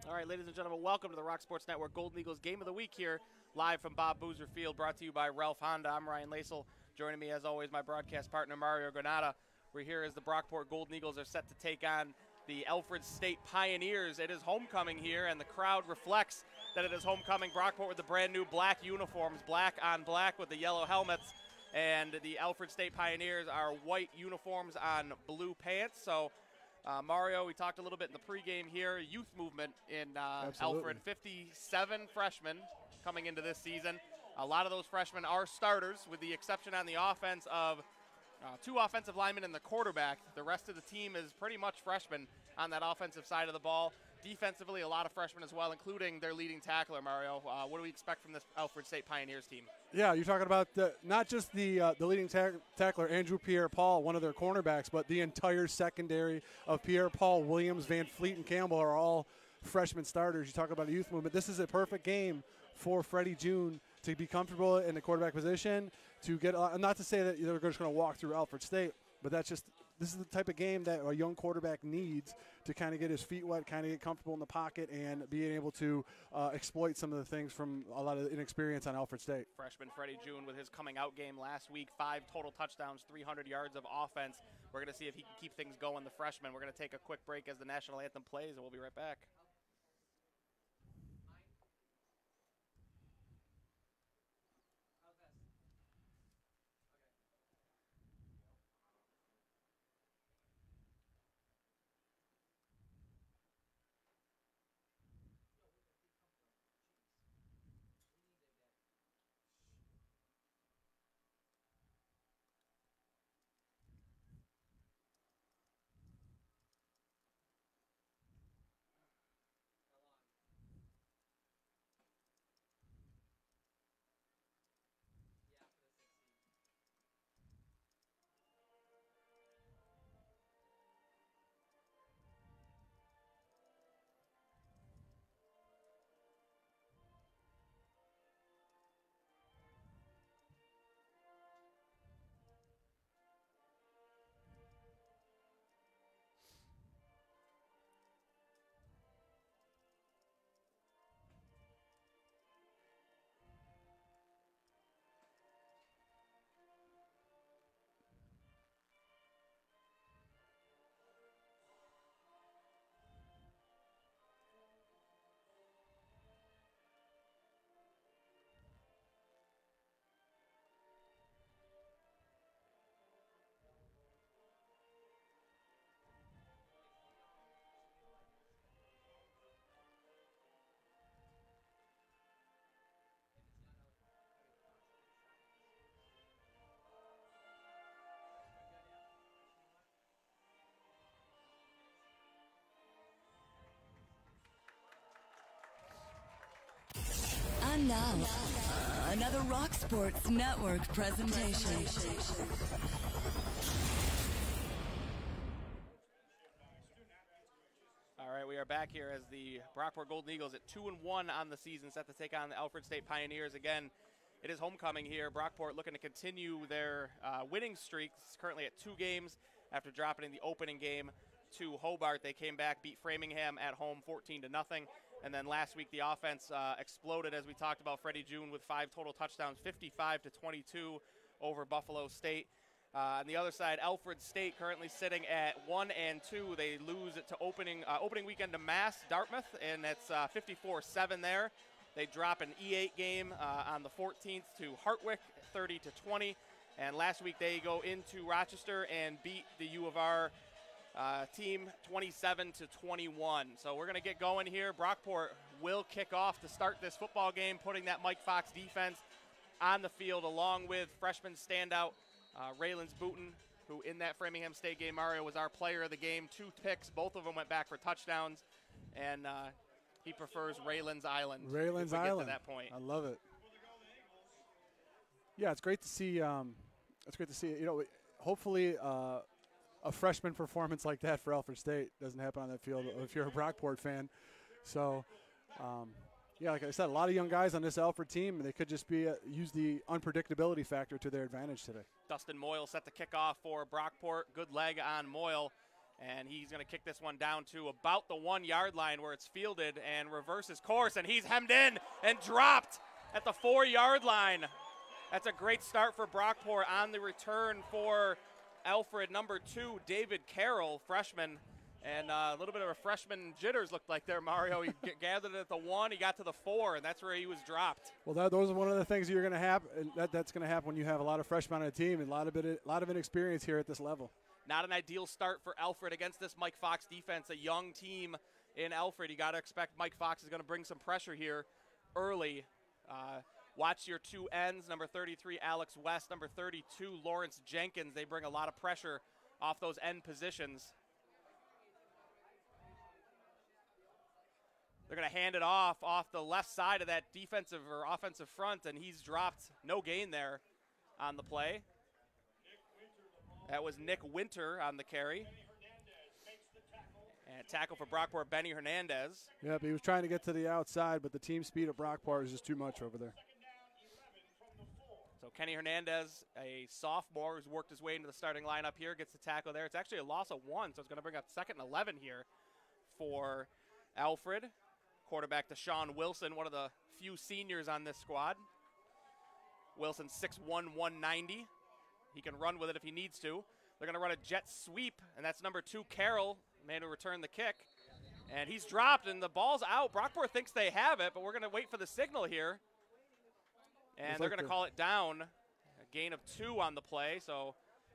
All right, ladies and gentlemen, welcome to the Rock Sports Network Golden Eagles Game of the Week here, live from Bob Boozer Field, brought to you by Ralph Honda. I'm Ryan Lasel. Joining me, as always, my broadcast partner, Mario Granata. We're here as the Brockport Golden Eagles are set to take on the Alfred State Pioneers. It is homecoming here, and the crowd reflects that it is homecoming. Brockport with the brand-new black uniforms, black on black with the yellow helmets, and the Alfred State Pioneers are white uniforms on blue pants. So, Mario, we talked a little bit in the pregame here, youth movement in Alfred. 57 freshmen coming into this season. A lot of those freshmen are starters, with the exception on the offense of two offensive linemen and the quarterback. The rest of the team is pretty much freshmen on that offensive side of the ball. Defensively, a lot of freshmen as well, including their leading tackler, Mario. What do we expect from this Alfred State Pioneers team? Yeah, you're talking about not just the leading tackler, Andrew Pierre-Paul, one of their cornerbacks, but the entire secondary of Pierre-Paul, Williams, Van Fleet, and Campbell are all freshman starters. You talk about a youth movement. This is a perfect game for Freddie June to be comfortable in the quarterback position, to get not to say that they're just going to walk through Alfred State, but this is the type of game that a young quarterback needs to kind of get his feet wet, kind of get comfortable in the pocket, and being able to exploit some of the things from a lot of inexperience on Alfred State. Freshman Freddie June with his coming out game last week, 5 total touchdowns, 300 yards of offense. We're going to see if he can keep things going, the freshman. We're going to take a quick break as the national anthem plays, and we'll be right back. And now, another Rock Sports Network presentation. All right, we are back here as the Brockport Golden Eagles at 2-1 on the season, set to take on the Alfred State Pioneers. Again, it is homecoming here. Brockport looking to continue their winning streak. It's currently at 2 games after dropping in the opening game to Hobart. They came back, beat Framingham at home 14-0. And then last week the offense exploded, as we talked about. Freddie June with 5 total touchdowns, 55-22 over Buffalo State. On the other side, Alfred State currently sitting at 1-2. They lose it to opening weekend to Mass, Dartmouth, and it's 54-7 there. They drop an E8 game on the 14th to Hartwick, 30-20. And last week they go into Rochester and beat the U of R team 27-21. So we're going to get going here. Brockport will kick off to start this football game, putting that Mike Fox defense on the field, along with freshman standout Raylan's Booton, who in that Framingham State game, Mario, was our player of the game. 2 picks, both of them went back for touchdowns, and he prefers Raylan's Island. Raylan's Island. Get to that point. I love it. Yeah, it's great to see. It's great to see. You know, hopefully a freshman performance like that for Alfred State doesn't happen on that field if you're a Brockport fan. So, yeah, like I said, a lot of young guys on this Alfred team, and they could just be use the unpredictability factor to their advantage today. Dustin Moyle set the kickoff for Brockport. Good leg on Moyle. And he's going to kick this one down to about the 1 yard line where it's fielded and reverses course. And he's hemmed in and dropped at the 4 yard line. That's a great start for Brockport on the return for Alfred. Number 2, David Carroll, freshman. And a little bit of a freshman jitters looked like there, Mario. He gathered it at the 1, he got to the 4, and that's where he was dropped. Well, those are one of the things you're going to have. That's going to happen when you have a lot of freshmen on a team and a lot of inexperience here at this level. Not an ideal start for Alfred against this Mike Fox defense, a young team in Alfred. You got to expect Mike Fox is going to bring some pressure here early. Watch your 2 ends, number 33, Alex West, number 32, Lawrence Jenkins. They bring a lot of pressure off those end positions. They're going to hand it off the left side of that defensive or offensive front, and he's dropped. No gain there on the play. That was Nick Winter on the carry. And tackle for Brockport, Benny Hernandez. Yep, he was trying to get to the outside, but the team speed of Brockport is just too much over there. So Kenny Hernandez, a sophomore who's worked his way into the starting lineup here, gets the tackle there. It's actually a loss of 1, so it's going to bring up 2nd and 11 here for Alfred. Quarterback Deshaun Wilson, one of the few seniors on this squad. Wilson 6'1", 190. He can run with it if he needs to. They're going to run a jet sweep, and that's number 2, Carroll, man who returned the kick. And he's dropped, and the ball's out. Brockport thinks they have it, but we're going to wait for the signal here. And they're going to call it down. A gain of 2 on the play, so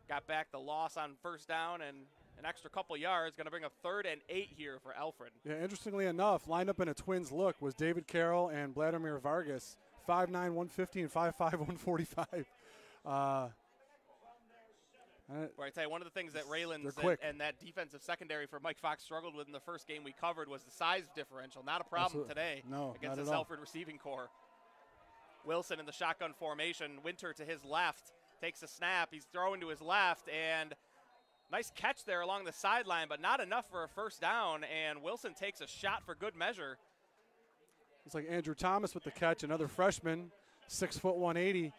got back the loss on first down and an extra couple yards. Going to bring up 3rd and 8 here for Alfred. Yeah, interestingly enough, lined up in a twins look was David Carroll and Vladimir Vargas, 5'9", 150 and 5'5", 145. Where I tell you, one of the things that Raylan's and that defensive secondary for Mike Fox struggled with in the first game we covered was the size differential. Not a problem today against this Alfred receiving core. Wilson in the shotgun formation. Winter to his left takes a snap. He's throwing to his left, and nice catch there along the sideline, but not enough for a first down, and Wilson takes a shot for good measure. It's like Andrew Thomas with the catch, another freshman, 6', 180.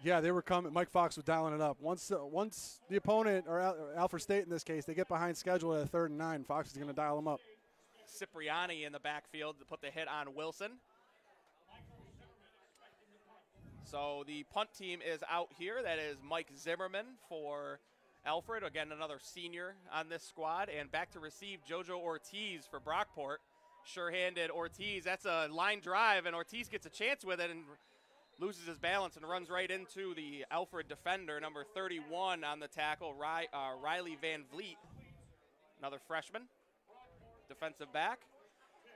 Yeah, they were coming. Mike Fox was dialing it up. Once the opponent, or Alfred State in this case, they get behind schedule at a 3rd and 9, Fox is going to dial them up. Cipriani in the backfield to put the hit on Wilson. So the punt team is out here. That is Mike Zimmerman for Alfred. Again, another senior on this squad. And back to receive, JoJo Ortiz for Brockport. Sure-handed Ortiz. That's a line drive, and Ortiz gets a chance with it and loses his balance and runs right into the Alfred defender, number 31 on the tackle, Riley Van Vliet, another freshman, defensive back.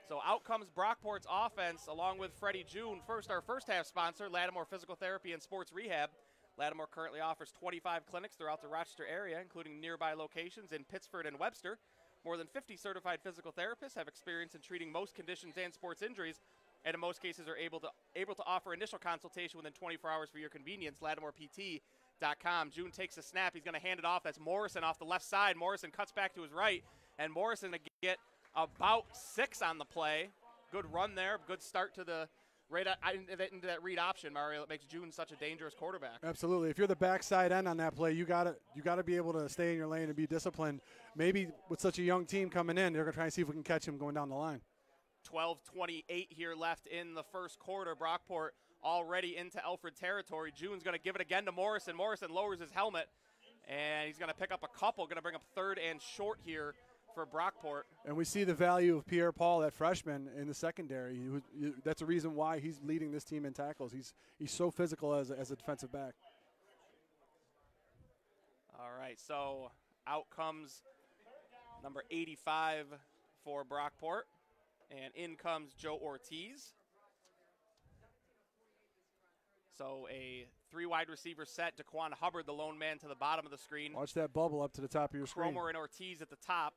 So out comes Brockport's offense along with Freddie June. Our first half sponsor, Lattimore Physical Therapy and Sports Rehab. Lattimore currently offers 25 clinics throughout the Rochester area, including nearby locations in Pittsford and Webster. More than 50 certified physical therapists have experience in treating most conditions and sports injuries, and in most cases are able to offer initial consultation within 24 hours for your convenience. LattimorePT.com. June takes a snap. He's going to hand it off. That's Morrison off the left side. Morrison cuts back to his right, and Morrison to get about 6 on the play. Good run there. Good start to the into that read option, Mario. That makes June such a dangerous quarterback. Absolutely. If you're the backside end on that play, you gotta be able to stay in your lane and be disciplined. Maybe with such a young team coming in, they're going to try and see if we can catch him going down the line. 12:28 here left in the first quarter. Brockport already into Alfred territory. June's going to give it again to Morrison. Morrison lowers his helmet, and he's going to pick up a couple. Going to bring up 3rd and short here for Brockport. And we see the value of Pierre Paul, that freshman, in the secondary. That's a reason why he's leading this team in tackles. He's so physical as a defensive back. All right, so out comes number 85 for Brockport, and in comes Joe Ortiz. So a 3 wide receiver set. Daquan Hubbard, the lone man, to the bottom of the screen. Watch that bubble up to the top of your screen. Cromer and Ortiz at the top.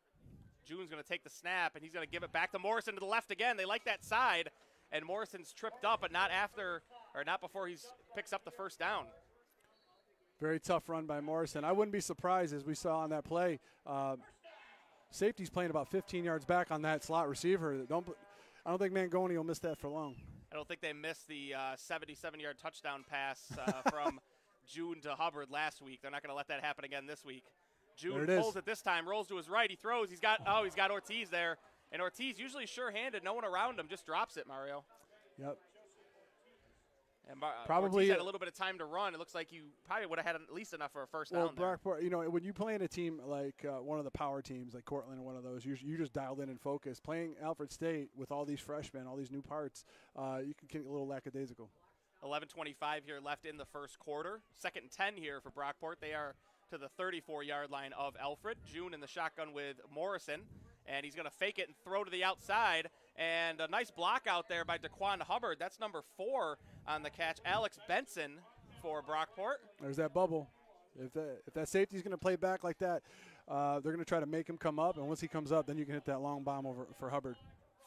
June's going to take the snap, and he's going to give it back to Morrison to the left again. They like that side, and Morrison's tripped up, but not before he picks up the first down. Very tough run by Morrison. I wouldn't be surprised, as we saw on that play. Safety's playing about 15 yards back on that slot receiver. I don't think Mangoni will miss that for long. I don't think they missed the 77-yard touchdown pass from June to Hubbard last week. They're not going to let that happen again this week. June pulls it this time, rolls to his right. He throws. He's got Ortiz there. And Ortiz, usually sure-handed, no one around him, just drops it, Mario. Yep. And probably Ortiz had a little bit of time to run. It looks like you probably would have had at least enough for a first down there. Brockport, you know, when you play in a team like one of the power teams, like Cortland or one of those, you just dialed in and focused. Playing Alfred State with all these freshmen, all these new parts, you can get a little lackadaisical. 11:25 here left in the first quarter. 2nd and 10 here for Brockport. They are to the 34-yard line of Alfred. June in the shotgun with Morrison. And he's going to fake it and throw to the outside. And a nice block out there by Daquan Hubbard. That's number 4 on the catch. Alex Benson for Brockport. There's that bubble. If that safety's going to play back like that, they're going to try to make him come up. And once he comes up, then you can hit that long bomb over for Hubbard.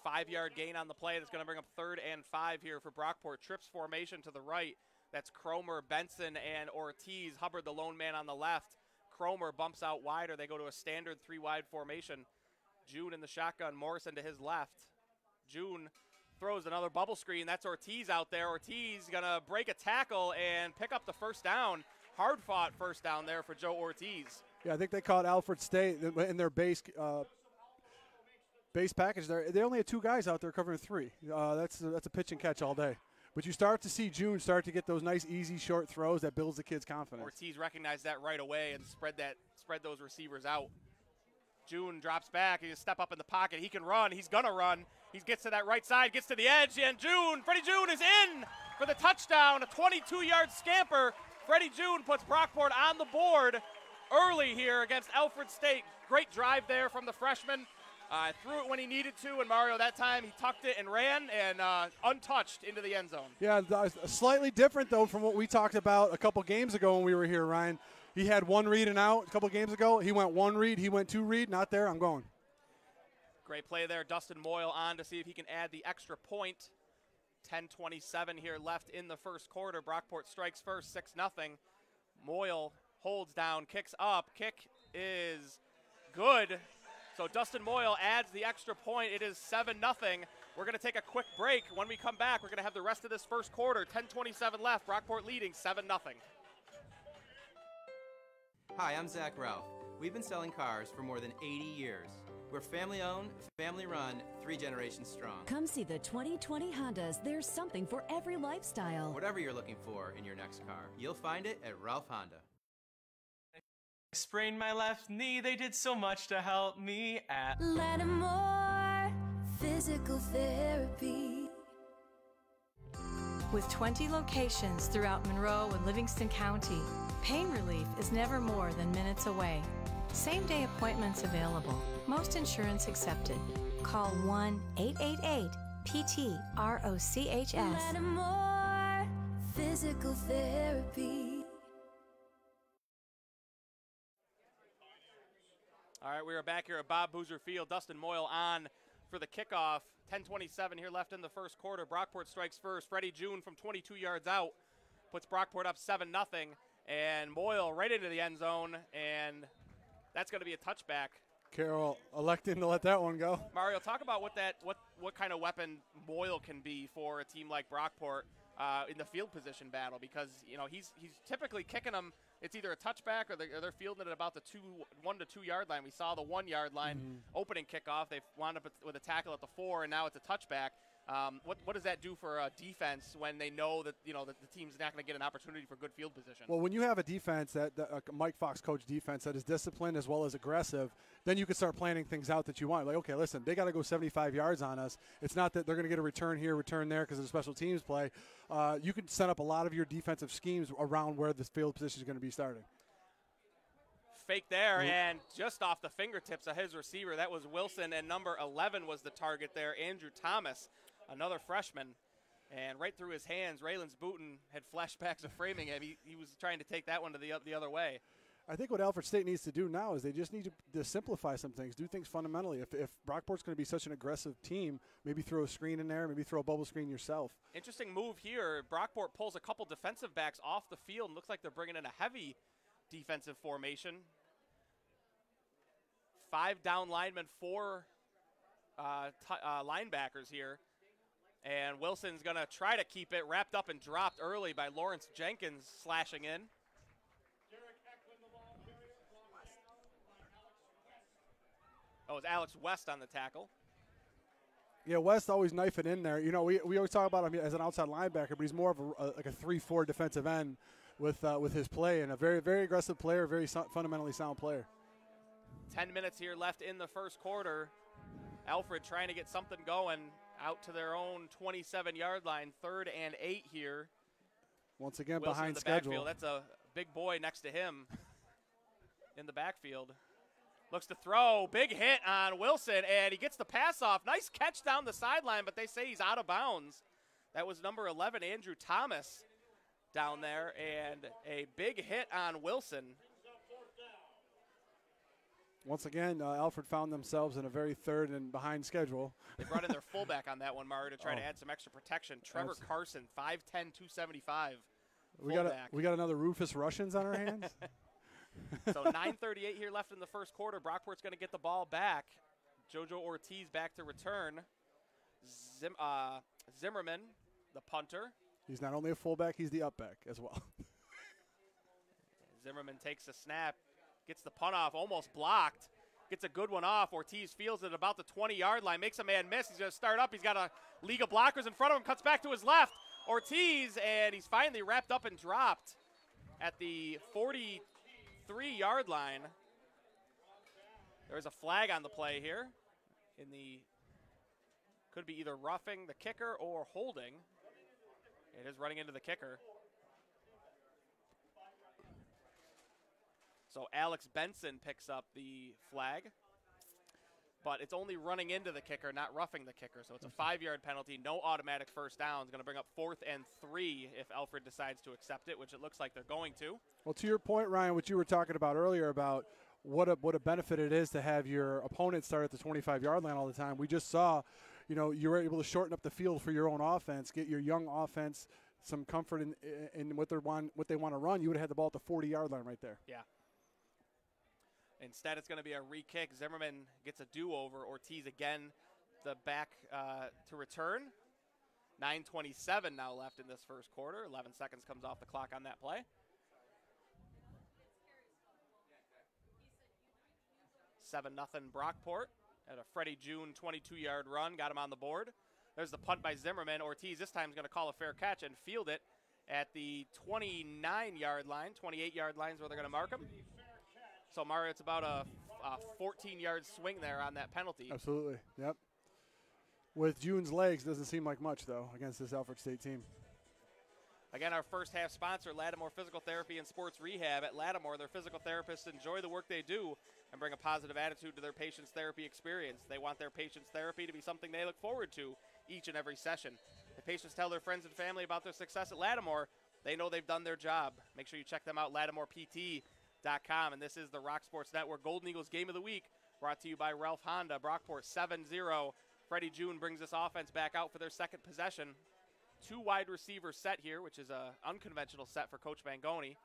5-yard gain on the play. That's going to bring up 3rd and 5 here for Brockport. Trips formation to the right. That's Cromer, Benson, and Ortiz. Hubbard, the lone man on the left. Cromer bumps out wider. They go to a standard 3-wide formation. June in the shotgun, Morrison to his left. June throws another bubble screen. That's Ortiz out there. Ortiz going to break a tackle and pick up the first down. Hard-fought first down there for Joe Ortiz. Yeah, I think they caught Alfred State in their base package. They only had 2 guys out there covering 3. That's a pitch and catch all day. But you start to see June start to get those nice, easy, short throws that builds the kid's confidence. Ortiz recognized that right away and spread those receivers out. June drops back. He just step up in the pocket. He can run. He's going to run. He gets to that right side, gets to the edge, and Freddie June is in for the touchdown. A 22-yard scamper. Freddie June puts Brockport on the board early here against Alfred State. Great drive there from the freshman. Threw it when he needed to, and Mario, that time he tucked it and ran and untouched into the end zone. Yeah, slightly different, though, from what we talked about a couple games ago when we were here, Ryan. He had 1 read and out a couple games ago. He went 1 read. He went 2 read. Not there. I'm going. Great play there. Dustin Moyle on to see if he can add the extra point. 10:27 here left in the first quarter. Brockport strikes first, 6-0. Moyle holds down, kicks up. Kick is good. So Dustin Moyle adds the extra point. It is 7-0. We're going to take a quick break. When we come back, we're going to have the rest of this first quarter. 10:27 left. Brockport leading 7-0. Hi, I'm Zach Ralph. We've been selling cars for more than 80 years. We're family-owned, family-run, 3 generations strong. Come see the 2020 Hondas. There's something for every lifestyle. Whatever you're looking for in your next car, you'll find it at Ralph Honda. I sprained my left knee. They did so much to help me at Lattimore Physical Therapy. With 20 locations throughout Monroe and Livingston County, pain relief is never more than minutes away. Same-day appointments available. Most insurance accepted. Call 1-888-PT-ROCHS. Lattimore Physical Therapy. All right, we are back here at Bob Boozer Field. Dustin Moyle on for the kickoff. 10:27 here left in the first quarter. Brockport strikes first. Freddie June from 22 yards out puts Brockport up 7-0. And Moyle right into the end zone, and that's going to be a touchback. Carroll electing to let that one go. Mario, talk about what kind of weapon Moyle can be for a team like Brockport in the field position battle, because he's typically kicking them. It's either a touchback or they're fielding it at about the 1 to 2 yard line. We saw the 1 yard line opening kickoff. They wound up with a tackle at the 4, and now it's a touchback. What does that do for a defense when they know that that the team's not going to get an opportunity for good field position? Well, when you have a defense that Mike Fox coach defense that is disciplined as well as aggressive, then you can start planning things out that you want. Like, okay, listen, they got to go 75 yards on us. It's not that they're going to get a return here, return there because of the special teams play. You can set up a lot of your defensive schemes around where the field position is going to be starting. Fake there, and just off the fingertips of his receiver, that was Wilson, and number 11 was the target there, Andrew Thomas, another freshman. And right through his hands, Raylan's Booten had flashbacks of framing him. He was trying to take that one to the other way. I think what Alfred State needs to do now is they just need to simplify some things, do things fundamentally. If Brockport's going to be such an aggressive team, maybe throw a screen in there, maybe throw a bubble screen yourself. Interesting move here. Brockport pulls a couple defensive backs off the field, and looks like they're bringing in a heavy defensive formation. 5 down linemen, 4 linebackers here. And Wilson's going to try to keep it wrapped up and dropped early by Lawrence Jenkins slashing in. Oh, it's Alex West on the tackle. Yeah, West always knifing in there. You know, we always talk about him as an outside linebacker, but he's more of like a 3-4 defensive end with his play, and a very, very aggressive player, very fundamentally sound player. 10 minutes here left in the first quarter. Alfred trying to get something going out to their own 27-yard line, 3rd and 8 here. Once again, Wilson behind in the schedule. Backfield. That's a big boy next to him in the backfield. Looks to throw. Big hit on Wilson, and he gets the pass off. Nice catch down the sideline, but they say he's out of bounds. That was number 11, Andrew Thomas, down there, and a big hit on Wilson. Once again, Alfred found themselves in a very 3rd and behind schedule. They brought in their fullback on that one, Mario, to try to add some extra protection. Trevor Carson, 5'10", 275. We got another Rufus Russians on our hands. So 9:38 here left in the first quarter. Brockport's going to get the ball back. JoJo Ortiz back to return. Zimmerman, the punter. He's not only a fullback, he's the upback as well. Zimmerman takes a snap, gets the punt off, almost blocked. Gets a good one off. Ortiz fields it at about the 20-yard line, makes a man miss. He's going to start up. He's got a league of blockers in front of him, cuts back to his left. Ortiz, and he's finally wrapped up and dropped at the 43-yard line. There's a flag on the play here. Could be either roughing the kicker or holding. It is running into the kicker. So Alex Benson picks up the flag, but it's only running into the kicker, not roughing the kicker. So it's a 5-yard penalty, no automatic first down. It's going to bring up 4th and 3 if Alfred decides to accept it, which it looks like they're going to. Well, to your point, Ryan, what you were talking about earlier about what a benefit it is to have your opponent start at the 25-yard line all the time. We just saw, you were able to shorten up the field for your own offense, get your young offense some comfort in what they want to run. You would have had the ball at the 40-yard line right there. Yeah. Instead, it's going to be a re-kick. Zimmerman gets a do-over. Ortiz again, the back to return. 9:27 now left in this first quarter. 11 seconds comes off the clock on that play. 7-0 Brockport at a Freddie June 22-yard run. Got him on the board. There's the punt by Zimmerman. Ortiz this time is going to call a fair catch and field it at the 29-yard line. 28-yard line is where they're going to mark him. So, Mario, it's about a 14-yard swing there on that penalty. Absolutely, yep. With June's legs, doesn't seem like much, though, against this Alfred State team. Again, our first half sponsor, Lattimore Physical Therapy and Sports Rehab. At Lattimore, their physical therapists enjoy the work they do and bring a positive attitude to their patients' therapy experience. They want their patients' therapy to be something they look forward to each and every session. The patients tell their friends and family about their success at Lattimore. They know they've done their job. Make sure you check them out, LattimorePT.com. And this is the Rock Sports Network Golden Eagles Game of the Week, brought to you by Ralph Honda. Brockport 7-0. Freddie June brings this offense back out for their second possession. 2 wide receiver set here, which is an unconventional set for Coach Mangoni.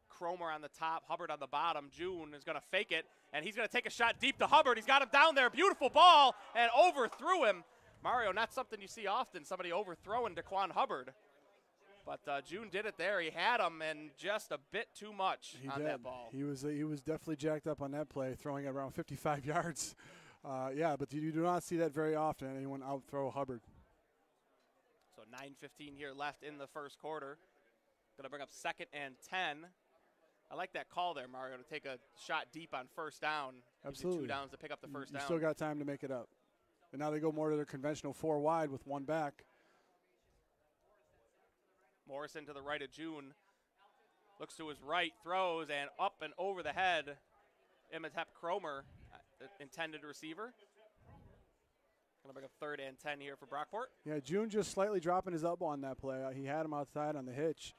Cromer on the top, Hubbard on the bottom. June is going to fake it, and he's going to take a shot deep to Hubbard. He's got him down there. Beautiful ball, and overthrew him. Mario, not something you see often, somebody overthrowing Daquan Hubbard. But June did it there. He had him, and just a bit too much that ball. He was definitely jacked up on that play, throwing it around 55 yards. Yeah, but you do not see that very often, anyone outthrow Hubbard. So 9:15 here left in the first quarter. Going to bring up 2nd and 10. I like that call there, Mario, to take a shot deep on first down. Absolutely. 2 downs to pick up the first down. You still got time to make it up. And now they go more to their conventional 4 wide with 1 back. Morrison to the right of June. Looks to his right, throws, and up and over the head. Imhotep Cromer, the intended receiver. Going to bring up 3rd and 10 here for Brockport. Yeah, June just slightly dropping his elbow on that play. He had him outside on the hitch.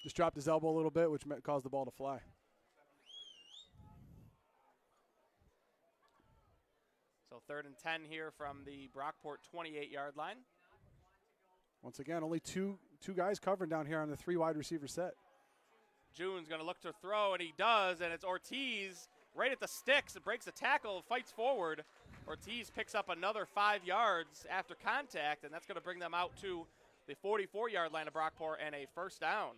Just dropped his elbow a little bit, which caused the ball to fly. So 3rd and 10 here from the Brockport 28-yard line. Once again, only two guys covering down here on the 3 wide receiver set. June's going to look to throw, and he does, and it's Ortiz right at the sticks. It breaks a tackle, fights forward. Ortiz picks up another 5 yards after contact, and that's going to bring them out to the 44-yard line of Brockport and a first down.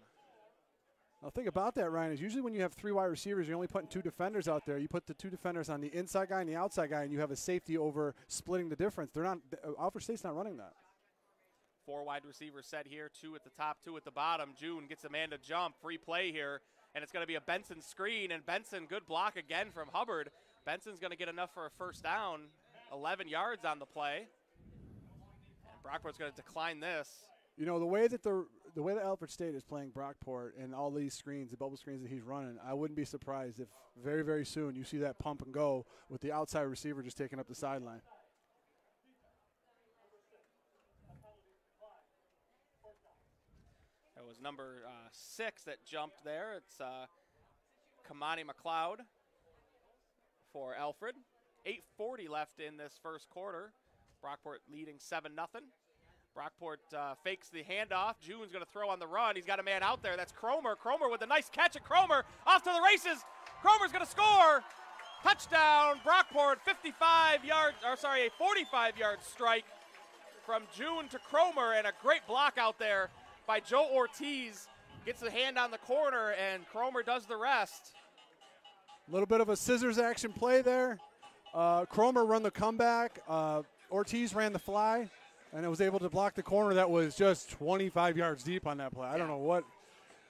The thing about that, Ryan, is usually when you have 3 wide receivers, you're only putting 2 defenders out there. You put the 2 defenders on the inside guy and the outside guy, and you have a safety over splitting the difference. They're not. Alfred State's not running that. 4 wide receivers set here, 2 at the top, 2 at the bottom. June gets a man to jump, free play here, and it's going to be a Benson screen, and Benson, good block again from Hubbard. Benson's going to get enough for a first down, 11 yards on the play. And Brockport's going to decline this. You know, the way that Alfred State is playing Brockport and all these screens, the bubble screens that he's running, I wouldn't be surprised if very, very soon you see that pump and go with the outside receiver just taking up the sideline. It was number 6 that jumped there. It's Kamani McLeod for Alfred. 8:40 left in this first quarter. Brockport leading 7-0. Brockport fakes the handoff. June's going to throw on the run. He's got a man out there. That's Cromer. Cromer with a nice catch at Cromer. Off to the races. Cromer's going to score. Touchdown, Brockport. 45-yard strike from June to Cromer, and a great block out there by Joe Ortiz. Gets the hand on the corner, and Cromer does the rest. A little bit of a scissors action play there. Cromer run the comeback. Ortiz ran the fly, and it was able to block the corner that was just 25 yards deep on that play. I don't know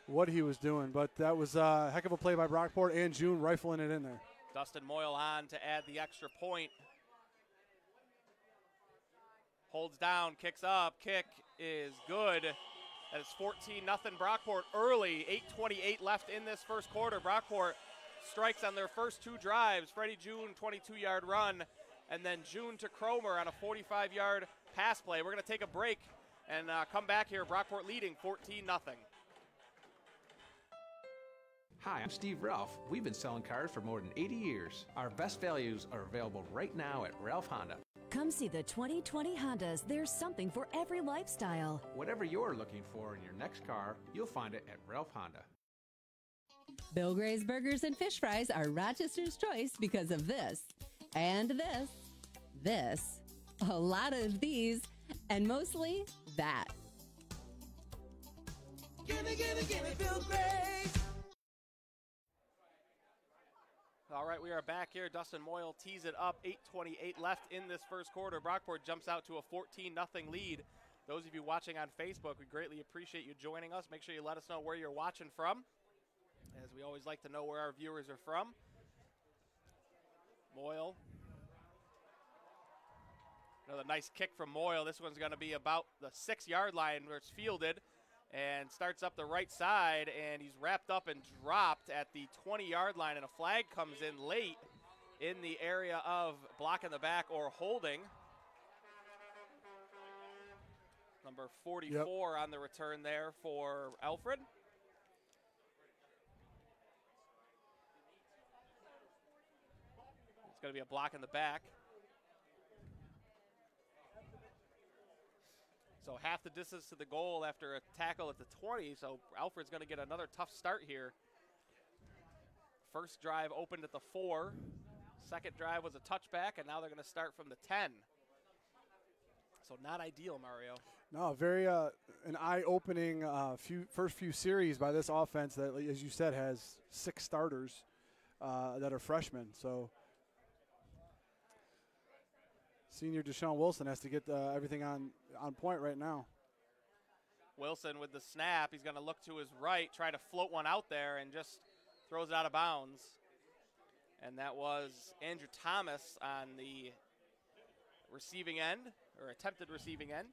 what he was doing, but that was a heck of a play by Brockport and June rifling it in there. Dustin Moyle on to add the extra point. Holds down, kicks up, kick is good. That is 14-0 Brockport early. 8:28 left in this first quarter. Brockport strikes on their first 2 drives. Freddie June, 22-yard run, and then June to Cromer on a 45-yard pass play. We're going to take a break and come back here. Brockport leading 14-0. Hi, I'm Steve Ralph. We've been selling cars for more than 80 years. Our best values are available right now at Ralph Honda. Come see the 2020 Hondas. There's something for every lifestyle. Whatever you're looking for in your next car, you'll find it at Ralph Honda. Bill Gray's Burgers and Fish Fries are Rochester's choice because of this, and this, a lot of these, and mostly that. Gimme Bill Gray's. All right, we are back here. Dustin Moyle tees it up. 8:28 left in this first quarter. Brockport jumps out to a 14-0 lead. Those of you watching on Facebook, we greatly appreciate you joining us. Make sure you let us know where you're watching from, as we always like to know where our viewers are from. Moyle. Another nice kick from Moyle. This one's going to be about the 6-yard line where it's fielded, and starts up the right side, and he's wrapped up and dropped at the 20-yard line, and a flag comes in late in the area of blocking the back or holding. Number 44 on the return there for Alfred. It's going to be a block in the back. So half the distance to the goal after a tackle at the 20, so Alfred's going to get another tough start here. First drive opened at the 4. Second drive was a touchback, and now they're going to start from the 10. So not ideal, Mario. No, very an eye-opening first few series by this offense that, as you said, has 6 starters that are freshmen. So senior Deshaun Wilson has to get everything on point right now. Wilson with the snap. He's going to look to his right, try to float one out there, and just throws it out of bounds. And that was Andrew Thomas on the receiving end, or attempted receiving end.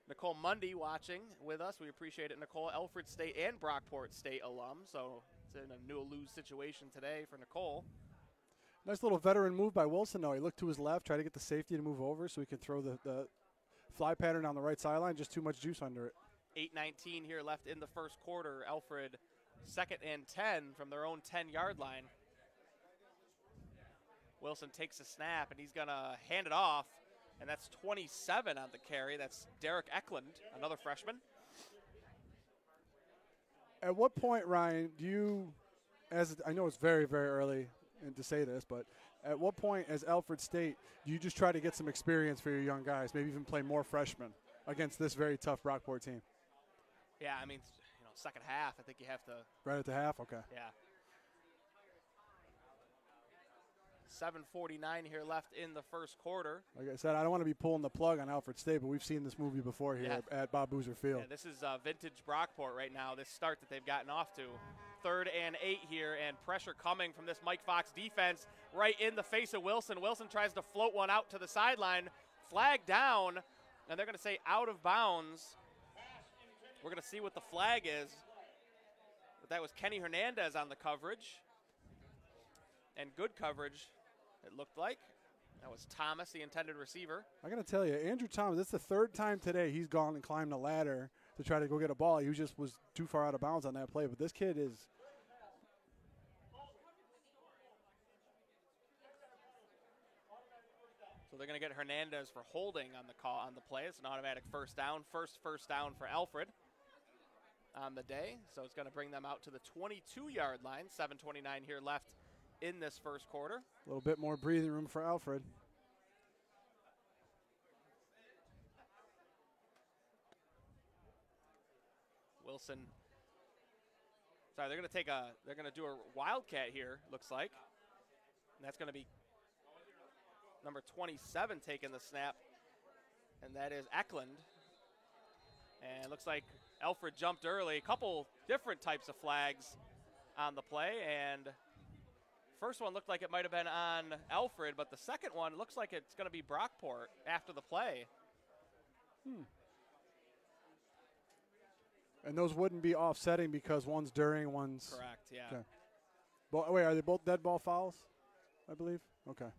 Nicole Mundy watching with us. We appreciate it, Nicole. Alfred State and Brockport State alum, so it's in a no-lose situation today for Nicole. Nice little veteran move by Wilson, though. He looked to his left, tried to get the safety to move over so he could throw the fly pattern on the right sideline. Just too much juice under it. 8:19 here left in the first quarter. Alfred 2nd and 10 from their own 10-yard line. Wilson takes a snap, and he's going to hand it off, and that's 27 on the carry. That's Derek Eklund, another freshman. At what point, Ryan, do you, as I know it's very, very early to say this, but at what point as Alfred State do you just try to get some experience for your young guys, maybe even play more freshmen against this very tough Brockport team? Yeah, I mean, second half. I think you have to. Right at the half? Okay. Yeah. 7:49 here left in the first quarter. Like I said, I don't want to be pulling the plug on Alfred State, but we've seen this movie before here at Bob Boozer Field. Yeah, this is vintage Brockport right now, this start that they've gotten off to. 3rd and 8 here, and pressure coming from this Mike Fox defense right in the face of Wilson. Wilson tries to float one out to the sideline. Flag down, and they're going to say out of bounds. We're going to see what the flag is. But that was Kenny Hernandez on the coverage. And good coverage, it looked like. That was Thomas, the intended receiver. I got to tell you, Andrew Thomas, this is the 3rd time today he's gone and climbed the ladder to try to go get a ball. He just was too far out of bounds on that play. But this kid is. So they're going to get Hernandez for holding on the call on the play. It's an automatic first down. First down for Alfred on the day. So it's going to bring them out to the 22-yard line. 7:29 here left in this first quarter. A little bit more breathing room for Alfred. Wilson. Sorry, they're going to do a wildcat here, looks like. And that's going to be number 27 taking the snap. And that is Eklund. And it looks like Alfred jumped early. A couple different types of flags on the play. And first one looked like it might have been on Alfred, but the second one looks like it's going to be Brockport after the play. And those wouldn't be offsetting because one's during, one's. Correct, yeah. Okay. Wait, are they both dead ball fouls, I believe? Okay.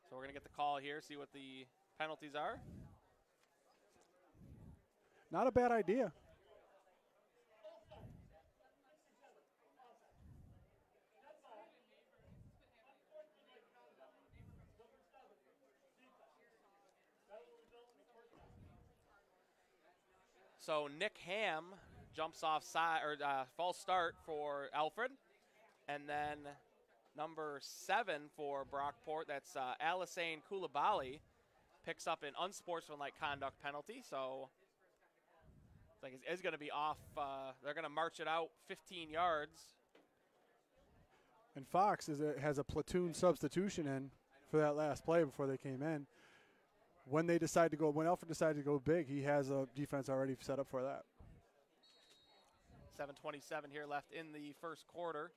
So we're going to get the call here, see what the penalties are. Not a bad idea. So Nick Ham jumps off side or false start for Alfred, and then number 7 for Brockport. That's Alisane Koulibaly picks up an unsportsmanlike conduct penalty. So it's like it's going to be off. They're going to march it out 15 yards. And Fox has a platoon substitution in for that last play before they came in. When Alfred decided to go big, he has a defense already set up for that. 7:27 here left in the first quarter.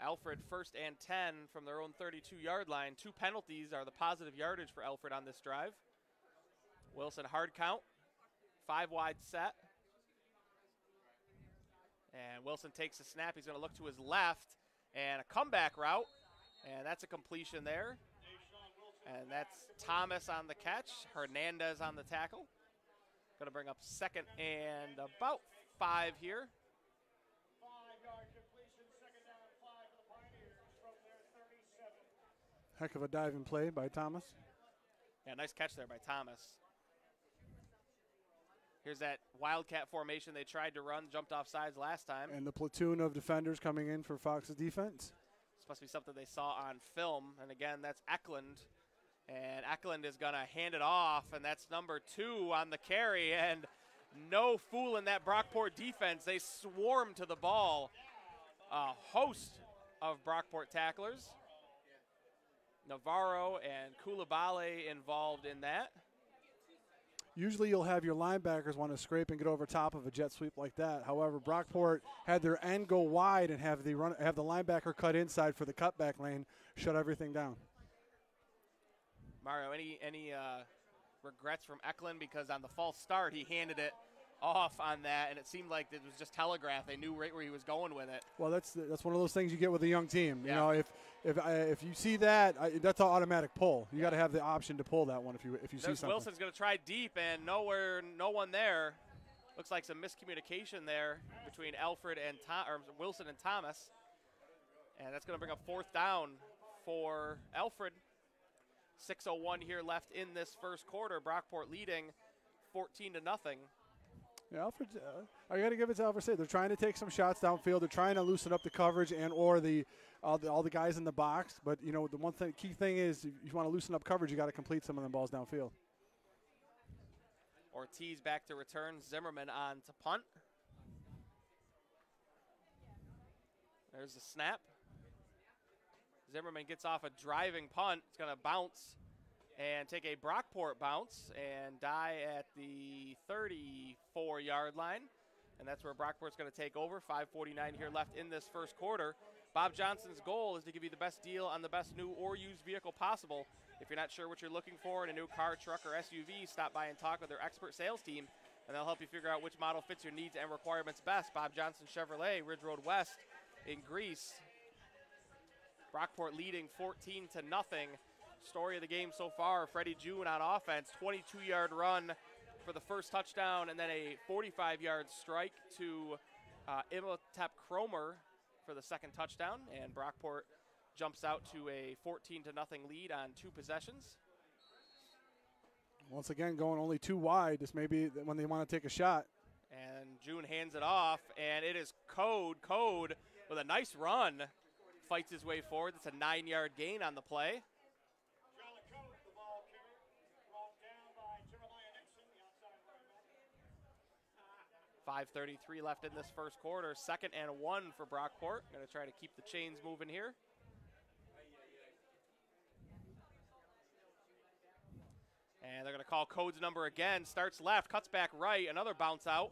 Alfred 1st and 10 from their own 32-yard line. 2 penalties are the positive yardage for Alfred on this drive. Wilson hard count, 5 wide set. And Wilson takes a snap. He's going to look to his left and a comeback route. And that's a completion there. And that's Thomas on the catch, Hernandez on the tackle. Going to bring up 2nd and about 5 here. 5-yard completion, 2nd down and 5 for the Pioneers from their 37. Heck of a diving play by Thomas. Yeah, nice catch there by Thomas. Here's that wildcat formation they tried to run, jumped off sides last time. And the platoon of defenders coming in for Fox's defense. It's supposed to be something they saw on film. And again, that's Eklund. And Eklund is going to hand it off, and that's number 2 on the carry. And no fooling that Brockport defense. They swarm to the ball. A host of Brockport tacklers. Navarro and Koulibaly involved in that. Usually you'll have your linebackers want to scrape and get over top of a jet sweep like that. However, Brockport had their end go wide and have the linebacker cut inside for the cutback lane, shut everything down. Mario, any regrets from Eklund? Because on the false start, he handed it off on that, and it seemed like it was just telegraphed. They knew right where he was going with it. Well, that's one of those things you get with a young team. Yeah. You know, if you see that, that's an automatic pull. You got to have the option to pull that one if you see something. Wilson's going to try deep, and no one there. Looks like some miscommunication there between Alfred and Wilson and Thomas, and that's going to bring up 4th down for Alfred. 6:01 here left in this first quarter. Brockport leading 14-0. Yeah, Alfred, I got to give it to Alfred State. They're trying to take some shots downfield. They're trying to loosen up the coverage and or all the guys in the box. But you know, key thing is, if you want to loosen up coverage, you got to complete some of them balls downfield. Ortiz back to return. Zimmerman on to punt. There's the snap. Zimmerman gets off a driving punt. It's going to bounce and take a Brockport bounce and die at the 34-yard line. And that's where Brockport's going to take over. 5:49 here left in this first quarter. Bob Johnson's goal is to give you the best deal on the best new or used vehicle possible. If you're not sure what you're looking for in a new car, truck, or SUV, stop by and talk with their expert sales team, and they'll help you figure out which model fits your needs and requirements best. Bob Johnson Chevrolet, Ridge Road West in Greece. Brockport leading 14-0. Story of the game so far, Freddie June on offense, 22-yard run for the first touchdown, and then a 45-yard strike to Imhotep Cromer for the second touchdown, and Brockport jumps out to a 14-0 lead on 2 possessions. Once again, going only 2 wide. This may be when they want to take a shot. And June hands it off, and it is Code. Code with a nice run fights his way forward. It's a 9-yard gain on the play. 5:33 left in this first quarter. 2nd and 1 for Brockport. Going to try to keep the chains moving here. And they're going to call Code's number again. Starts left, cuts back right, another bounce out.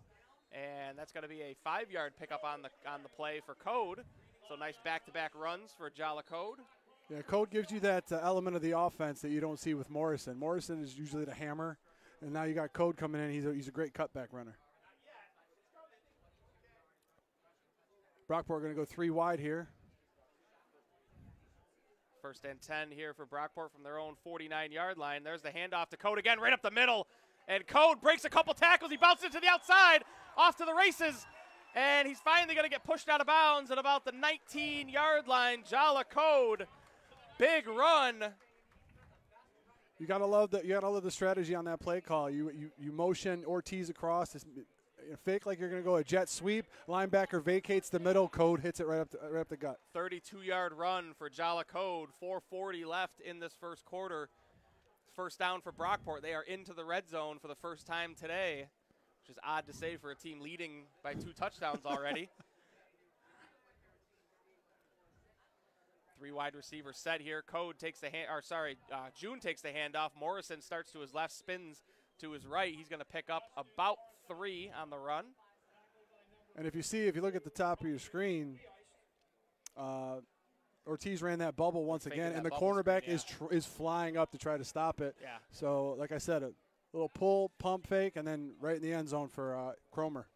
And that's going to be a 5-yard pickup on the play for Code. So nice back-to-back runs for Jala Code. Yeah, Code gives you that element of the offense that you don't see with Morrison. Morrison is usually the hammer, and now you got Code coming in. He's a great cutback runner. Brockport going to go 3 wide here. 1st and 10 here for Brockport from their own 49-yard line. There's the handoff to Code again, right up the middle. And Code breaks a couple tackles. He bounces it to the outside, off to the races. And he's finally going to get pushed out of bounds at about the 19-yard line. Jala Code, big run. You gotta love the strategy on that play call. You motion Ortiz across. This, fake like you're going to go a jet sweep. Linebacker vacates the middle. Code hits it right up the gut. 32-yard run for Jala Code. 4:40 left in this first quarter. First down for Brockport. They are into the red zone for the first time today, which is odd to say for a team leading by 2 touchdowns already. 3 wide receivers set here. Code takes the June takes the handoff. Morrison starts to his left, spins to his right. He's going to pick up about 3 on the run. And if you look at the top of your screen, Ortiz ran that bubble once again, and the cornerback is flying up to try to stop it. Yeah. So, like I said, a little pull, pump fake, and then right in the end zone for Cromer.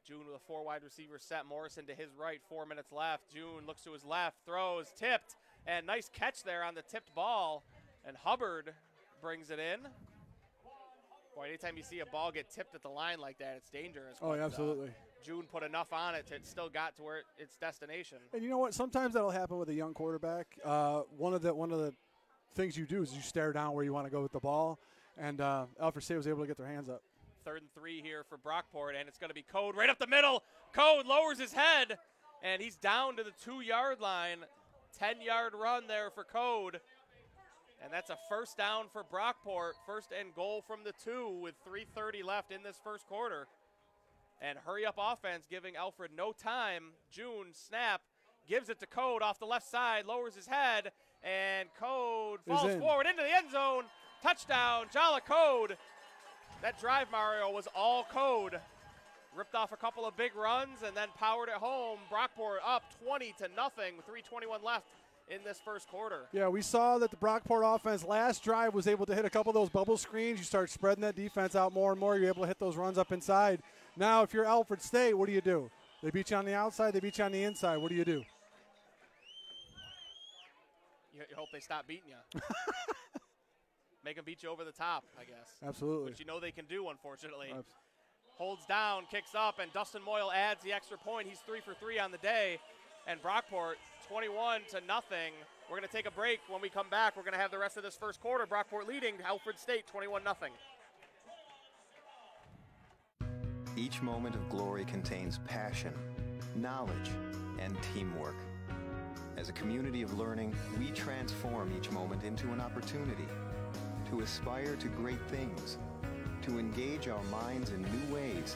June with a 4 wide receiver set. Morrison to his right, 4 minutes left. June looks to his left, throws, tipped, and nice catch there on the tipped ball. And Hubbard brings it in. Boy, anytime you see a ball get tipped at the line like that, it's dangerous. Oh, yeah, absolutely. June put enough on it to it still got to where its destination. And you know what? Sometimes that'll happen with a young quarterback. One of the things you do is you stare down where you want to go with the ball. And Alfred State was able to get their hands up. 3rd and 3 here for Brockport, and it's going to be Code right up the middle. Code lowers his head, and he's down to the 2-yard line. 10-yard run there for Code. And that's a first down for Brockport. 1st and goal from the 2 with 3:30 left in this first quarter. And hurry-up offense giving Alfred no time. June, snap, gives it to Code off the left side, lowers his head, and Code falls forward into the end zone. Touchdown, Jala Code. That drive, Mario, was all Code. Ripped off a couple of big runs and then powered it home. Brockport up 20-0 with 3:21 left in this first quarter. Yeah, we saw that the Brockport offense last drive was able to hit a couple of those bubble screens. You start spreading that defense out more and more. You're able to hit those runs up inside. Now, if you're Alfred State, what do? They beat you on the outside. They beat you on the inside. What do? You hope they stop beating you. Make them beat you over the top, I guess. Absolutely. Which you know they can do, unfortunately. Holds down, kicks up, and Dustin Moyle adds the extra point. He's 3 for 3 on the day. And Brockport 21-0. We're going to take a break. When we come back, we're going to have the rest of this first quarter. Brockport leading Alfred State 21-0. Each moment of glory contains passion, knowledge, and teamwork. As a community of learning, we transform each moment into an opportunity to to aspire to great things, to engage our minds in new ways,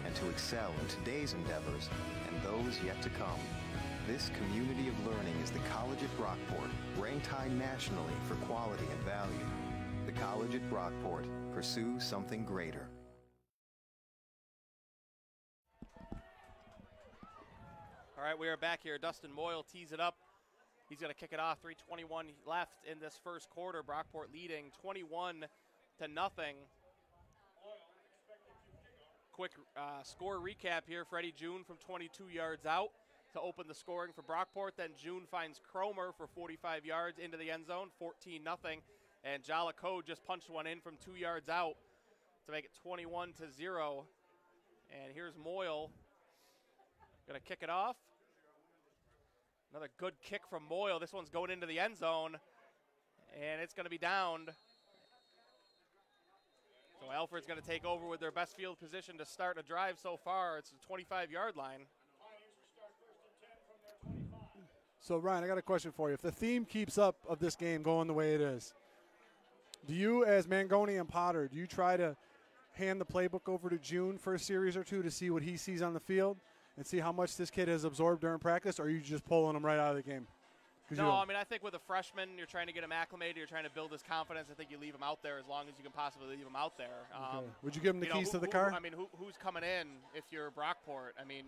and to excel in today's endeavors and those yet to come. This community of learning is the College at Brockport, ranked high nationally for quality and value. The College at Brockport. Pursue something greater. All right, we are back here. Dustin Moyle tees it up. He's going to kick it off. 3:21 left in this first quarter. Brockport leading 21-0. Quick score recap here. Freddie June from 22 yards out to open the scoring for Brockport. Then June finds Cromer for 45 yards into the end zone, 14-0. And Jalico just punched one in from 2 yards out to make it 21-0. And here's Moyle going to kick it off. Another good kick from Moyle. This one's going into the end zone, and it's going to be downed. So Alfred's going to take over with their best field position to start a drive so far. It's the 25-yard line. So, Ryan, I got a question for you. If the theme keeps up of this game going the way it is, do you, as Mangoni and Potter, do you try to hand the playbook over to June for a series or two to see what he sees on the field and see how much this kid has absorbed during practice, or are you just pulling him right out of the game? No, I mean, I think with a freshman, you're trying to get him acclimated. You're trying to build his confidence. I think you leave him out there as long as you can possibly leave him out there. Okay. Would you give him the keys to the car? I mean, who's coming in if you're Brockport? I mean,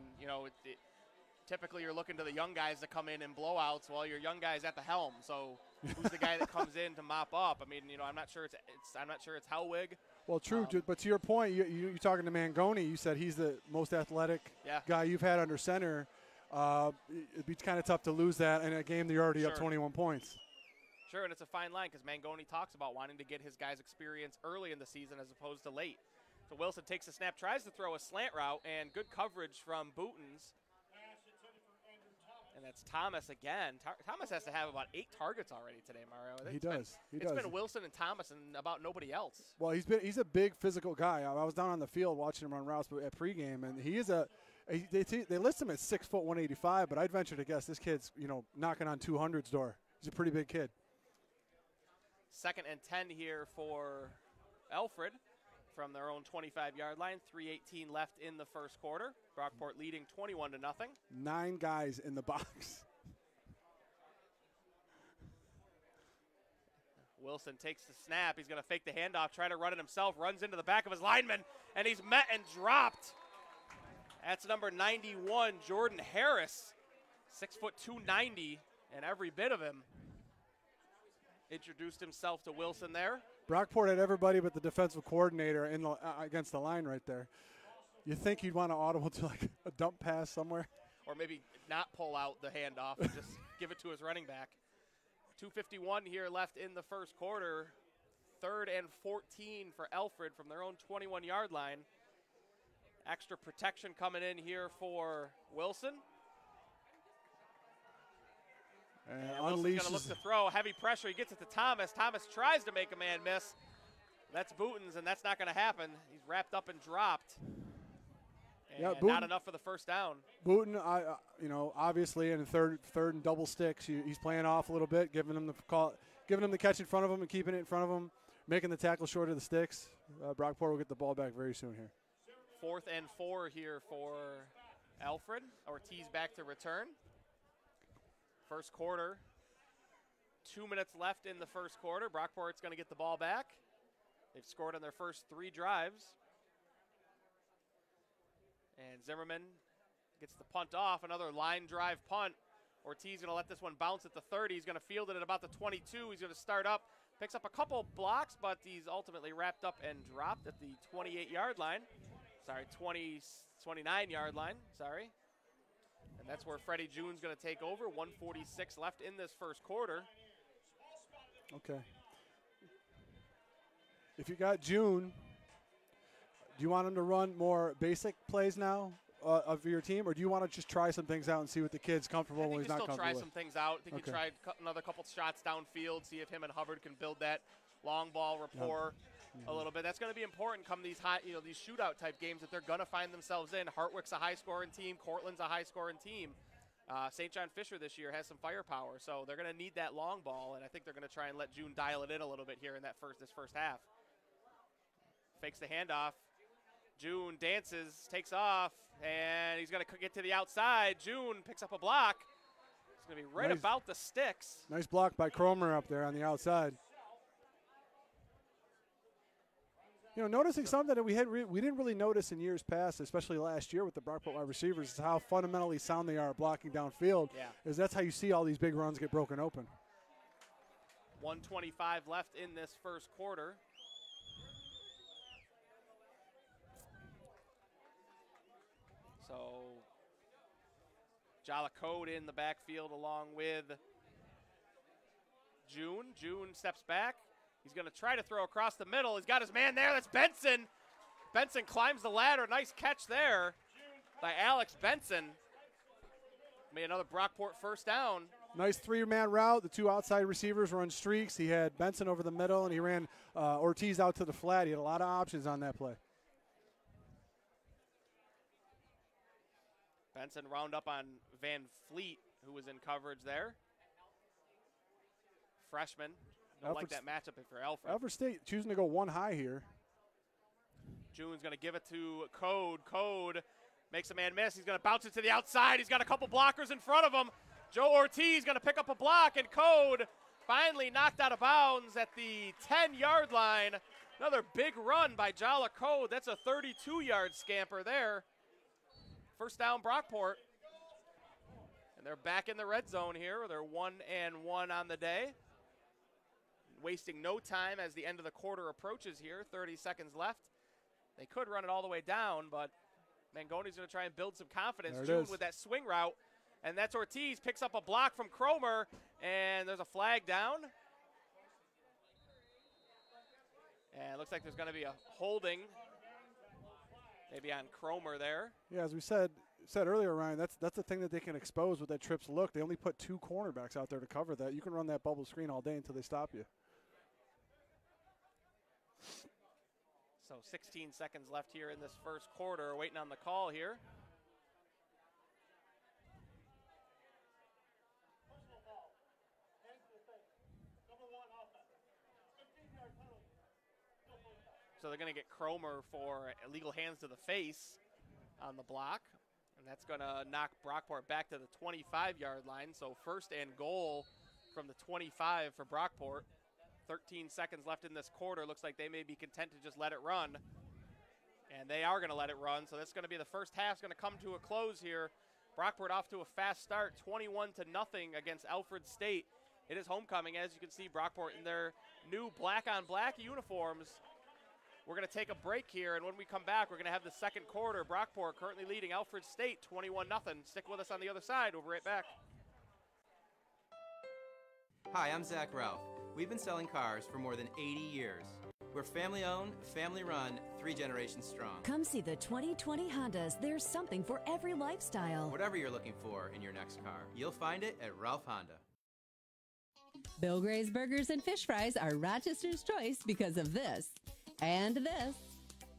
typically you're looking to the young guys to come in blowouts. Well, your young guy's at the helm, so who's the guy that comes in to mop up? I mean, I'm not sure it's Hellwig. Well, true, but to your point, you're talking to Mangoni. You said he's the most athletic guy you've had under center. It'd be kind of tough to lose that in a game that you're already up 21 points. Sure, and it's a fine line because Mangoni talks about wanting to get his guys experience early in the season as opposed to late. So Wilson takes the snap, tries to throw a slant route, and good coverage from Bootens. And that's Thomas again. Thomas has to have about 8 targets already today, Mario. He does. It's been Wilson and Thomas and about nobody else. Well, he's a big physical guy. I was down on the field watching him run routes at pregame, and he is they list him at 6 foot 185, but I'd venture to guess this kid's knocking on 200's door. He's a pretty big kid. 2nd and 10 here for Alfred from their own 25-yard line. 3:18 left in the first quarter. Brockport leading 21-0. 9 guys in the box. Wilson takes the snap. He's going to fake the handoff, try to run it himself, runs into the back of his lineman, and he's met and dropped. That's number 91, Jordan Harris, 6 foot 290, and every bit of him. Introduced himself to Wilson there. Brockport had everybody but the defensive coordinator against the line right there. You think he'd want to audible to like a dump pass somewhere? Or maybe not pull out the handoff and just give it to his running back. 2:51 here left in the first quarter. 3rd and 14 for Alfred from their own 21-yard line. Extra protection coming in here for Wilson. And Wilson's going to look to throw. Heavy pressure. He gets it to Thomas. Thomas tries to make a man miss. That's Bootens, and that's not going to happen. He's wrapped up and dropped. And not enough for the first down. Booten, obviously in third and double sticks, he's playing off a little bit, giving him the catch in front of him and keeping it in front of him, making the tackle short of the sticks. Brockport will get the ball back very soon here. 4th and 4 here for Alfred. Ortiz back to return. First quarter. 2 minutes left in the first quarter. Brockport's going to get the ball back. They've scored on their first 3 drives. And Zimmerman gets the punt off. Another line drive punt. Ortiz going to let this one bounce at the 30. He's going to field it at about the 22. He's going to start up. Picks up a couple blocks, but he's ultimately wrapped up and dropped at the 28-yard line. 29-yard line, And that's where Freddie June's going to take over. 1:46 left in this first quarter. Okay. If you got June, do you want him to run more basic plays now of your team, or do you want to just try some things out and see what the kid's comfortable when he's not comfortable with? I think you still try some things out. I think you try another couple shots downfield, see if him and Hubbard can build that long ball rapport a little bit. That's going to be important come these these shootout type games that they're going to find themselves in. Hartwick's a high-scoring team. Cortland's a high-scoring team. St. John Fisher this year has some firepower, so they're going to need that long ball, and I think they're going to try and let June dial it in a little bit here in this first half. Fakes the handoff. June dances, takes off, and he's going to get to the outside. June picks up a block. It's going to be right about the sticks. Nice block by Cromer up there on the outside. You know, noticing something that we didn't really notice in years past, especially last year with the Brockport wide receivers, is how fundamentally sound they are at blocking downfield. Yeah. Is that's how you see all these big runs get broken open. 1:25 left in this first quarter. So Jala Code in the backfield along with June. June steps back. He's going to try to throw across the middle. He's got his man there. That's Benson. Benson climbs the ladder. Nice catch there by Alex Benson. Made another Brockport first down. Nice three-man route. The two outside receivers run streaks. He had Benson over the middle, and he ran Ortiz out to the flat. He had a lot of options on that play. Benson round up on Van Fleet, who was in coverage there. Freshman. Don't like that matchup for Alfred. Alfred State choosing to go one high here. June's going to give it to Code. Code makes a man miss. He's going to bounce it to the outside. He's got a couple blockers in front of him. Joe Ortiz going to pick up a block, and Code finally knocked out of bounds at the 10-yard line. Another big run by Jala Code. That's a 32-yard scamper there. First down, Brockport. And they're back in the red zone here. They're 1-1 on the day. Wasting no time as the end of the quarter approaches here. 30 seconds left. They could run it all the way down, but Mangoni's going to try and build some confidence. June with that swing route. And that's Ortiz. Picks up a block from Cromer, and there's a flag down. And it looks like there's going to be a holding maybe on Cromer there. Yeah, as we said earlier, Ryan, that's the thing that they can expose with that trips look. They only put two cornerbacks out there to cover that. You can run that bubble screen all day until they stop you. So 16 seconds left here in this first quarter. Waiting on the call here. So they're going to get Cromer for illegal hands to the face on the block. And that's going to knock Brockport back to the 25-yard line. So first and goal from the 25 for Brockport. 13 seconds left in this quarter. Looks like they may be content to just let it run. And they are going to let it run. So that's going to be the first half's going to come to a close here. Brockport off to a fast start, 21-0 against Alfred State. It is homecoming, as you can see, Brockport in their new black-on-black uniforms. We're going to take a break here, and when we come back, we're going to have the second quarter. Brockport currently leading Alfred State 21-0. Stick with us on the other side. We'll be right back. Hi, I'm Zach Ralph. We've been selling cars for more than 80 years. We're family-owned, family-run, 3 generations strong. Come see the 2020 Hondas. There's something for every lifestyle. Whatever you're looking for in your next car, you'll find it at Ralph Honda. Bill Gray's Burgers and Fish Fries are Rochester's choice because of this. And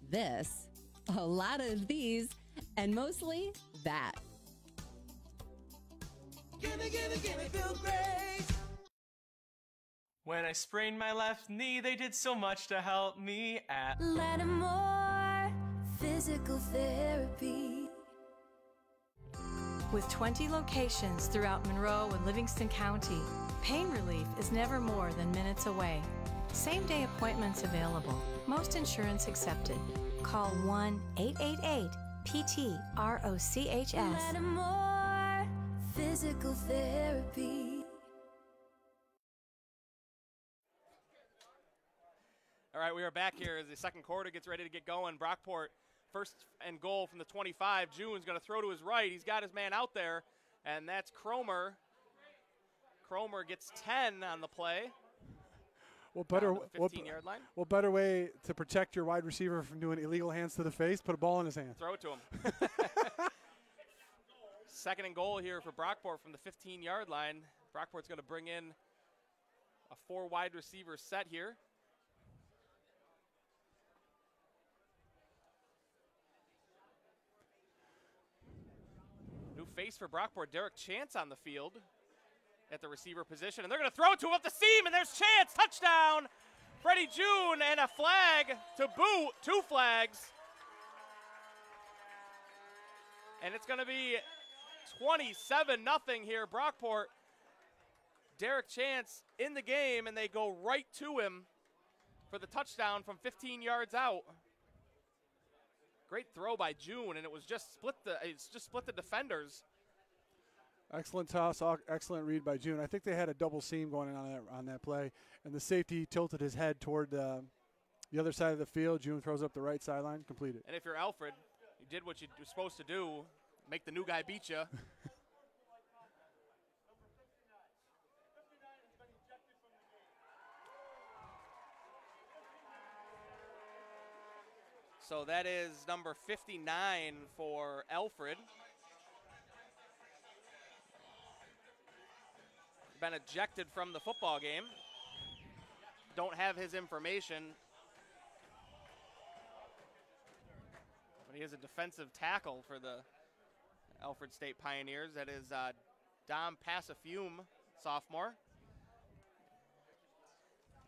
this, a lot of these, and mostly that. Gimme, gimme, gimme, Bill Gray's. When I sprained my left knee, they did so much to help me at Lattimore Physical Therapy. With 20 locations throughout Monroe and Livingston County, pain relief is never more than minutes away. Same-day appointments available. Most insurance accepted. Call 1-888-PT-ROCHS. Lattimore Physical Therapy. All right, we are back here as the second quarter gets ready to get going. Brockport, first and goal from the 25. June's going to throw to his right. He's got his man out there, and that's Cromer. Cromer gets 10 on the play. What better way to protect your wide receiver from doing illegal hands to the face? Put a ball in his hand. Throw it to him. Second and goal here for Brockport from the 15-yard line. Brockport's going to bring in a 4 wide receiver set here. New face for Brockport. Derek Chance on the field at the receiver position, and they're going to throw to him up the seam, and there's Chance. Touchdown, Freddie June, and a flag to boot. 2 flags. And it's going to be 27-0 here. Brockport, Derek Chance in the game, and they go right to him for the touchdown from 15 yards out. Great throw by June, and it was just split the defenders. Excellent toss, excellent read by June. I think they had a double seam going on that play, and the safety tilted his head toward the other side of the field. June throws up the right sideline, completed. And if you're Alfred, you did what you were supposed to do, make the new guy beat you. So that is number 59 for Alfred. Been ejected from the football game. Don't have his information. But he is a defensive tackle for the Alfred State Pioneers. That is Dom Passafume, sophomore.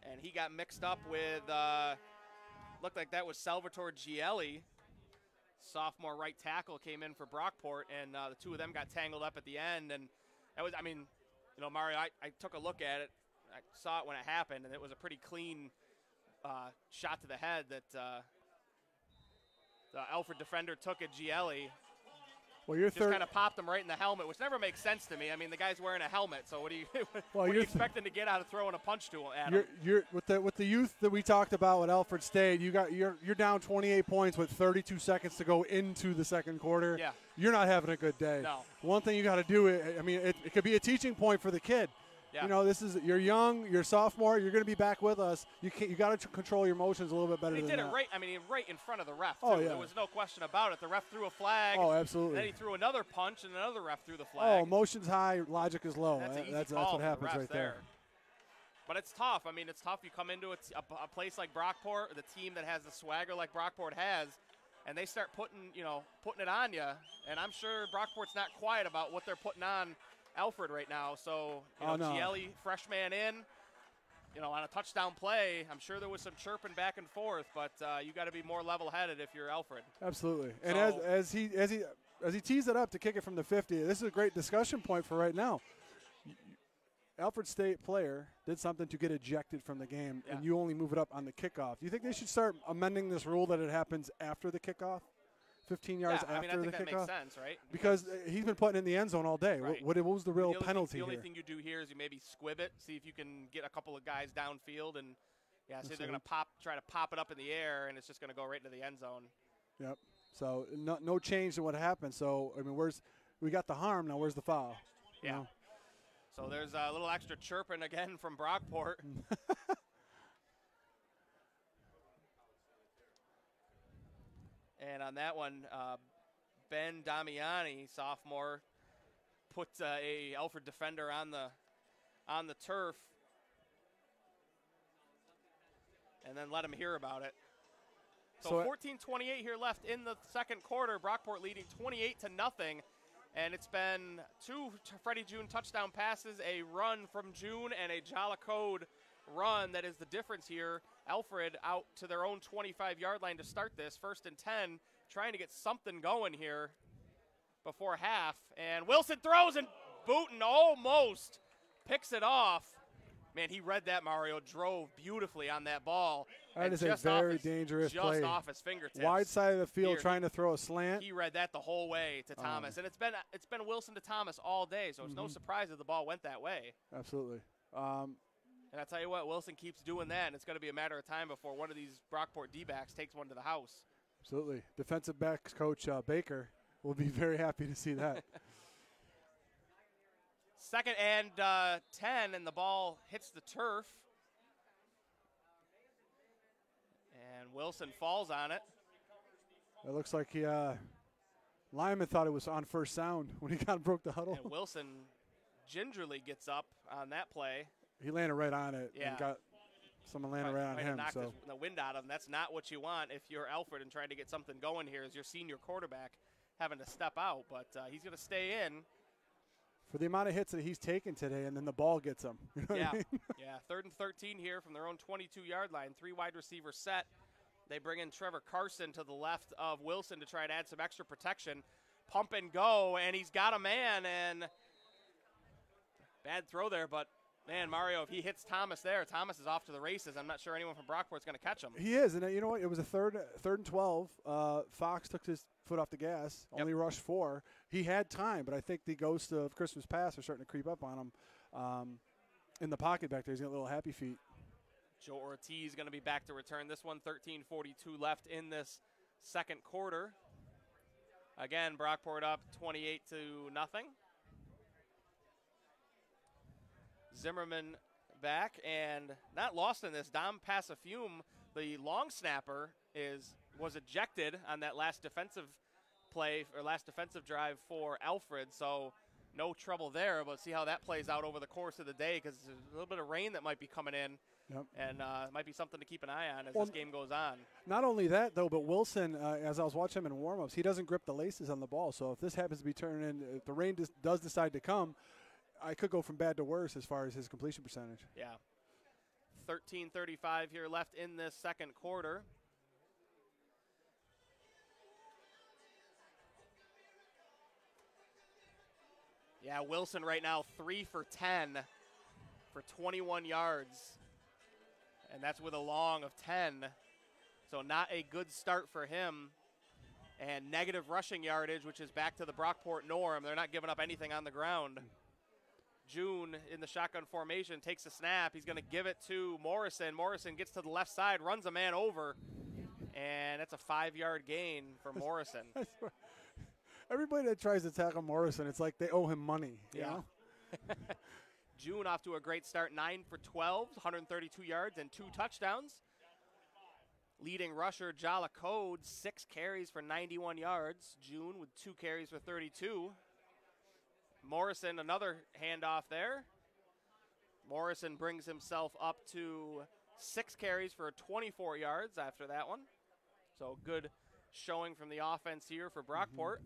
And he got mixed up with, looked like that was Salvatore Gielli. Sophomore right tackle came in for Brockport, and the two of them got tangled up at the end. And that was, I mean, you know, Mario, I took a look at it. I saw it when it happened, and it was a pretty clean shot to the head that the Alfred defender took at Gielli. Well, you're just kind of popped him right in the helmet, which never makes sense to me. I mean, the guy's wearing a helmet, so what are you expecting to get out of throwing a punch to him? You're with the youth that we talked about with Alfred State. You're down 28 points with 32 seconds to go into the second quarter. Yeah. You're not having a good day. No. One thing you got to do, I mean, it could be a teaching point for the kid. Yeah. You know, you're young, you're sophomore, you're going to be back with us. You got to control your emotions a little bit better than that. He did it right. I mean, right in front of the ref. Oh, too. yeah. There was no question about it. The ref threw a flag. Oh, absolutely. Then he threw another punch, and another ref threw the Oh, flag. emotions high, logic is low. That's what happens right there. But it's tough. I mean, it's tough. You come into a place like Brockport, the team that has the swagger like Brockport has, and they start putting it on you. And I'm sure Brockport's not quiet about what they're putting on Alfred right now. So, Gielli, freshman in, on a touchdown play, I'm sure there was some chirping back and forth, but you got to be more level-headed if you're Alfred. Absolutely. And as he tees it up to kick it from the 50, this is a great discussion point for right now. Alfred State player did something to get ejected from the game, and you only move it up on the kickoff. Do you think they should start amending this rule that it happens after the kickoff? 15 yards after the kickoff? I think that makes sense, right? Because he's been putting in the end zone all day. Right. What was the real penalty here? The only here? thing you do here is you maybe squib it, see if you can get a couple of guys downfield, and see they're going to try to pop it up in the air, and it's just going to go right into the end zone. Yep. So no change in what happened. So I mean, we got the harm now? Where's the foul? Yeah. You know? So there's a little extra chirping again from Brockport. And on that one, Ben Damiani, sophomore, put a Alfred defender on the turf, and then let him hear about it. So 14:28 here left in the second quarter. Brockport leading 28-0, and it's been two Freddie June touchdown passes, a run from June, and a Jala Code run that is the difference here. Alfred out to their own 25-yard line to start this. 1st and 10, trying to get something going here before half. And Wilson throws, and Booten almost picks it off. Man, he read that, Mario. Drove beautifully on that ball. That is a very dangerous play. Just off his fingertips. Wide side of the field trying to throw a slant. He read that the whole way to Thomas. And it's been Wilson to Thomas all day, so it's no surprise that the ball went that way. Absolutely. And I tell you what, Wilson keeps doing that, and it's going to be a matter of time before one of these Brockport D-backs takes one to the house. Absolutely. Defensive backs coach Baker will be very happy to see that. 2nd and 10, and the ball hits the turf. And Wilson falls on it. It looks like Lyman thought it was on first sound when he broke the huddle. And Wilson gingerly gets up on that play. He landed right on it and got someone landed right on him. So the wind out of him. That's not what you want if you're Alfred and trying to get something going here as your senior quarterback. having to step out, but he's going to stay in. For the amount of hits that he's taken today, and then the ball gets him. You know what I mean? Yeah, 3rd and 13 here from their own 22-yard line. 3 wide receiver set. They bring in Trevor Carson to the left of Wilson to try and add some extra protection. Pump and go, and he's got a man, and bad throw there, but man, Mario, if he hits Thomas there, Thomas is off to the races. I'm not sure anyone from Brockport's going to catch him. He is, and you know what? It was a third and 12. Fox took his foot off the gas, only rushed 4. He had time, but I think the ghost of Christmas past are starting to creep up on him. In the pocket back there, he's got a little happy feet. Joe Ortiz going to be back to return this one. 13:42 left in this second quarter. Again, Brockport up 28-0. Zimmerman back, and not lost in this. Dom Passafume, the long snapper, was ejected on that last defensive play or last defensive drive for Alfred, so no trouble there. But see how that plays out over the course of the day, because there's a little bit of rain that might be coming in. Yep. And might be something to keep an eye on as this game goes on. Not only that, though, but Wilson, as I was watching him in warm-ups, he doesn't grip the laces on the ball. So if this happens to be turning in, if the rain does decide to come, I could go from bad to worse as far as his completion percentage. Yeah. 13:35 here left in this second quarter. Yeah, Wilson right now 3 for 10 for 21 yards. And that's with a long of 10. So not a good start for him. And negative rushing yardage, which is back to the Brockport norm. They're not giving up anything on the ground. June in the shotgun formation takes a snap. He's going to give it to Morrison. Morrison gets to the left side, runs a man over. And that's a 5-yard gain for Morrison. Everybody that tries to tackle Morrison, it's like they owe him money. You know? June off to a great start, 9 for 12, 132 yards and 2 touchdowns. Leading rusher Jala Code, 6 carries for 91 yards. June with 2 carries for 32. Morrison, another handoff there. Morrison brings himself up to 6 carries for 24 yards after that one. So good showing from the offense here for Brockport.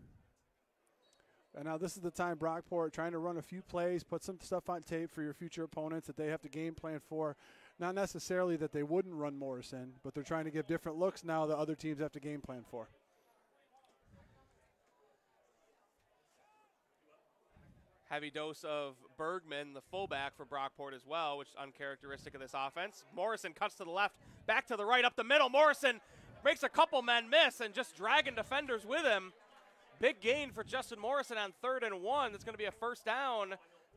And now this is the time Brockport trying to run a few plays, put some stuff on tape for your future opponents that they have to game plan for. Not necessarily that they wouldn't run Morrison, but they're trying to give different looks now that other teams have to game plan for. Heavy dose of Bergman, the fullback for Brockport as well, which is uncharacteristic of this offense. Morrison cuts to the left, back to the right, up the middle. Morrison makes a couple men miss and just dragging defenders with him. Big gain for Justin Morrison on 3rd and 1. That's going to be a first down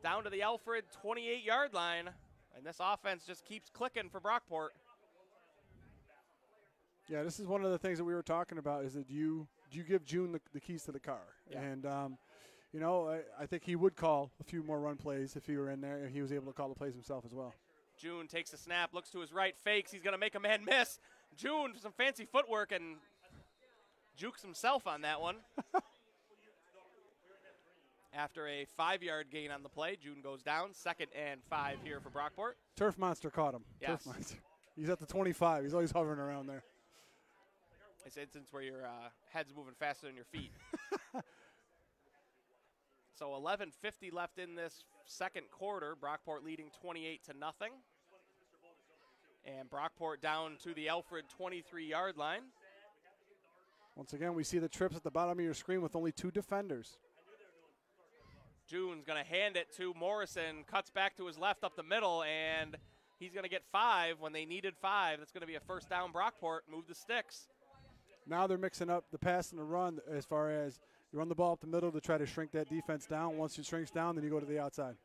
to the Alfred 28-yard line. And this offense just keeps clicking for Brockport. Yeah, this is one of the things that we were talking about is that do you give June the keys to the car? Yeah. And, you know, I think he would call a few more run plays if he were in there, and he was able to call the plays himself as well. June takes a snap, looks to his right, fakes. He's going to make a man miss. June, some fancy footwork, and jukes himself on that one. After a 5-yard gain on the play, June goes down. 2nd and 5 here for Brockport. Turf Monster caught him. Yes. Turf Monster. He's at the 25. He's always hovering around there. It's an instance where your head's moving faster than your feet. So 11:50 left in this second quarter. Brockport leading 28-0. And Brockport down to the Alfred 23-yard line. Once again, we see the trips at the bottom of your screen with only 2 defenders. June's going to hand it to Morrison, cuts back to his left up the middle, and he's going to get 5 when they needed 5. That's going to be a first down Brockport. Move the sticks. Now they're mixing up the pass and the run as far as you run the ball up the middle to try to shrink that defense down. Once it shrinks down, then you go to the outside.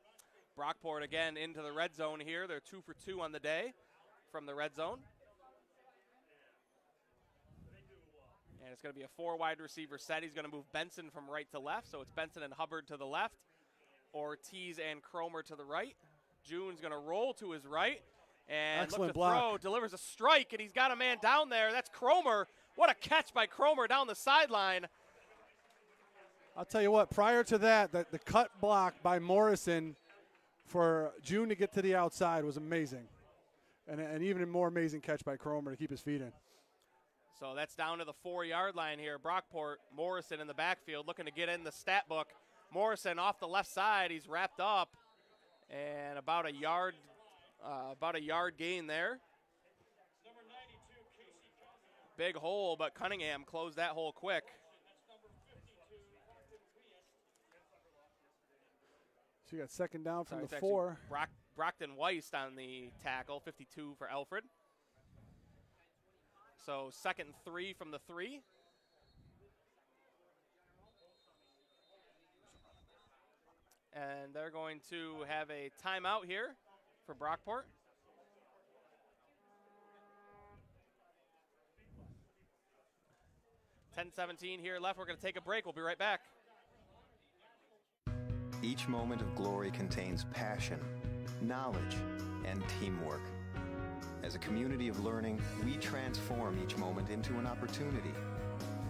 Brockport again into the red zone here. They're 2 for 2 on the day from the red zone. And it's going to be a 4 wide receiver set. He's going to move Benson from right to left. So it's Benson and Hubbard to the left. Ortiz and Cromer to the right. June's going to roll to his right. And excellent look to block. throw. Delivers a strike, and he's got a man down there. That's Cromer. What a catch by Cromer down the sideline. I'll tell you what, prior to that, the cut block by Morrison for June to get to the outside was amazing. And an even more amazing catch by Cromer to keep his feet in. So that's down to the 4-yard line here. Brockport, Morrison in the backfield looking to get in the stat book. Morrison off the left side. He's wrapped up. And about a yard gain there. Big hole, but Cunningham closed that hole quick. So you got second down from the 4. Brockton Weist on the tackle, 52 for Alfred. So 2nd and 3 from the 3. And they're going to have a timeout here for Brockport. $10:17 here left. We're going to take a break. We'll be right back. Each moment of glory contains passion, knowledge, and teamwork. As a community of learning, we transform each moment into an opportunity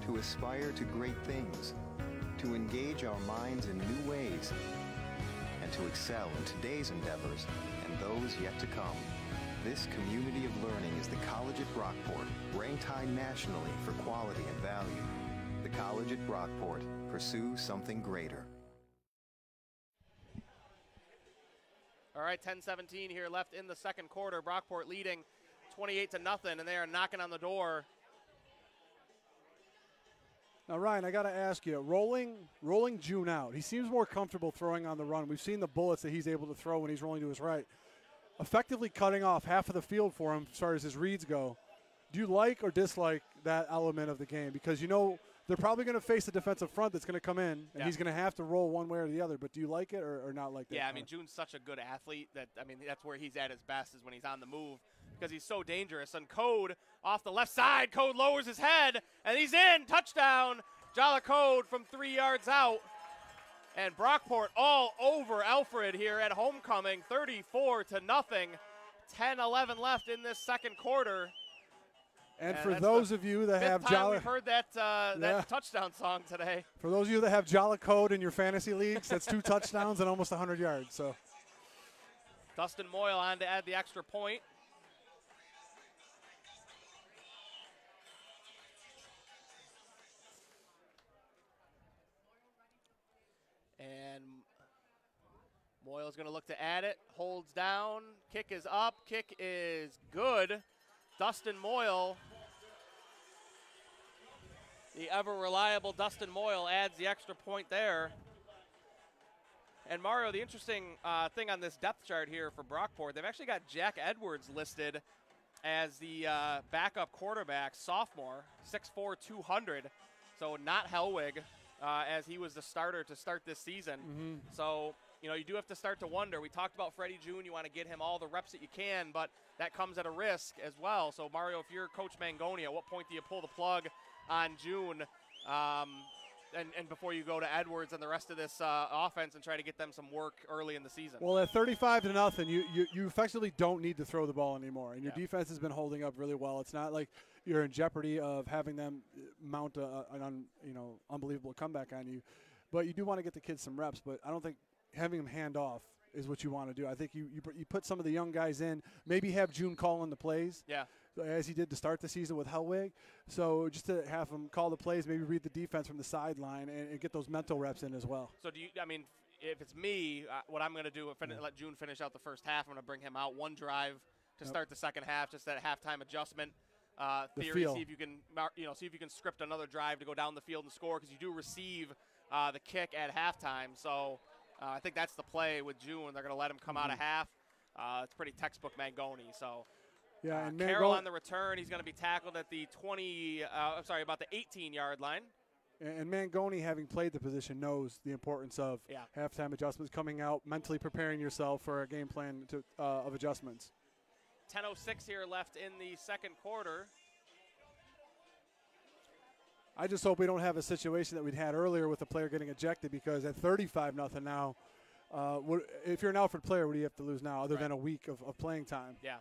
to aspire to great things, to engage our minds in new ways, and to excel in today's endeavors and those yet to come. This community of learning is the College at Brockport, ranked high nationally for quality and value. The College at Brockport. Pursue something greater. All right, 10:17 here left in the second quarter. Brockport leading 28-0, and they are knocking on the door. Now, Ryan, I got to ask you, rolling June out, he seems more comfortable throwing on the run. We've seen the bullets that he's able to throw when he's rolling to his right, effectively cutting off half of the field for him as far as his reads go. Do you like or dislike that element of the game? Because, you know, they're probably going to face a defensive front that's going to come in, and he's going to have to roll one way or the other. But do you like it or not like that? Yeah, I mean, June's such a good athlete that, I mean, that's where he's at his best is when he's on the move because he's so dangerous. And Code off the left side, Code lowers his head, and he's in. Touchdown, Jala Code from 3 yards out. And Brockport all over Alfred here at homecoming, 34-0. 10-11 left in this second quarter. And for those of you that have Jala, we've heard that touchdown song today. For those of you that have Jala Code in your fantasy leagues, that's 2 touchdowns and almost 100 yards. So Dustin Moyle on to add the extra point. And Moyle's going to look to add it. Holds down. Kick is up. Kick is good. Dustin Moyle, the ever-reliable Dustin Moyle, adds the extra point there. And, Mario, the interesting thing on this depth chart here for Brockport, they've actually got Jack Edwards listed as the backup quarterback, sophomore, 6'4", 200. So not Hellwig, as he was the starter to start this season. Mm-hmm. So, you know, you do have to start to wonder. We talked about Freddie June. You want to get him all the reps that you can, but that comes at a risk as well. So, Mario, if you're Coach Mangoni, at what point do you pull the plug on June and before you go to Edwards and the rest of this offense and try to get them some work early in the season? Well, at 35-0, you effectively don't need to throw the ball anymore, and your defense has been holding up really well. It's not like you're in jeopardy of having them mount an unbelievable comeback on you, but you do want to get the kids some reps. But I don't think having them hand off is what you want to do. I think you put some of the young guys in, maybe have June call in the plays. Yeah. As he did to start the season with Hellwig. So just to have him call the plays, maybe read the defense from the sideline and get those mental reps in as well. So if it's me, what I'm going to do, let June finish out the first half, I'm going to bring him out one drive to start the second half, just that halftime adjustment theory. See if you can script another drive to go down the field and score, because you do receive the kick at halftime. So I think that's the play with June. They're going to let him come out of half. It's pretty textbook Mangoni. So yeah, and Carroll on the return. He's going to be tackled at the about the 18-yard line. And Mangoni, having played the position, knows the importance of halftime adjustments, coming out, mentally preparing yourself for a game plan of adjustments. 10:06 here left in the second quarter. I just hope we don't have a situation that we'd had earlier with a player getting ejected, because at 35-0 now, if you're an Alfred player, what do you have to lose now other than a week of playing time? Yeah.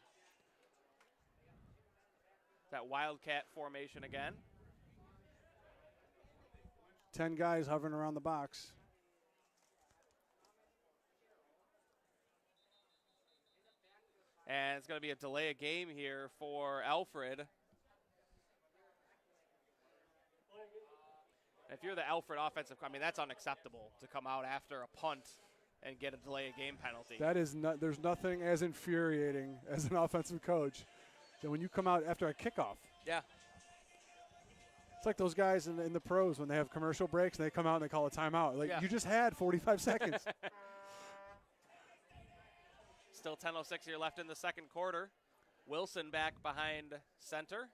That Wildcat formation again. 10 guys hovering around the box. And it's going to be a delay of game here for Alfred. If you're the Alfred offensive, I mean, that's unacceptable to come out after a punt and get a delay of game penalty. That is not. There's nothing as infuriating as an offensive coach than when you come out after a kickoff. Yeah. It's like those guys in the pros when they have commercial breaks and they come out and they call a timeout. Like, you just had 45 seconds. Still 10:06 here left in the second quarter. Wilson back behind center.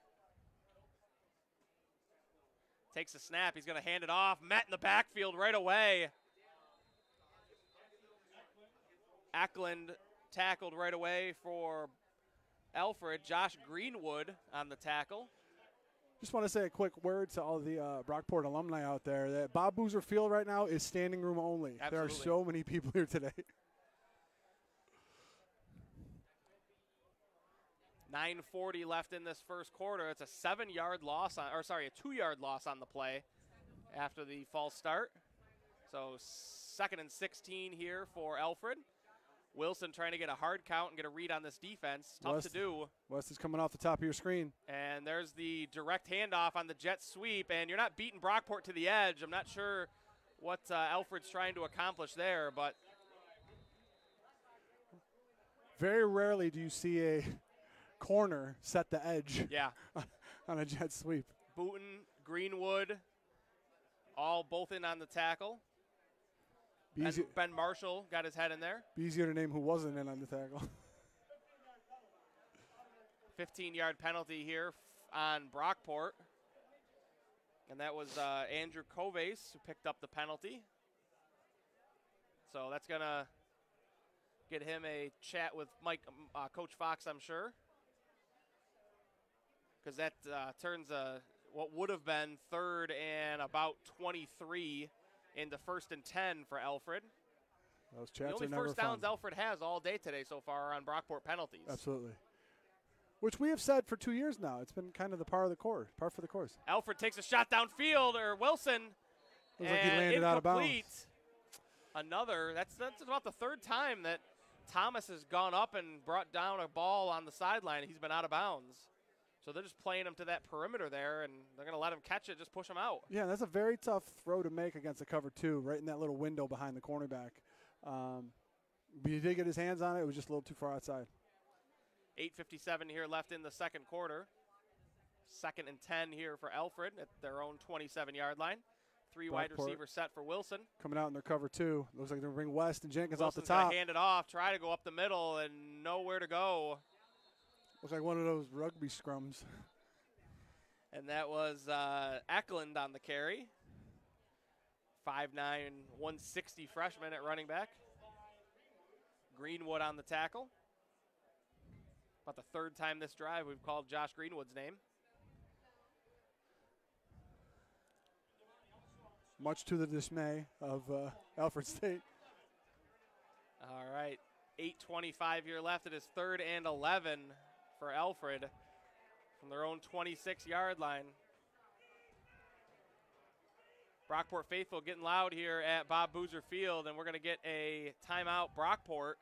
Takes a snap. He's going to hand it off. Met in the backfield right away. Ackland tackled right away for Alfred. Josh Greenwood on the tackle. Just want to say a quick word to all the Brockport alumni out there that Bob Boozer Field right now is standing room only. Absolutely. There are so many people here today. 9:40 left in this first quarter. It's a 7-yard loss a 2-yard loss on the play after the false start. So 2nd and 16 here for Alfred. Wilson trying to get a hard count and get a read on this defense. Tough to do. West is coming off the top of your screen. And there's the direct handoff on the jet sweep, and you're not beating Brockport to the edge. I'm not sure what Alfred's trying to accomplish there, but very rarely do you see a corner set the edge. Yeah. On a jet sweep. Booton, Greenwood, both in on the tackle. Ben Marshall got his head in there. Be easier to name who wasn't in on the tackle. 15-yard penalty here on Brockport. And that was Andrew Kovace who picked up the penalty. So that's going to get him a chat with Coach Fox, I'm sure. Because that turns what would have been 3rd and about 23 into 1st and 10 for Alfred. Those chats the only are never first downs fun. Alfred has all day today so far are on Brockport penalties. Absolutely. Which we have said for 2 years now. It's been kind of the par for the course. Alfred takes a shot downfield, or Wilson. Looks like he landed out of bounds. Another. That's about the 3rd time that Thomas has gone up and brought down a ball on the sideline. He's been out of bounds. So they're just playing him to that perimeter there, and they're going to let him catch it, just push him out. Yeah, that's a very tough throw to make against a cover 2, right in that little window behind the cornerback. But he did get his hands on it. It was just a little too far outside. 8:57 here left in the second quarter. 2nd and 10 here for Alfred at their own 27-yard line. 3 wide receivers set for Wilson. Coming out in their cover 2. Looks like they're going to bring West and Jenkins Wilson's off the top. Hand it off, try to go up the middle, and nowhere to go. Looks like one of those rugby scrums. And that was Eklund on the carry. 5'9", 160 freshman at running back. Greenwood on the tackle. About the 3rd time this drive we've called Josh Greenwood's name. Much to the dismay of Alfred State. All right, 8:25 here left. It is 3rd and 11 for Alfred from their own 26-yard line. Brockport faithful getting loud here at Bob Boozer Field, and we're going to get a timeout. Brockport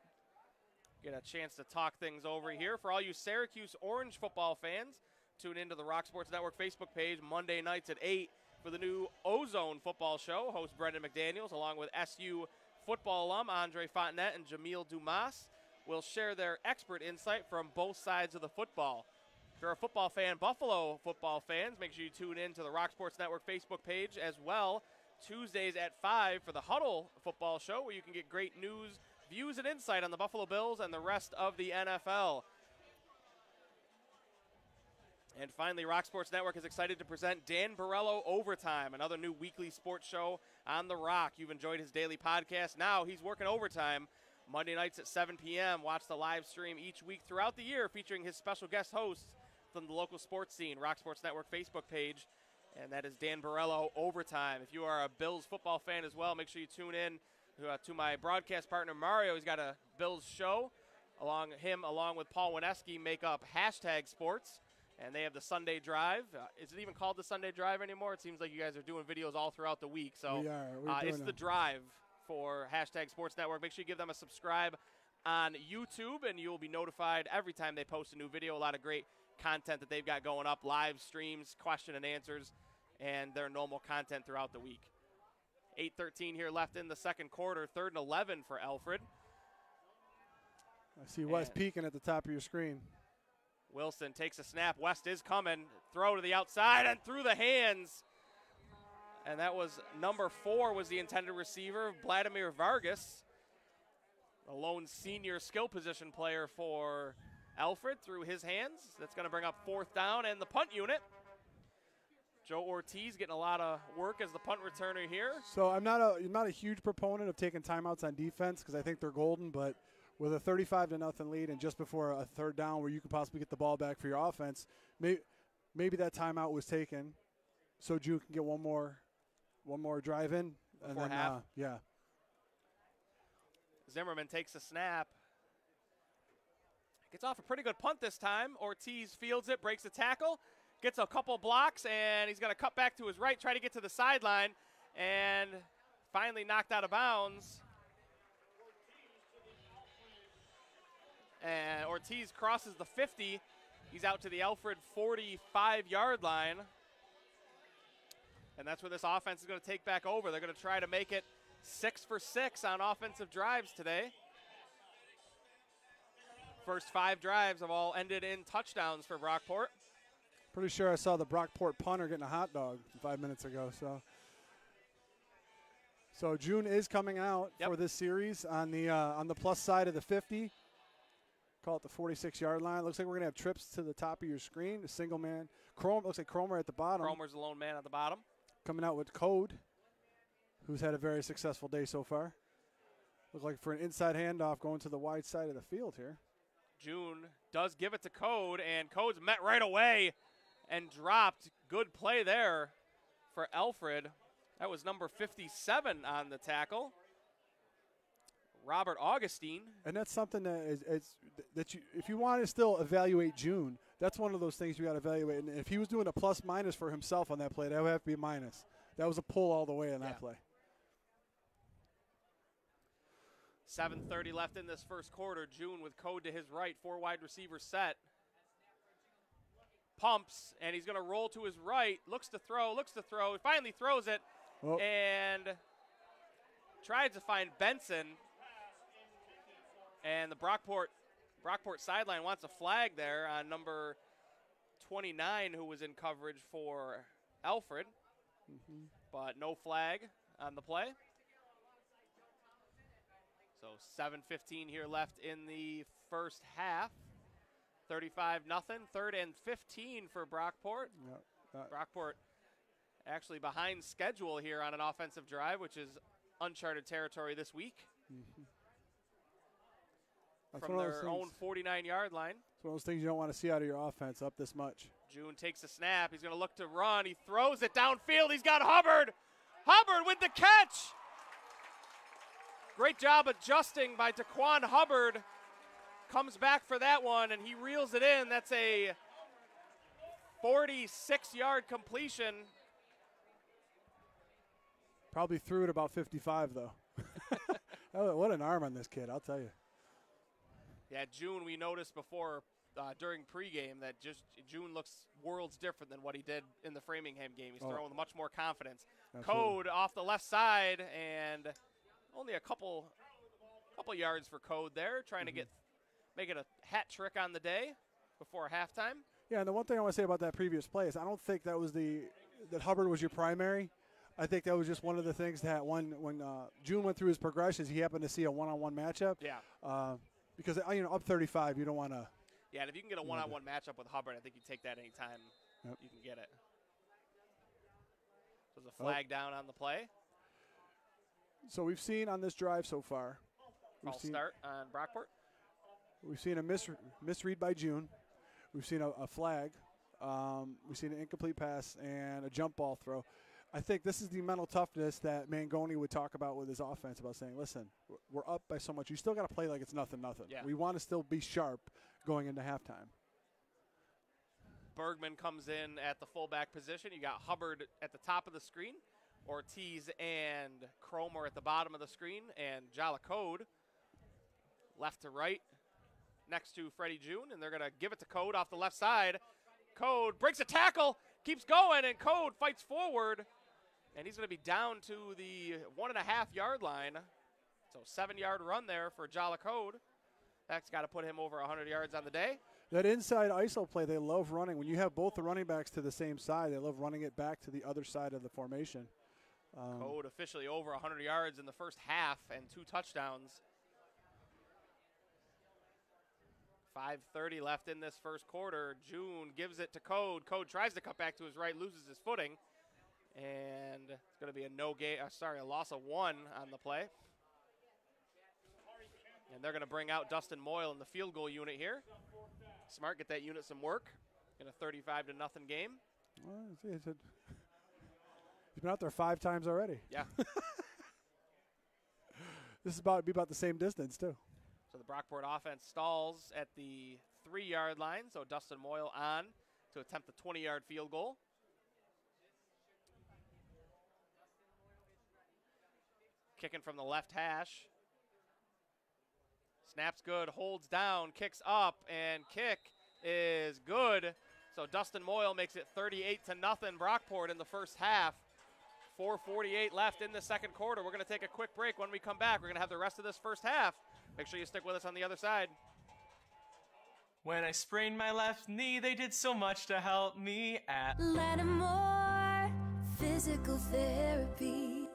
get a chance to talk things over here. For all you Syracuse Orange football fans, tune into the Rock Sports Network Facebook page Monday nights at 8 for the new Ozone football show. Host Brendan McDaniels, along with SU football alum Andre Fontenette and Jamil Dumas, will share their expert insight from both sides of the football. If you're a football fan, Buffalo football fans, make sure you tune in to the Rock Sports Network Facebook page as well. Tuesdays at 5 for the Huddle football show, where you can get great news, views, and insight on the Buffalo Bills and the rest of the NFL. And finally, Rock Sports Network is excited to present Dan Borello Overtime, another new weekly sports show on The Rock. You've enjoyed his daily podcast. Now he's working overtime Monday nights at 7 p.m. Watch the live stream each week throughout the year, featuring his special guest hosts from the local sports scene. Rock Sports Network Facebook page, and that is Dan Borello Overtime. If you are a Bills football fan as well, make sure you tune in to my broadcast partner Mario. He's got a Bills show. Along with Paul Wineski, make up #Sports. And they have the Sunday Drive. Is it even called the Sunday Drive anymore? It seems like you guys are doing videos all throughout the week. So we are. It's the Drive for #Sports Network. Make sure you give them a subscribe on YouTube, and you'll be notified every time they post a new video. A lot of great content that they've got going up, live streams, question and answers, and their normal content throughout the week. 8:13 here left in the second quarter, 3rd and 11 for Alfred. I see West peeking at the top of your screen. Wilson takes a snap. West is coming. Throw to the outside and through the hands. And that was number 4 was the intended receiver, Vladimir Vargas, a lone senior skill position player for Alfred through his hands. That's going to bring up 4th down and the punt unit. Joe Ortiz getting a lot of work as the punt returner here. So I'm not a huge proponent of taking timeouts on defense because I think they're golden, but with a 35-0 lead and just before a 3rd down where you could possibly get the ball back for your offense, maybe that timeout was taken so June can get one more drive in. Before and then, half. Yeah. Zimmerman takes a snap. Gets off a pretty good punt this time. Ortiz fields it, breaks a tackle, gets a couple blocks, and he's going to cut back to his right, try to get to the sideline, and finally knocked out of bounds. And Ortiz crosses the 50. He's out to the Alfred 45-yard line. And that's where this offense is going to take back over. They're going to try to make it 6 for 6 on offensive drives today. First 5 drives have all ended in touchdowns for Brockport. Pretty sure I saw the Brockport punter getting a hot dog 5 minutes ago. So June is coming out for this series on the plus side of the 50. Call it the 46-yard line. Looks like we're going to have trips to the top of your screen. A single man. Looks like Cromer at the bottom. Cromer's the lone man at the bottom. Coming out with Code, who's had a very successful day so far. Look like for an inside handoff going to the wide side of the field here. June does give it to Code, and Code's met right away and dropped. Good play there for Alfred. That was number 57 on the tackle, Robert Augustine. And that's something that you, if you want to still evaluate June, that's one of those things you got to evaluate. And if he was doing a plus minus for himself on that play, that would have to be a minus. That was a pull all the way on that play. 7:30 left in this first quarter. June with Code to his right, 4 wide receivers set. Pumps, and he's going to roll to his right. Looks to throw. He finally throws it and tries to find Benson. And the Brockport sideline wants a flag there on number 29, who was in coverage for Alfred. But no flag on the play. So 7:15 here left in the first half. 35-0, 3rd and 15 for Brockport. Brockport actually behind schedule here on an offensive drive, which is uncharted territory this week. From their own 49-yard line. It's one of those things you don't want to see out of your offense up this much. June takes a snap. He's going to look to run. He throws it downfield. He's got Hubbard. Hubbard with the catch. Great job adjusting by Daquan Hubbard. Comes back for that one, and he reels it in. That's a 46-yard completion. Probably threw it about 55, though. What an arm on this kid, I'll tell you. Yeah, June, we noticed before during pregame that just June looks worlds different than what he did in the Framingham game. He's throwing with much more confidence. Absolutely. Code off the left side, and only a couple yards for Code there, trying to make it a hat trick on the day before halftime. Yeah, and the one thing I want to say about that previous play is I don't think that was that Hubbard was your primary. I think that was just one of the things that when June went through his progressions, he happened to see a one-on-one matchup. Yeah. Because up 35, you don't want to. Yeah, and if you can get a one-on-one matchup with Hubbard, I think you take that anytime you can get it. So there's a flag down on the play. So we've seen on this drive so far. False start on Brockport. We've seen a misread by June. We've seen a flag. We've seen an incomplete pass and a jump ball throw. I think this is the mental toughness that Mangoni would talk about with his offense, about saying, listen, we're up by so much. You still got to play like it's nothing. Yeah. We want to still be sharp going into halftime. Bergman comes in at the fullback position. You got Hubbard at the top of the screen, Ortiz and Cromer at the bottom of the screen, and Jala Code left to right next to Freddie June, and they're going to give it to Code off the left side. Code breaks a tackle, keeps going, and Code fights forward, and he's going to be down to the 1.5-yard line. So 7-yard run there for Jala Code. That's got to put him over 100 yards on the day. That inside ISO play, they love running. When you have both the running backs to the same side, they love running it back to the other side of the formation. Code officially over 100 yards in the first half and 2 touchdowns. 5:30 left in this first quarter. June gives it to Code. Code tries to cut back to his right, loses his footing. And it's going to be a loss of 1 on the play. And they're going to bring out Dustin Moyle in the field goal unit here. Smart, get that unit some work in a 35-0 game. Well, he's been out there 5 times already. Yeah. This is about to be about the same distance, too. So the Brockport offense stalls at the 3-yard line. So Dustin Moyle on to attempt the 20-yard field goal. Kicking from the left hash. Snaps good, holds down, kicks up, and kick is good. So Dustin Moyle makes it 38-0 Brockport in the first half. 4:48 left in the second quarter. We're going to take a quick break. When we come back, we're going to have the rest of this first half. Make sure you stick with us on the other side. When I sprained my left knee, they did so much to help me at Lattimore Physical Therapy.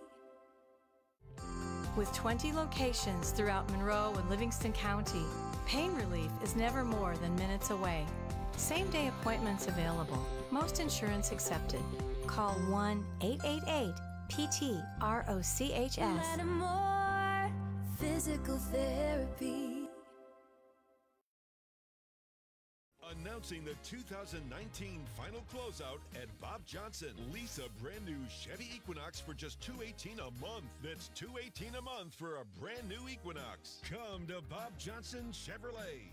With 20 locations throughout Monroe and Livingston County, pain relief is never more than minutes away. Same-day appointments available. Most insurance accepted. Call 1-888-PT-ROCHS. Lattimore Physical Therapy. Announcing the 2019 final closeout at Bob Johnson. Lease a brand new Chevy Equinox for just $218 a month. That's $218 a month for a brand new Equinox. Come to Bob Johnson Chevrolet.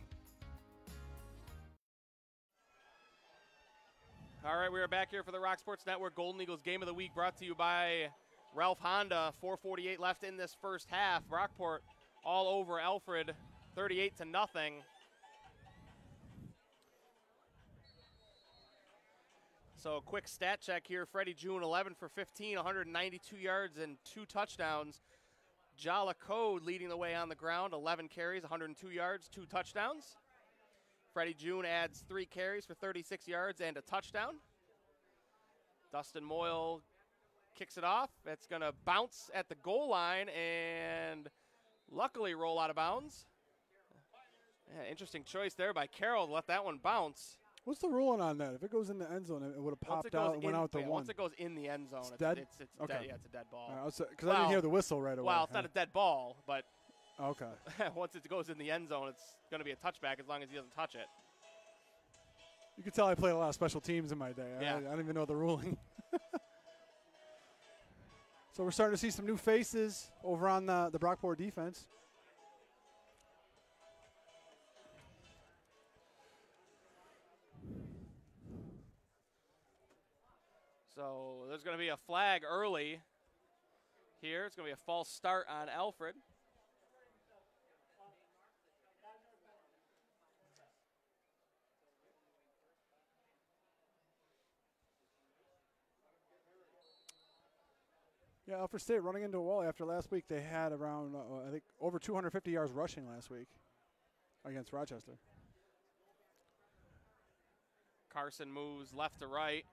All right, we are back here for the Rock Sports Network Golden Eagles Game of the Week, brought to you by Ralph Honda. 4:48 left in this first half. Brockport all over Alfred, 38-0. So a quick stat check here. Freddie June, 11 for 15, 192 yards and 2 touchdowns. Jala Code leading the way on the ground, 11 carries, 102 yards, 2 touchdowns. Freddie June adds 3 carries for 36 yards and a touchdown. Dustin Moyle kicks it off. It's going to bounce at the goal line and luckily roll out of bounds. Yeah, interesting choice there by Carroll to let that one bounce. What's the ruling on that? If it goes in the end zone, it would have popped out and went out to 1. Once it goes in the end zone, it's dead? It's okay. dead. Yeah, it's a dead ball. Because I didn't hear the whistle right away. Well, it's not a dead ball, but okay. Once it goes in the end zone, it's going to be a touchback as long as he doesn't touch it. You can tell I played a lot of special teams in my day. Yeah. I don't even know the ruling. So we're starting to see some new faces over on the Brockport defense. So there's going to be a flag early here. It's going to be a false start on Alfred. Yeah, Alfred State running into a wall after last week. They had around, I think, over 250 yards rushing last week against Rochester. Carson moves left to right.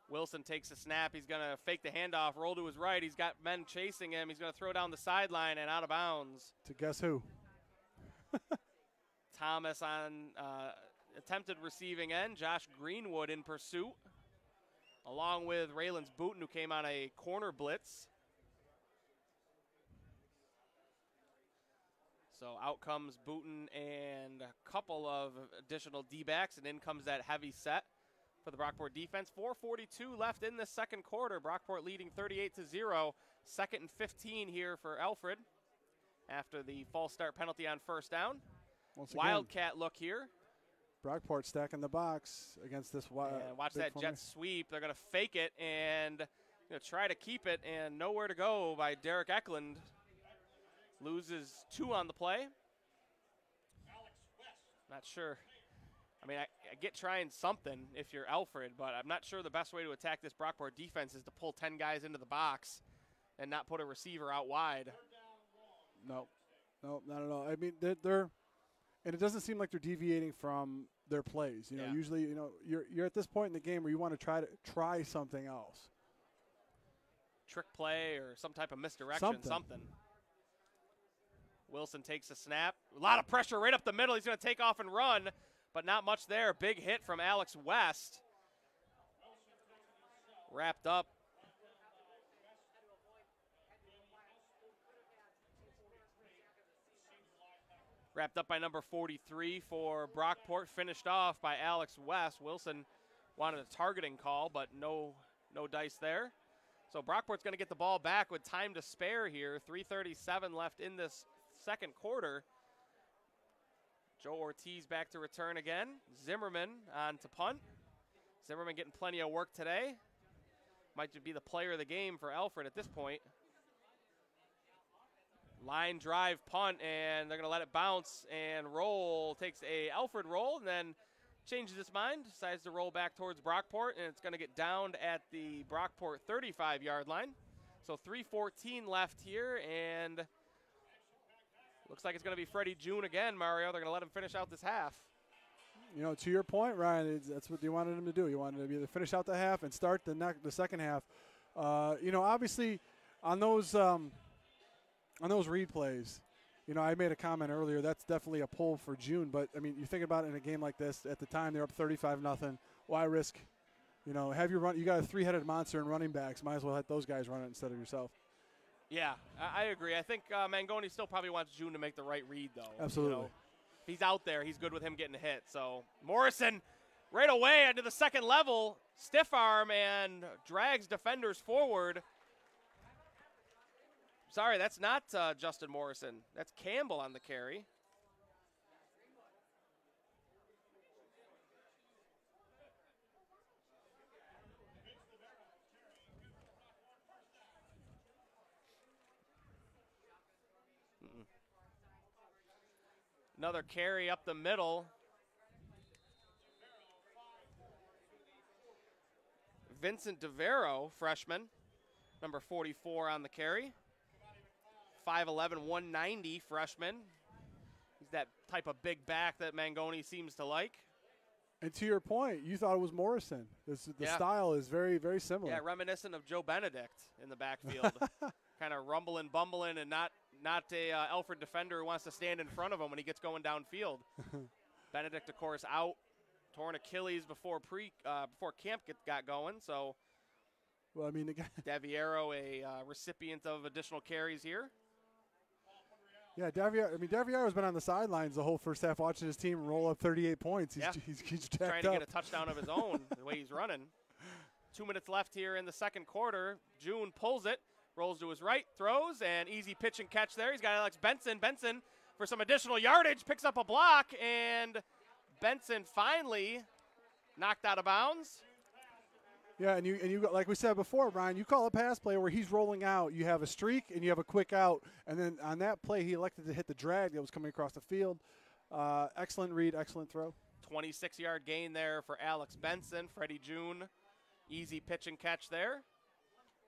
Wilson takes a snap. He's going to fake the handoff, roll to his right. He's got men chasing him. He's going to throw down the sideline and out of bounds. To guess who? Thomas on attempted receiving end. Josh Greenwood in pursuit, along with Raylan's Booten, who came on a corner blitz. So out comes Booten and a couple of additional D-backs, and in comes that heavy set for the Brockport defense. 4:42 left in the second quarter. Brockport leading 38-0. 2nd and 15 here for Alfred after the false start penalty on first down. Wildcat look here. Brockport stacking the box against this and watch that jet sweep. They're going to fake it and try to keep it, and nowhere to go by Derek Eklund. Loses 2 on the play. Not sure. I mean, trying something if you're Alfred, but I'm not sure the best way to attack this Brockport defense is to pull 10 guys into the box and not put a receiver out wide. No, not at all. I mean, they're and it doesn't seem like they're deviating from their plays. You know, usually, you know, you're at this point in the game where you want to try something else. Trick play or some type of misdirection, something. Wilson takes a snap. A lot of pressure right up the middle. He's going to take off and run, but not much there. Big hit from Alex West. Wrapped up. Wrapped up by number 43 for Brockport. Finished off by Alex West. Wilson wanted a targeting call, but no dice there. So Brockport's going to get the ball back with time to spare here. 3:37 left in this second quarter. Joe Ortiz back to return again. Zimmerman on to punt. Zimmerman getting plenty of work today. Might be the player of the game for Alfred at this point. Line drive punt, and they're going to let it bounce and roll. Takes a Alfred roll and then changes his mind, decides to roll back towards Brockport, and it's going to get downed at the Brockport 35-yard line. So 3:14 left here, and looks like it's going to be Freddie June again, Mario. They're going to let him finish out this half. You know, to your point, Ryan, that's what you wanted him to do. You wanted him to either finish out the half and start the second half. You know, obviously on those read plays, you know, I made a comment earlier. That's definitely a pull for June. But, I mean, you think about it in a game like this. At the time, they're up 35-0. Why risk, you know, have your run? You got a three-headed monster in running backs. Might as well let those guys run it instead of yourself. Yeah, I agree. I think Mangoni still probably wants June to make the right read, though. Absolutely. You know, he's out there. He's good with him getting a hit. So Morrison right away into the second level. Stiff arm and drags defenders forward. Sorry, that's not Justin Morrison. That's Campbell on the carry. Another carry up the middle. Vincent DeVero, freshman, number 44 on the carry. 5'11", 190 freshman. He's that type of big back that Mangoni seems to like. And to your point, you thought it was Morrison. The style is very, very similar. Yeah, reminiscent of Joe Benedict in the backfield. Kind of rumbling, bumbling, and not a Alfred defender who wants to stand in front of him when he gets going downfield. Benedict, of course, out. Torn Achilles before camp got going. So, well, I mean, Daviero, a recipient of additional carries here. Yeah, Daviero's been on the sidelines the whole first half watching his team roll up 38 points. He's jacked trying to up. get a touchdown of his own the way he's running. 2 minutes left here in the second quarter. June pulls it, rolls to his right, throws, and easy pitch and catch there. He's got Alex Benson. Benson, for some additional yardage, picks up a block, and Benson finally knocked out of bounds. Yeah, and you like we said before, Brian, you call a pass play where he's rolling out. You have a streak and you have a quick out, and then on that play he elected to hit the drag that was coming across the field. Excellent read, excellent throw. 26-yard gain there for Alex Benson. Freddie June, easy pitch and catch there.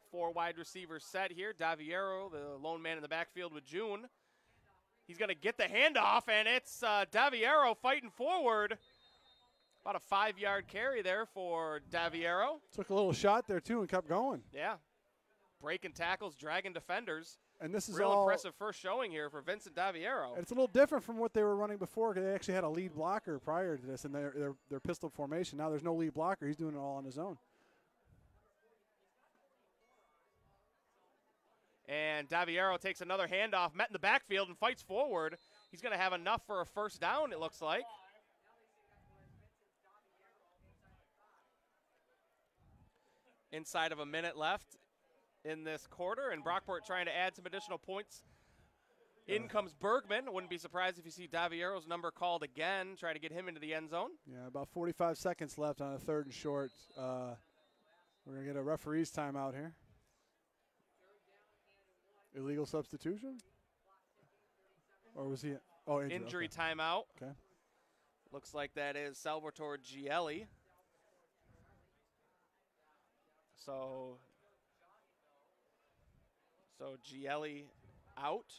4 wide receivers set here. Daviero, the lone man in the backfield with June. He's going to get the handoff, and it's Daviero fighting forward. About a 5-yard carry there for Daviero. Took a little shot there, too, and kept going. Yeah. Breaking tackles, dragging defenders. And this is real impressive first showing here for Vincent Daviero. And it's a little different from what they were running before, because they actually had a lead blocker prior to this in their pistol formation. Now there's no lead blocker. He's doing it all on his own. And Daviero takes another handoff, met in the backfield, and fights forward. He's going to have enough for a first down, it looks like. Inside of a minute left in this quarter, and Brockport trying to add some additional points. In comes Bergman. Wouldn't be surprised if you see Daviero's number called again, try to get him into the end zone. Yeah, about 45 seconds left on a 3rd and short. We're going to get a referee's timeout here. Illegal substitution? Or was he? Oh, injury okay. timeout. Okay. Looks like that is Salvatore Gielli. So Gielli out.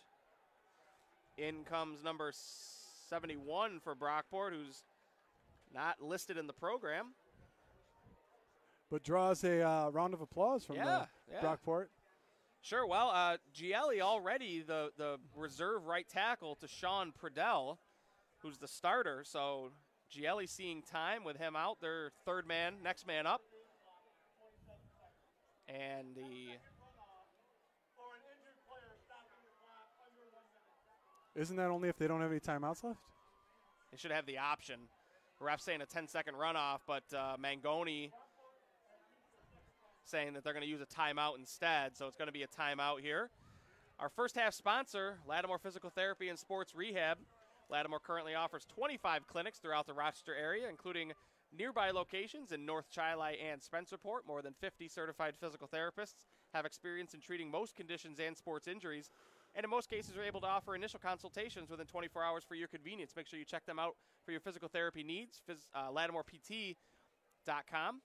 In comes number 71 for Brockport, who's not listed in the program. But draws a round of applause from Brockport. Sure. Well, Gielli already the reserve right tackle to Sean Pradell, who's the starter. So Gielli seeing time with him out. Their third man, next man up. And Isn't that only if they don't have any timeouts left? they should have the option. Ref saying a 10-second runoff, but Mangoni saying that they're going to use a timeout instead, so it's going to be a timeout here. Our first half sponsor, Lattimore Physical Therapy and Sports Rehab. Lattimore currently offers 25 clinics throughout the Rochester area, including nearby locations in North Chili and Spencerport. More than 50 certified physical therapists have experience in treating most conditions and sports injuries, and in most cases are able to offer initial consultations within 24 hours for your convenience. Make sure you check them out for your physical therapy needs, LattimorePT.com.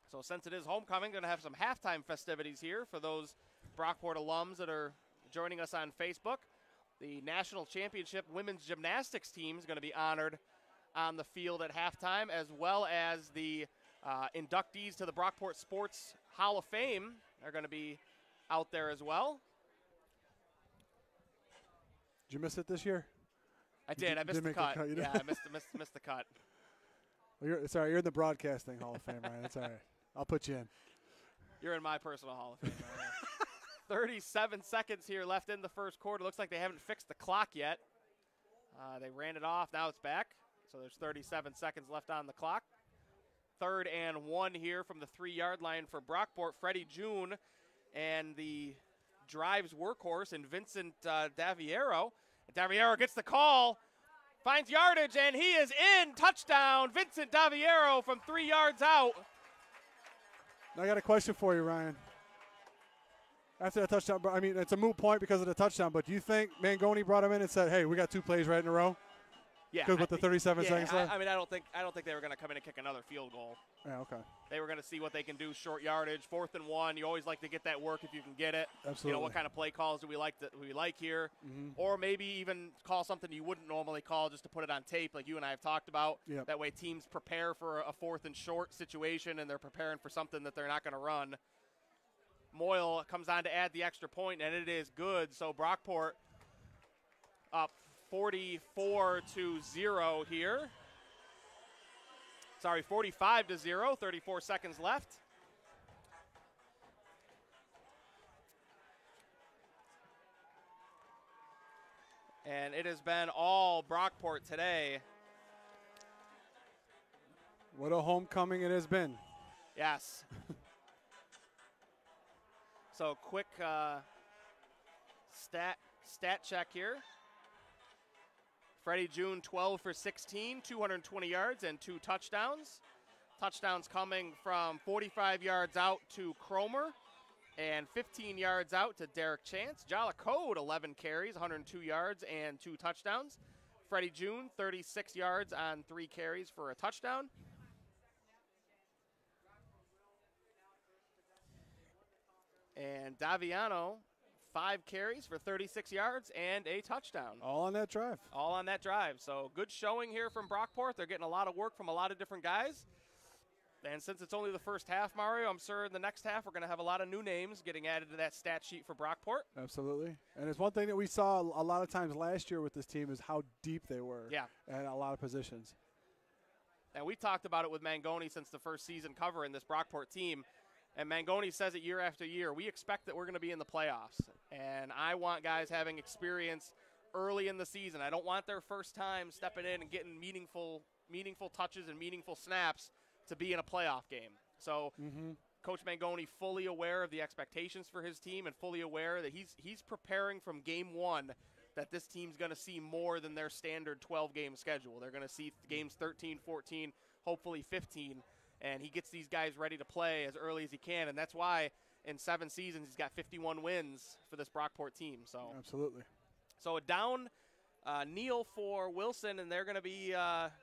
So since it is homecoming, going to have some halftime festivities here for those Brockport alums that are joining us on Facebook. The National Championship Women's Gymnastics team is going to be honored on the field at halftime, as well as the inductees to the Brockport Sports Hall of Fame are going to be out there as well. Did you miss it this year? I did. I missed the cut. Yeah, I missed the cut. Well, you're in the Broadcasting Hall of Fame, Ryan. That's all right. I'll put you in. You're in my personal Hall of Fame. 37 seconds here left in the first quarter. Looks like they haven't fixed the clock yet. They ran it off. Now it's back. So there's 37 seconds left on the clock. 3rd and 1 here from the 3-yard line for Brockport. Freddie June and the drive's workhorse and Vincent Daviero. Daviero gets the call, finds yardage, and he is in. Touchdown, Vincent Daviero from 3 yards out. I got a question for you, Ryan. After that touchdown, I mean, it's a moot point because of the touchdown, but do you think Mangoni brought him in and said, hey, we got 2 plays right in a row? Yeah. Because with the 37 seconds left? I mean, I don't think they were going to come in and kick another field goal. Yeah, okay. They were going to see what they can do, short yardage, 4th and 1. You always like to get that work if you can get it. Absolutely. You know, what kind of play calls do we like here? Mm-hmm. Or maybe even call something you wouldn't normally call just to put it on tape like you and I have talked about. Yep. That way teams prepare for a 4th and short situation and they're preparing for something that they're not going to run. Moyle comes on to add the extra point, and it is good. So Brockport up 44-0 here. Sorry, 45-0, 34 seconds left. And it has been all Brockport today. What a homecoming it has been. Yes. So quick stat check here. Freddie June, 12 for 16, 220 yards and 2 touchdowns. Touchdowns coming from 45 yards out to Cromer and 15 yards out to Derek Chance. Jala Code, 11 carries, 102 yards and 2 touchdowns. Freddie June, 36 yards on 3 carries for a touchdown. And Daviano, 5 carries for 36 yards and a touchdown. All on that drive. All on that drive. So good showing here from Brockport. They're getting a lot of work from a lot of different guys. And since it's only the first half, Mario, I'm sure in the next half we're going to have a lot of new names getting added to that stat sheet for Brockport. Absolutely. And it's one thing that we saw a lot of times last year with this team is how deep they were. Yeah. And a lot of positions. And we talked about it with Mangoni since the first season covering this Brockport team. And Mangoni says it year after year. We expect that we're going to be in the playoffs. And I want guys having experience early in the season. I don't want their first time stepping in and getting meaningful touches and meaningful snaps to be in a playoff game. So Coach Mangoni fully aware of the expectations for his team and fully aware that he's preparing from game 1 that this team's going to see more than their standard 12-game schedule. They're going to see games 13, 14, hopefully 15. And he gets these guys ready to play as early as he can. And that's why in 7 seasons he's got 51 wins for this Brockport team. So absolutely. So a down kneel for Wilson, and they're going to be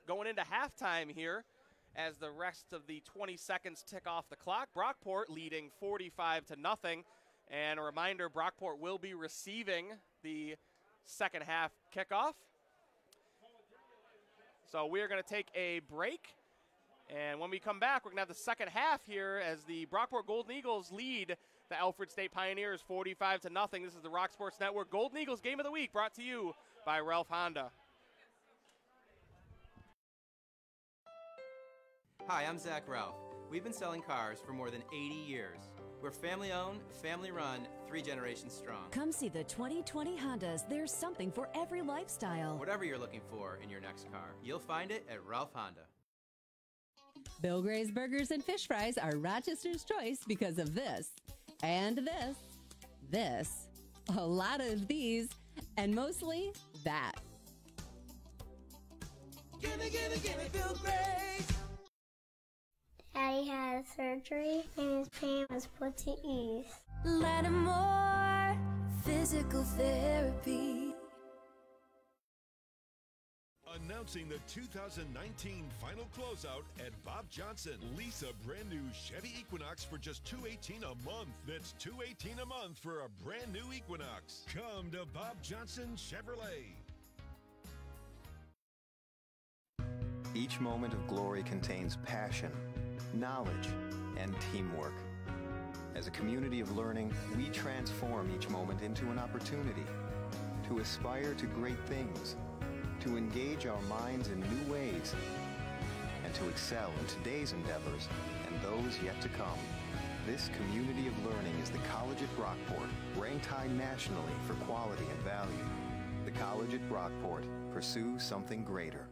going into halftime here as the rest of the 20 seconds tick off the clock. Brockport leading 45-0. And a reminder, Brockport will be receiving the second half kickoff. So we are going to take a break. And when we come back, we're going to have the second half here as the Brockport Golden Eagles lead the Alfred State Pioneers 45-0. This is the Rock Sports Network Golden Eagles Game of the Week, brought to you by Ralph Honda. Hi, I'm Zach Ralph. We've been selling cars for more than 80 years. We're family owned, family run, 3 generations strong. Come see the 2020 Hondas. There's something for every lifestyle. Whatever you're looking for in your next car, you'll find it at Ralph Honda. Bill Gray's Burgers and Fish Fries are Rochester's choice because of this, and this, a lot of these, and mostly that. Gimme Bill Gray's. Daddy had surgery and his pain was put to ease. Lattimore Physical Therapy. Announcing the 2019 final closeout at Bob Johnson. Lease a brand new Chevy Equinox for just $218 a month. That's $218 a month for a brand new Equinox. Come to Bob Johnson Chevrolet. Each moment of glory contains passion, knowledge, and teamwork. As a community of learning, we transform each moment into an opportunity to aspire to great things, to engage our minds in new ways, and to excel in today's endeavors and those yet to come. This community of learning is the College at Brockport, ranked high nationally for quality and value. The College at Brockport. Pursue something greater.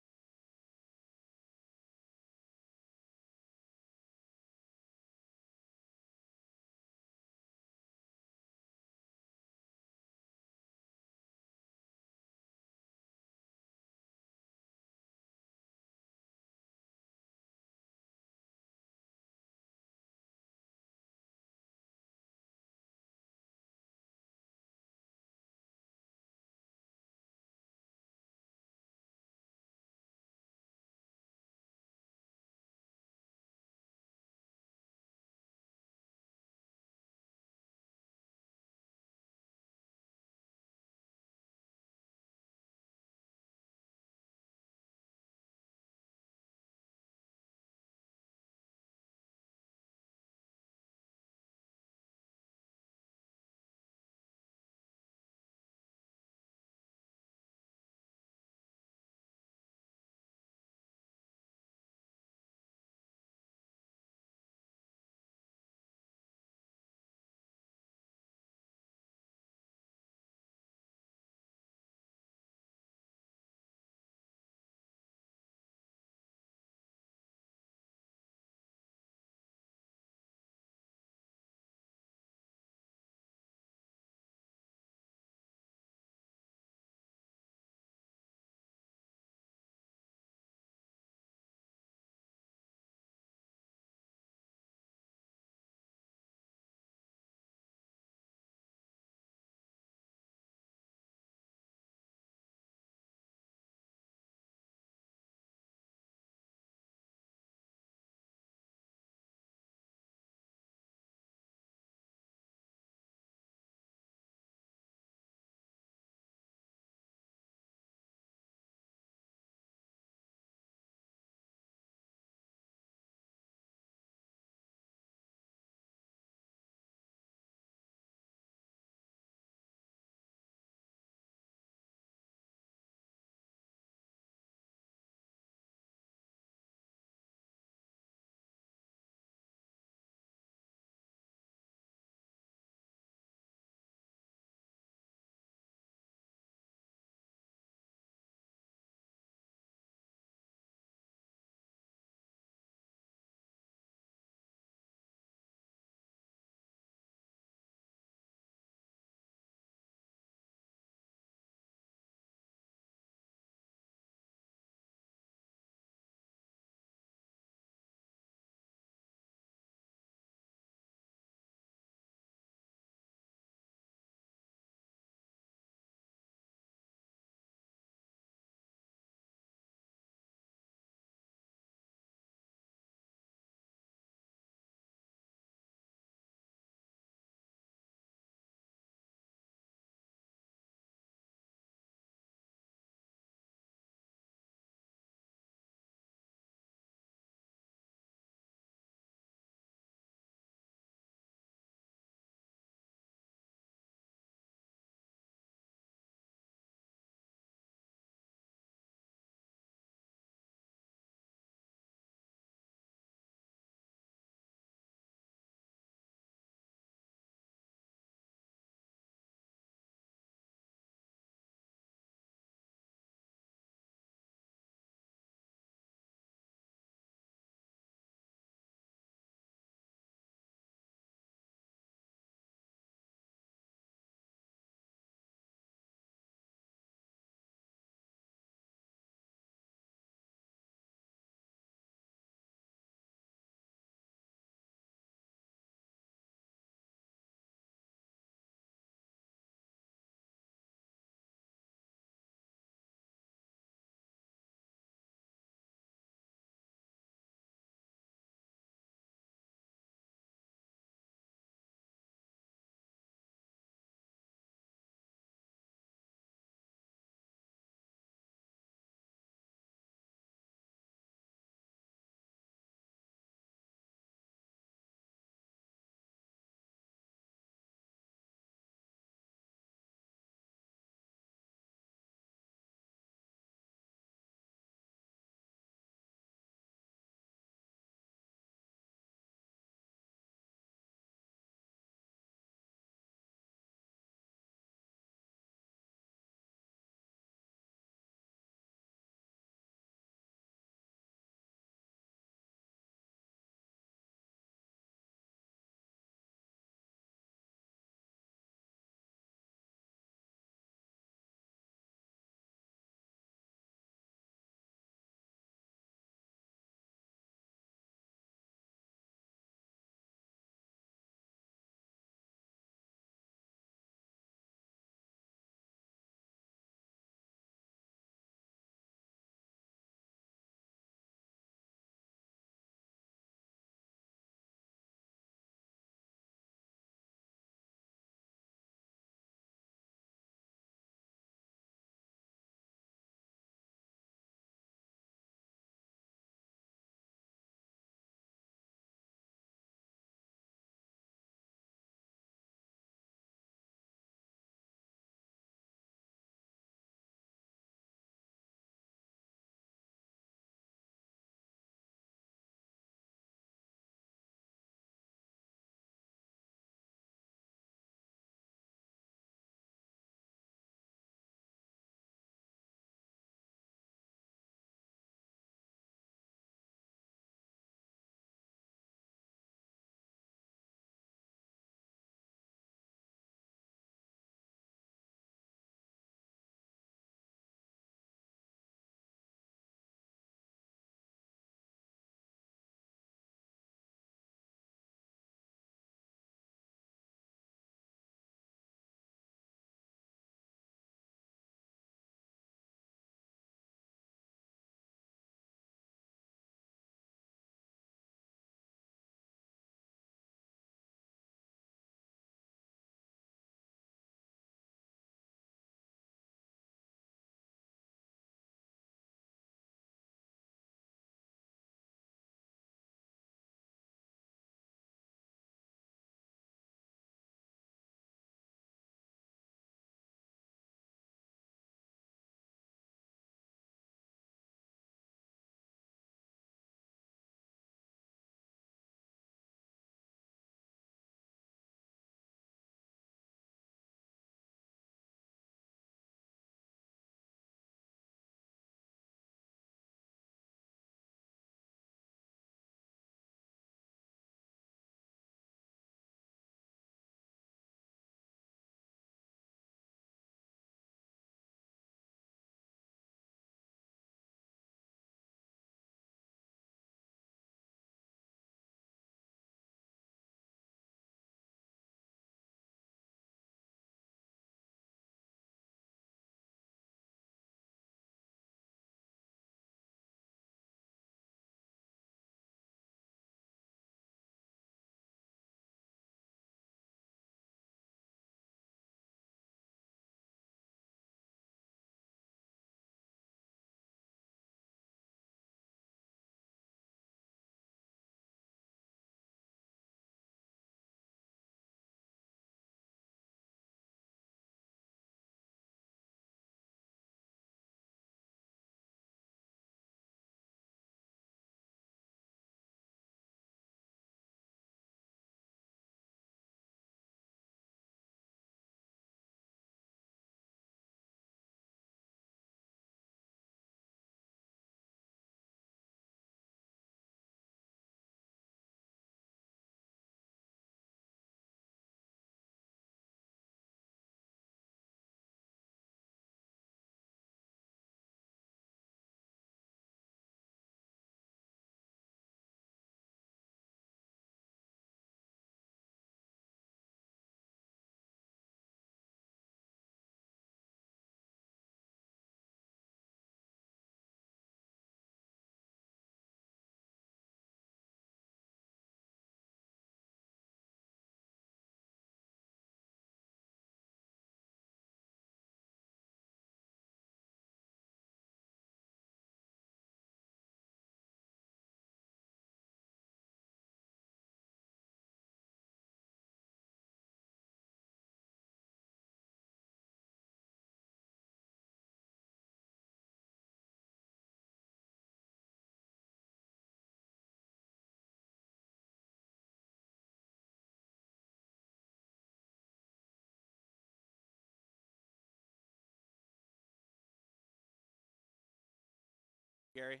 Gary.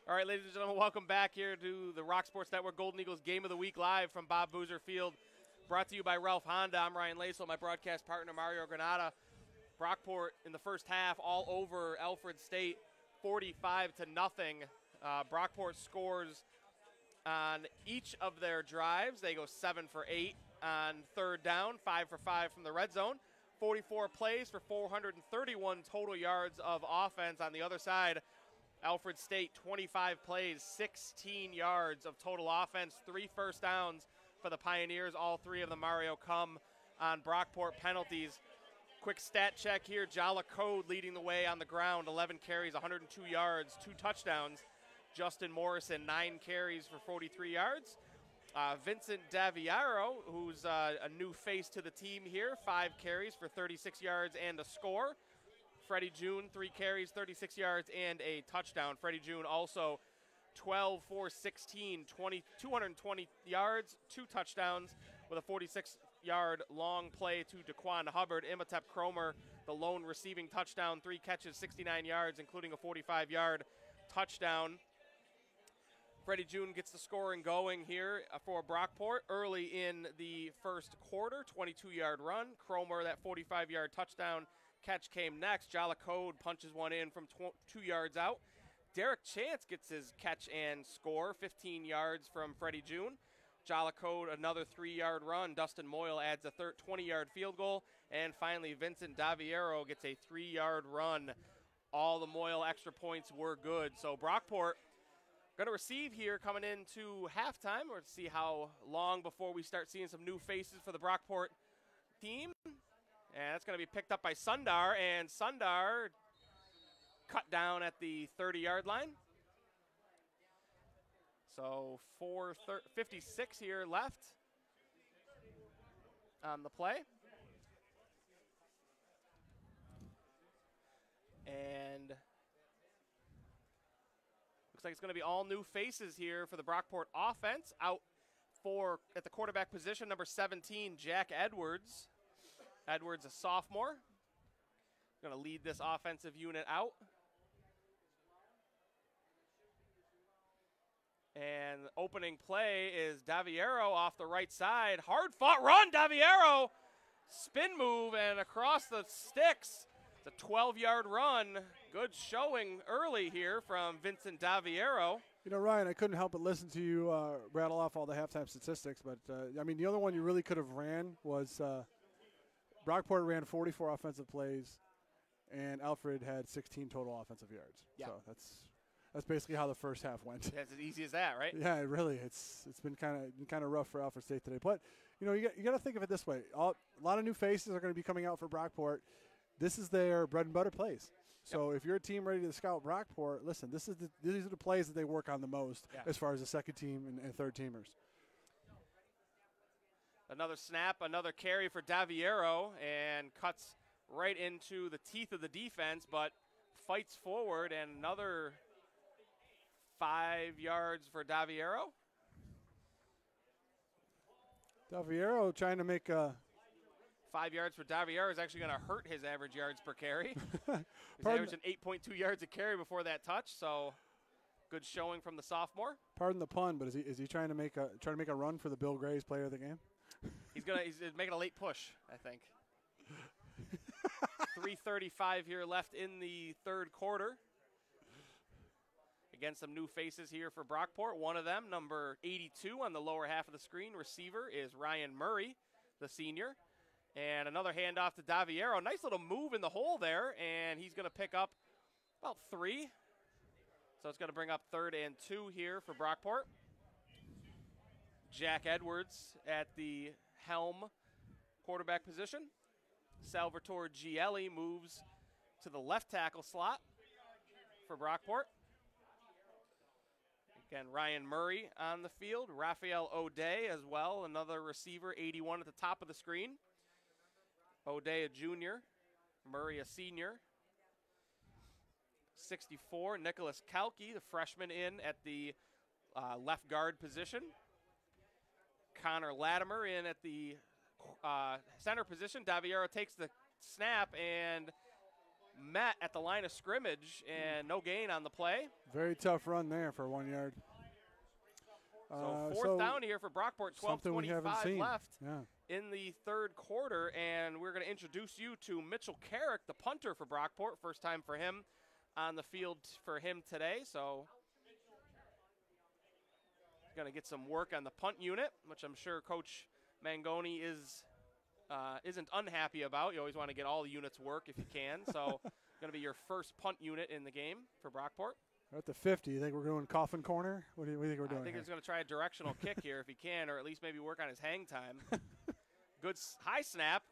All right, ladies and gentlemen, welcome back here to the Rock Sports Network Golden Eagles Game of the Week live from Bob Boozer Field, brought to you by Ralph Honda. I'm Ryan Lasel, my broadcast partner Mario Granata. Brockport in the first half all over Alfred State, 45-0. Brockport scores on each of their drives. They go 7 for 8 on third down, 5 for 5 from the red zone. 44 plays for 431 total yards of offense. On the other side, Alfred State, 25 plays, 16 yards of total offense, 3 first downs for the Pioneers. All 3 of them, Mario, come on Brockport penalties. Quick stat check here. Jala Code leading the way on the ground, 11 carries, 102 yards, 2 touchdowns. Justin Morrison, 9 carries for 43 yards. Vincent Daviaro, who's a new face to the team here, 5 carries for 36 yards and a score. Freddie June, 3 carries, 36 yards and a touchdown. Freddie June also 12 for 16, 220 yards, 2 touchdowns with a 46-yard long play to Daquan Hubbard. Imhotep Cromer, the lone receiving touchdown, 3 catches, 69 yards, including a 45-yard touchdown. Freddie June gets the scoring going here for Brockport early in the first quarter, 22-yard run. Cromer, that 45-yard touchdown catch came next. Jala Code punches one in from 2 yards out. Derek Chance gets his catch and score, 15 yards from Freddie June. Jala Code, another 3-yard run. Dustin Moyle adds a 20-yard field goal. And finally, Vincent Daviero gets a 3-yard run. All the Moyle extra points were good. So Brockport going to receive here coming into halftime. We're going to see how long before we start seeing some new faces for the Brockport team. And that's going to be picked up by Sundar. And Sundar cut down at the 30-yard line. So 4:56 here left on the play. And looks like it's going to be all new faces here for the Brockport offense. Out at the quarterback position, number 17, Jack Edwards. Edwards, a sophomore. Going to lead this offensive unit out. And opening play is Daviero off the right side. Hard-fought run, Daviero. Spin move and across the sticks. It's a 12-yard run. Good showing early here from Vincent Daviero. You know, Ryan, I couldn't help but listen to you rattle off all the halftime statistics. But, I mean, the other one you really could have ran was Brockport ran 44 offensive plays, and Alfred had 16 total offensive yards. Yeah. So that's basically how the first half went. That's as easy as that, right? Yeah, really. It's been kind of rough for Alfred State today. But, you know, you got to think of it this way. A lot of new faces are going to be coming out for Brockport. This is their bread and butter plays. So if you're a team ready to scout Brockport, listen, these are the plays that they work on the most as far as the second team and third teamers. Another snap, another carry for Daviero, and cuts right into the teeth of the defense, but fights forward, and another 5 yards for Daviero. Daviero trying to make a 5 yards for Daviero is actually going to hurt his average yards per carry. He's averaging 8.2 yards a carry before that touch, so good showing from the sophomore. Pardon the pun, but is he trying to make a run for the Bill Gray's player of the game? He's making a late push, I think. 3:35 here left in the third quarter. Again, some new faces here for Brockport. One of them, number 82 on the lower half of the screen, receiver, is Ryan Murray, the senior. And another handoff to Daviero. Nice little move in the hole there, and he's going to pick up about 3. So it's going to bring up 3rd and 2 here for Brockport. Jack Edwards at the helm quarterback position. Salvatore Gielli moves to the left tackle slot for Brockport. Again, Ryan Murray on the field. Raphael O'Day as well, another receiver, 81 at the top of the screen. O'Day, a junior. Murray, a senior. 64, Nicholas Kalki, the freshman in at the left guard position. Connor Latimer in at the center position. Daviero takes the snap and met at the line of scrimmage, and no gain on the play. Very tough run there for 1 yard. So fourth down here for Brockport, 12:25 left in the third quarter, and we're going to introduce you to Mitchell Carrick, the punter for Brockport. First time for him on the field for him today, so going to get some work on the punt unit, which I'm sure Coach Mangoni isn't unhappy about. You always want to get all the units work if you can, so going to be your first punt unit in the game for Brockport. We're at the 50. You think we're going coffin corner? What do you think we're doing? I think he's going to try a directional kick here if he can, or at least maybe work on his hang time. Good high snap.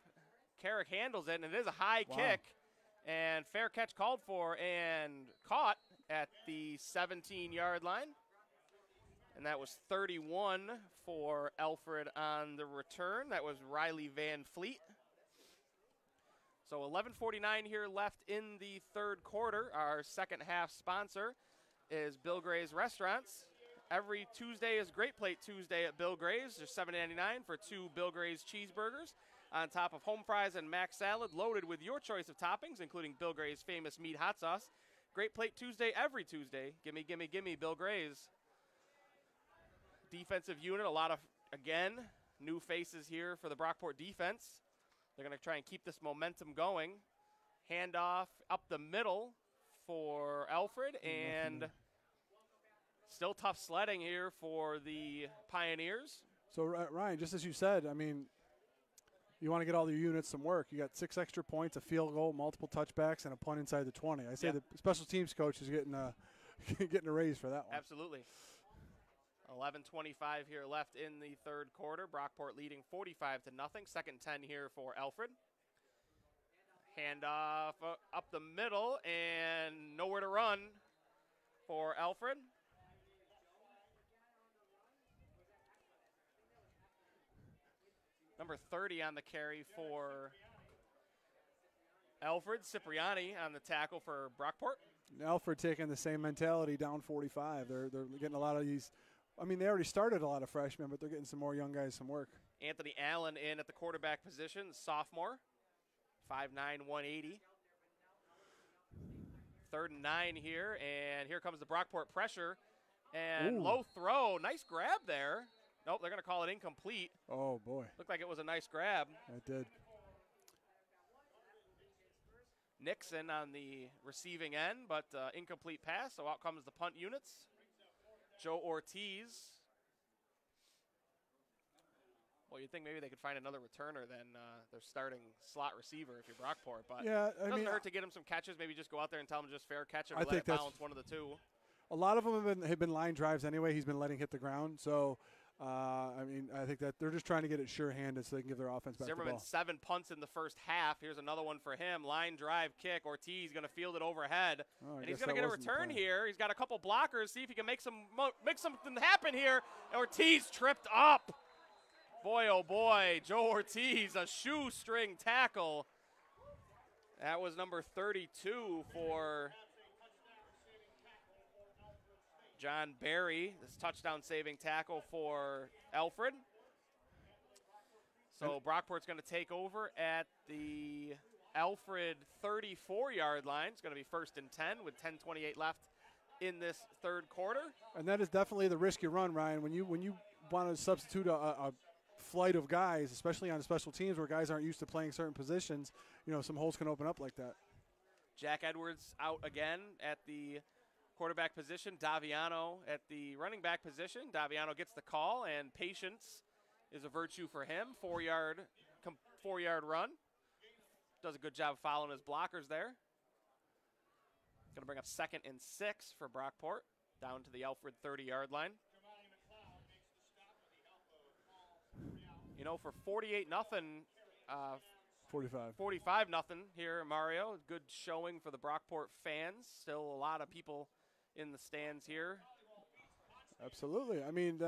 Carrick handles it, and it is a high kick. And fair catch called for and caught at the 17-yard line. And that was 31 for Alfred on the return. That was Riley Van Fleet. So 11:49 here left in the third quarter. Our second half sponsor is Bill Gray's Restaurants. Every Tuesday is Great Plate Tuesday at Bill Gray's. There's $7.99 for 2 Bill Gray's cheeseburgers on top of home fries and mac salad loaded with your choice of toppings, including Bill Gray's famous meat hot sauce. Great Plate Tuesday every Tuesday. Gimme, gimme, gimme, Bill Gray's. Defensive unit, a lot of, again, new faces here for the Brockport defense. They're going to try and keep this momentum going. Handoff up the middle for Alfred, and still tough sledding here for the Pioneers. So, Ryan, just as you said, I mean, you want to get all your units some work. You got 6 extra points, a field goal, multiple touchbacks, and a punt inside the 20. I say the special teams coach is getting a raise for that one. Absolutely. 11:25 here left in the third quarter. Brockport leading 45-0. Second 10 here for Alfred. Handoff up the middle and nowhere to run for Alfred. Number 30 on the carry for Alfred. Cipriani on the tackle for Brockport. Alfred taking the same mentality down 45. They're getting a lot of these. I mean, they already started a lot of freshmen, but they're getting some more young guys some work. Anthony Allen in at the quarterback position, sophomore, 5'9", 180. Third and 9 here, and here comes the Brockport pressure. And low throw, nice grab there. Nope, they're going to call it incomplete. Oh, boy. Looked like it was a nice grab. It did. Nixon on the receiving end, but incomplete pass, so out comes the punt units. Joe Ortiz. Well, you'd think maybe they could find another returner than their starting slot receiver if you're Brockport, but yeah, it doesn't hurt to get him some catches. Maybe just go out there and tell him to just fair catch it or let it bounce, one of the two. A lot of them have been line drives anyway. He's been letting hit the ground, so I mean, I think that they're just trying to get it sure-handed so they can give their offense back the ball. 7 punts in the first half. Here's another one for him. Line drive kick. Ortiz going to field it overhead. And he's going to get a return here. He's got a couple blockers. See if he can make something happen here. Ortiz tripped up. Boy, oh boy. Joe Ortiz, a shoestring tackle. That was number 32 for John Barry, this touchdown-saving tackle for Alfred. So Brockport's going to take over at the Alfred 34-yard line. It's going to be 1st and 10 with 10:28 left in this third quarter. And that is definitely the risk you run, Ryan. When you want to substitute a flight of guys, especially on special teams where guys aren't used to playing certain positions, you know, some holes can open up like that. Jack Edwards out again at the quarterback position. Daviano at the running back position. Daviano gets the call, and patience is a virtue for him. 4-yard run. Does a good job of following his blockers there. Going to bring up 2nd and 6 for Brockport, down to the Alfred 30-yard line. You know, for 48-0, 45-0 here, Mario. Good showing for the Brockport fans. Still a lot of people in the stands here. Absolutely. I mean,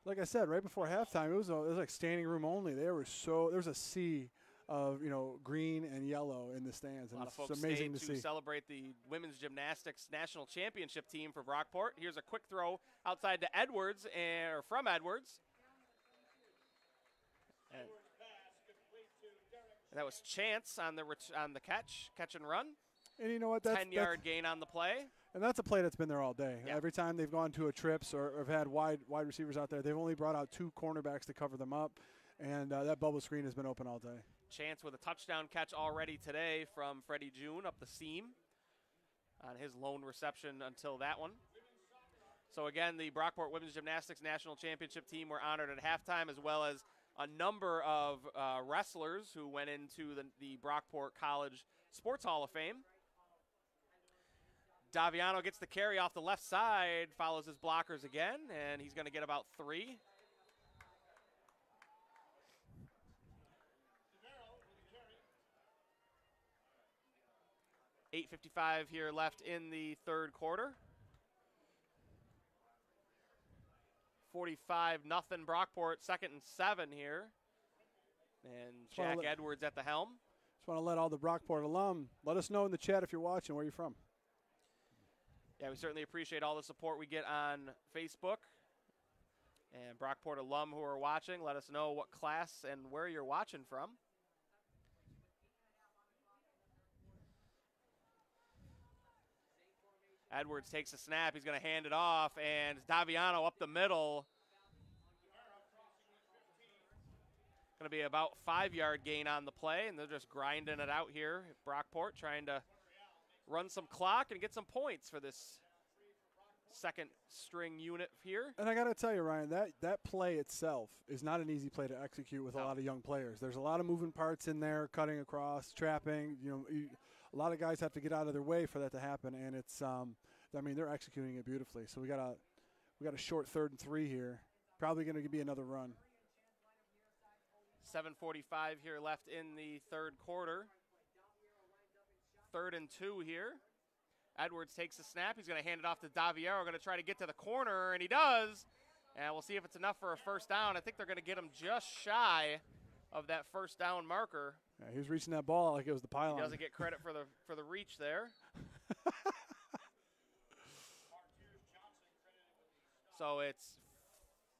like I said, right before halftime, it was like standing room only. There was a sea of, you know, green and yellow in the stands, and it's amazing to see. Celebrate the women's gymnastics national championship team for Brockport. Here's a quick throw outside to Edwards, or from Edwards. And that was Chance on the catch and run. And you know what? That's 10-yard gain on the play. And that's a play that's been there all day. Yeah. Every time they've gone to a trips or have had wide receivers out there, they've only brought out 2 cornerbacks to cover them up, and that bubble screen has been open all day. Chance with a touchdown catch already today from Freddie June up the seam on his lone reception until that one. So again, the Brockport Women's Gymnastics National Championship team were honored at halftime, as well as a number of wrestlers who went into the Brockport College Sports Hall of Fame. Daviano gets the carry off the left side, follows his blockers again, and he's going to get about 3. $8:55 here left in the third quarter. 45-0 Brockport, 2nd and 7 here. And Jack Edwards at the helm. Just want to let all the Brockport alum, let us know in the chat if you're watching, where you're from. Yeah, we certainly appreciate all the support we get on Facebook. And Brockport alum who are watching, let us know what class and where you're watching from. Edwards takes a snap. He's going to hand it off, and Daviano up the middle. Going to be about 5-yard gain on the play, and they're just grinding it out here. Brockport trying to run some clock and get some points for this second string unit here. And I got to tell you, Ryan, that play itself is not an easy play to execute with a lot of young players. There's a lot of moving parts in there, cutting across, trapping. A lot of guys have to get out of their way for that to happen, and it's I mean, they're executing it beautifully. So we got a short 3rd and 3 here. Probably going to be another run. 7:45 here left in the third quarter. 3rd and 2 here. Edwards takes the snap. He's going to hand it off to Daviero. Going to try to get to the corner, and he does. And we'll see if it's enough for a first down. I think they're going to get him just shy of that first down marker. Yeah, he was reaching that ball like it was the pylon. He doesn't get credit for the reach there. So it's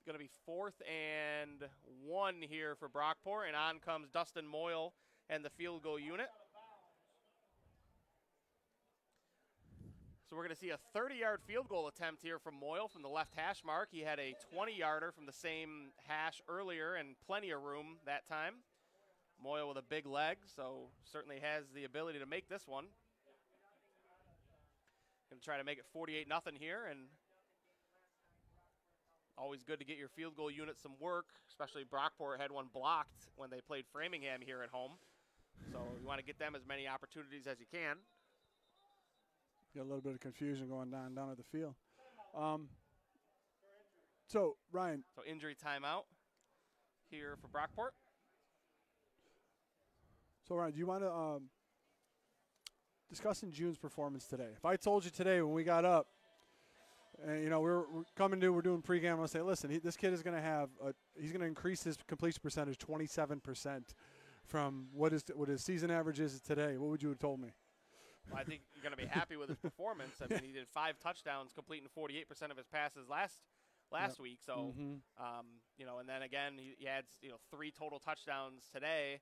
going to be 4th and 1 here for Brockport, and on comes Dustin Moyle and the field goal unit. So we're going to see a 30-yard field goal attempt here from Moyle from the left hash mark. He had a 20-yarder from the same hash earlier and plenty of room that time. Moyle with a big leg, so certainly has the ability to make this one. Going to try to make it 48-0 here, and always good to get your field goal unit some work, especially Brockport had one blocked when they played Framingham here at home. So you want to get them as many opportunities as you can. Got a little bit of confusion going down at the field. So, Ryan. So injury timeout here for Brockport. So, Ryan, do you want to discussing June's performance today? If I told you today when we got up, and we're doing pregame, I'm gonna say, listen, this kid is gonna have he's gonna increase his completion percentage 27% from what his season average is today. What would you have told me? Well, I think you're going to be happy with his performance. I mean, he did 5 touchdowns, completing 48% of his passes last week. So, and then again, he had 3 total touchdowns today,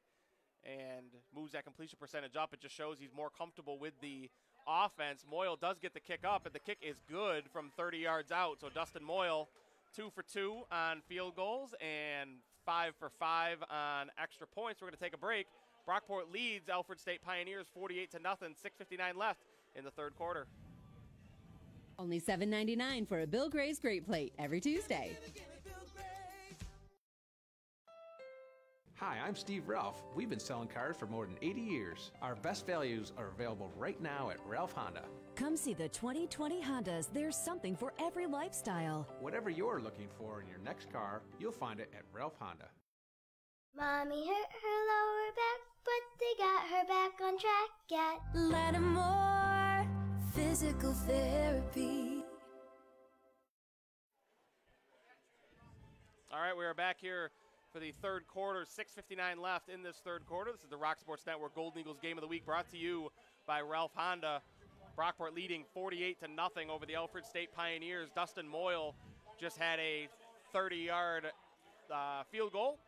and moves that completion percentage up. It just shows he's more comfortable with the offense. Moyle does get the kick up, and the kick is good from 30 yards out. So Dustin Moyle, 2 for 2 on field goals and 5 for 5 on extra points. We're going to take a break. Brockport leads Alfred State Pioneers 48-0, 6:59 left in the third quarter. Only $7.99 for a Bill Gray's Great Plate every Tuesday. Hi, I'm Steve Ralph. We've been selling cars for more than 80 years. Our best values are available right now at Ralph Honda. Come see the 2020 Hondas. There's something for every lifestyle. Whatever you're looking for in your next car, you'll find it at Ralph Honda. Mommy hurt her lower back, but they got her back on track at Lattimore Physical Therapy. All right, we are back here for the third quarter. 6:59 left in this third quarter. This is the Rock Sports Network Golden Eagles Game of the Week, brought to you by Ralph Honda. Brockport leading 48-0 over the Alfred State Pioneers. Dustin Moyle just had a 30-yard field goal.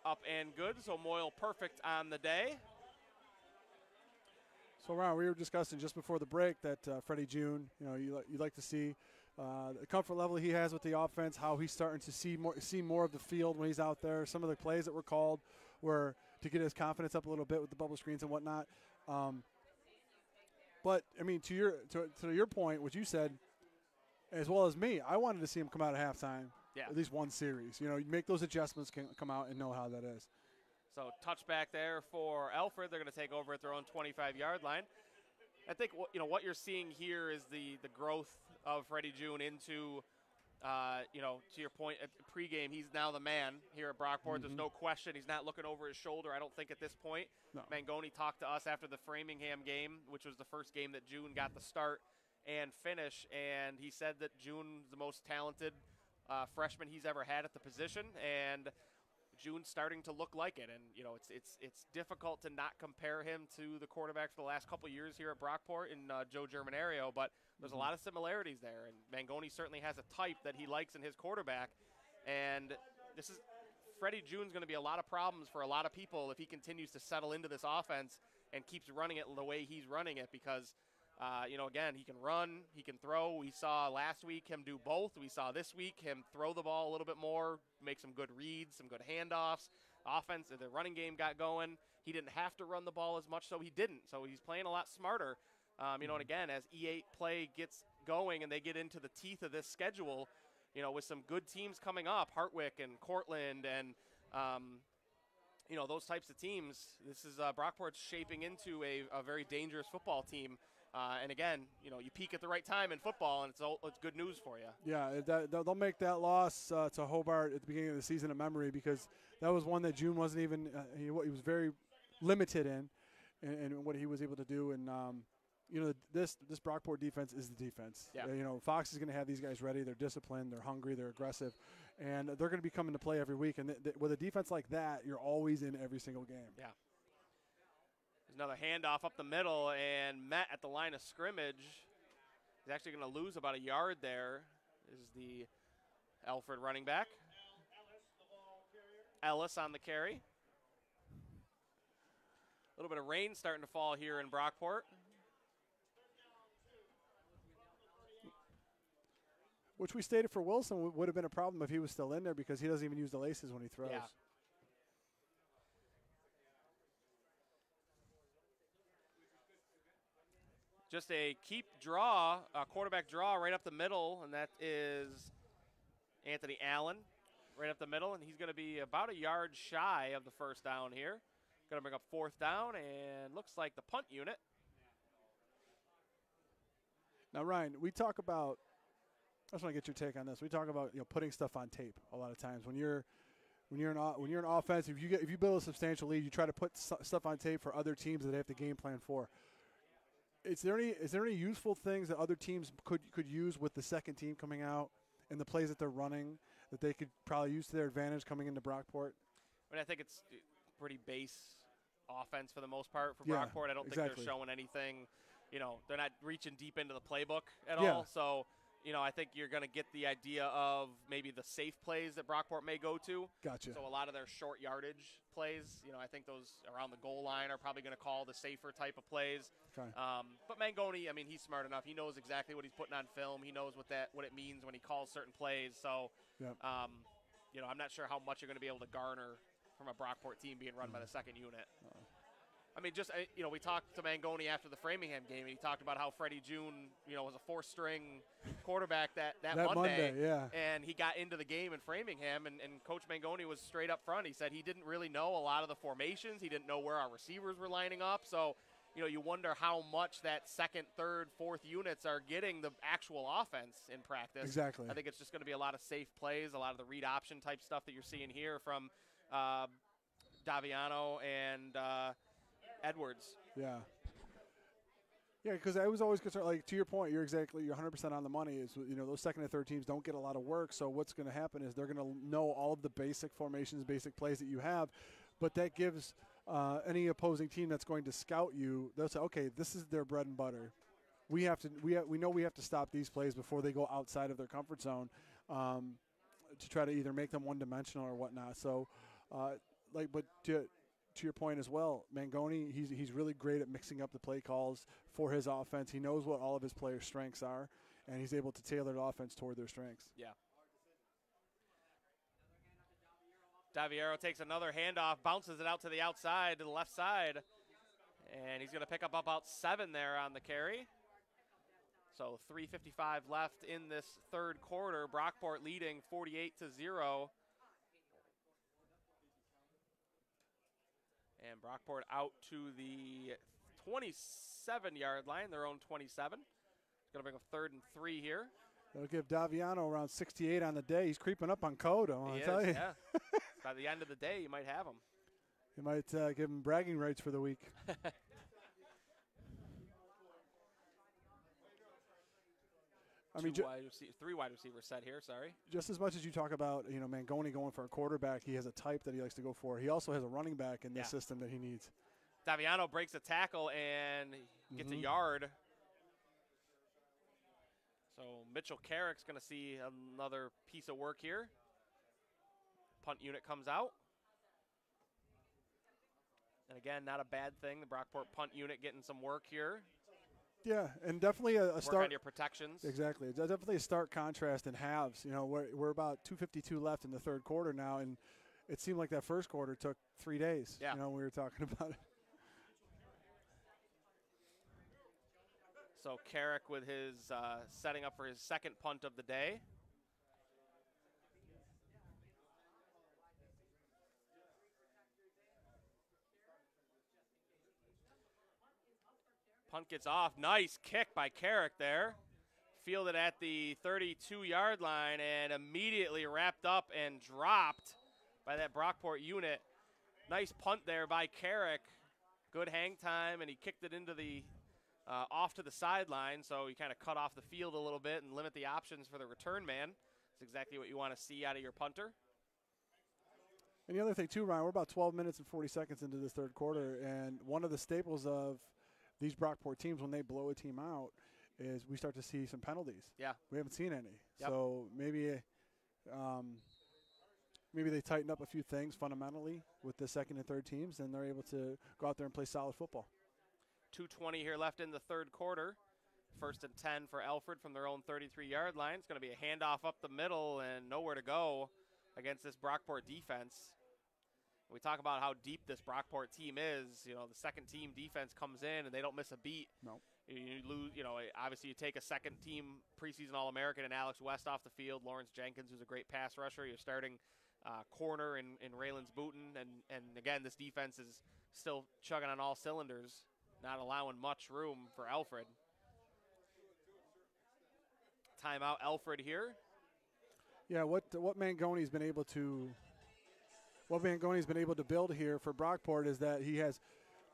Up and good, so Moyle perfect on the day. So, Ron, we were discussing just before the break that Freddie June, you'd like to see the comfort level he has with the offense, how he's starting to see more of the field when he's out there. Some of the plays that were called were to get his confidence up a little bit with the bubble screens and whatnot. But, I mean, to your point, what you said, as well as me, I wanted to see him come out at halftime, at least one series. You make those adjustments, can come out and know how that is. So touchback there for Alfred. They're going to take over at their own 25-yard line. I think what you're seeing here is the growth of Freddie June into, to your point at pregame, he's now the man here at Brockport. There's no question. He's not looking over his shoulder, I don't think, at this point. No. Mangoni talked to us after the Framingham game, which was the first game that June got the start and finish, and he said that June's the most talented freshman he's ever had at the position, and June's starting to look like it. And it's difficult to not compare him to the quarterback for the last couple of years here at Brockport in Joe Germanario, but there's a lot of similarities there, and Mangoni certainly has a type that he likes in his quarterback, and Freddie June's going to be a lot of problems for a lot of people if he continues to settle into this offense and keeps running it the way he's running it, because again, he can run, he can throw. We saw last week him do both. We saw this week him throw the ball a little bit more, make some good reads, some good handoffs. The running game got going. He didn't have to run the ball as much, so he didn't. So he's playing a lot smarter. And again, as E8 play gets going and they get into the teeth of this schedule, with some good teams coming up, Hartwick and Cortland and, those types of teams, this is Brockport's shaping into a very dangerous football team. And again, you peak at the right time in football, and it's good news for you. Yeah, they'll make that loss to Hobart at the beginning of the season a memory, because that was one that June wasn't even he was very limited in what he was able to do. And this Brockport defense is the defense. Yeah. Fox is going to have these guys ready. They're disciplined. They're hungry. They're aggressive, and they're going to be coming to play every week. And with a defense like that, you're always in every single game. Yeah. Another handoff up the middle, and Met at the line of scrimmage. He's actually going to lose about a yard there. This is the Alfred running back. Ellis on the carry. A little bit of rain starting to fall here in Brockport. Which we stated for Wilson would have been a problem if he was still in there, because he doesn't even use the laces when he throws. Yeah. Just a quarterback draw right up the middle, and that is Anthony Allen right up the middle, and he's going to be about a yard shy of the first down here. Going to bring up fourth down, and looks like the punt unit. Now, Ryan, we talk about – I just want to get your take on this. We talk about putting stuff on tape a lot of times. When you're an offense, if you build a substantial lead, you try to put stuff on tape for other teams that they have to game plan for. Is there any useful things that other teams could use with the second team coming out and the plays that they're running that they could probably use to their advantage coming into Brockport? I think it's pretty base offense for the most part for Brockport. I don't think they're showing anything. They're not reaching deep into the playbook at all. So, I think you're going to get the idea of maybe the safe plays that Brockport may go to. Gotcha. So a lot of their short yardage plays, I think those around the goal line are probably going to call the safer type of plays. Okay. But Mangoni, he's smart enough. He knows exactly what he's putting on film. He knows what it means when he calls certain plays. So, I'm not sure how much you're going to be able to garner from a Brockport team being run by the second unit. We talked to Mangoni after the Framingham game, and he talked about how Freddie June, was a four-string quarterback that Monday. Yeah. And he got into the game in Framingham, and Coach Mangoni was straight up front. He said he didn't really know a lot of the formations. He didn't know where our receivers were lining up. So, you wonder how much that second, third, fourth units are getting the actual offense in practice. Exactly. I think it's just going to be a lot of safe plays, a lot of the read option type stuff that you're seeing here from Daviano and Edwards. Yeah. Yeah, because I was always concerned, like, to your point, you're 100% on the money, is, those second and third teams don't get a lot of work, so what's going to happen is they're going to know all of the basic formations, basic plays that you have, but that gives any opposing team that's going to scout you, they'll say, okay, this is their bread and butter. We know we have to stop these plays before they go outside of their comfort zone to try to either make them one-dimensional or whatnot. So, but to your point as well, Mangoni, he's really great at mixing up the play calls for his offense. He knows what all of his players' strengths are, and he's able to tailor the offense toward their strengths. Yeah. Daviero takes another handoff, bounces it out to the outside, to the left side, and he's going to pick up about 7 there on the carry. So 3:55 left in this third quarter. Brockport leading 48-0. And Brockport out to the 27-yard line, their own 27. It's going to bring up 3rd and 3 here. That'll give Daviano around 68 on the day. He's creeping up on code, I want to tell you. Yeah. By the end of the day, you might have him. You might give him bragging rights for the week. I mean, 3 wide receivers set here, sorry. Just as much as you talk about, Mangoni going for a quarterback, he has a type that he likes to go for. He also has a running back in this system that he needs. Daviano breaks a tackle and gets a yard. So Mitchell Carrick's going to see another piece of work here. Punt unit comes out. And again, not a bad thing. The Brockport punt unit getting some work here. Yeah, and definitely a work stark. On your protections. Exactly. It's definitely a stark contrast in halves. We're about 2:52 left in the third quarter now, and it seemed like that first quarter took 3 days. Yeah. We were talking about it. So Carrick with his setting up for his second punt of the day. Punt gets off. Nice kick by Carrick there. Fielded at the 32-yard line and immediately wrapped up and dropped by that Brockport unit. Nice punt there by Carrick. Good hang time, and he kicked it into the off to the sideline, so you kind of cut off the field a little bit and limit the options for the return man. That's exactly what you want to see out of your punter. And the other thing, too, Ryan, we're about 12 minutes and 40 seconds into this third quarter, and one of the staples of these Brockport teams, when they blow a team out, is we start to see some penalties. Yeah. We haven't seen any. Yep. So maybe they tighten up a few things fundamentally with the second and third teams, and they're able to go out there and play solid football. 2:20 here left in the third quarter. 1st and 10 for Alfred from their own 33-yard line. It's going to be a handoff up the middle and nowhere to go against this Brockport defense. We talk about how deep this Brockport team is. The second team defense comes in and they don't miss a beat. No. You lose, obviously you take a second team preseason All-American and Alex West off the field. Lawrence Jenkins, who's a great pass rusher. You're starting corner in Raylan's Booten. And again, this defense is still chugging on all cylinders, not allowing much room for Alfred. Timeout Alfred here. Yeah, what Mangoni's been able to build here for Brockport is that he has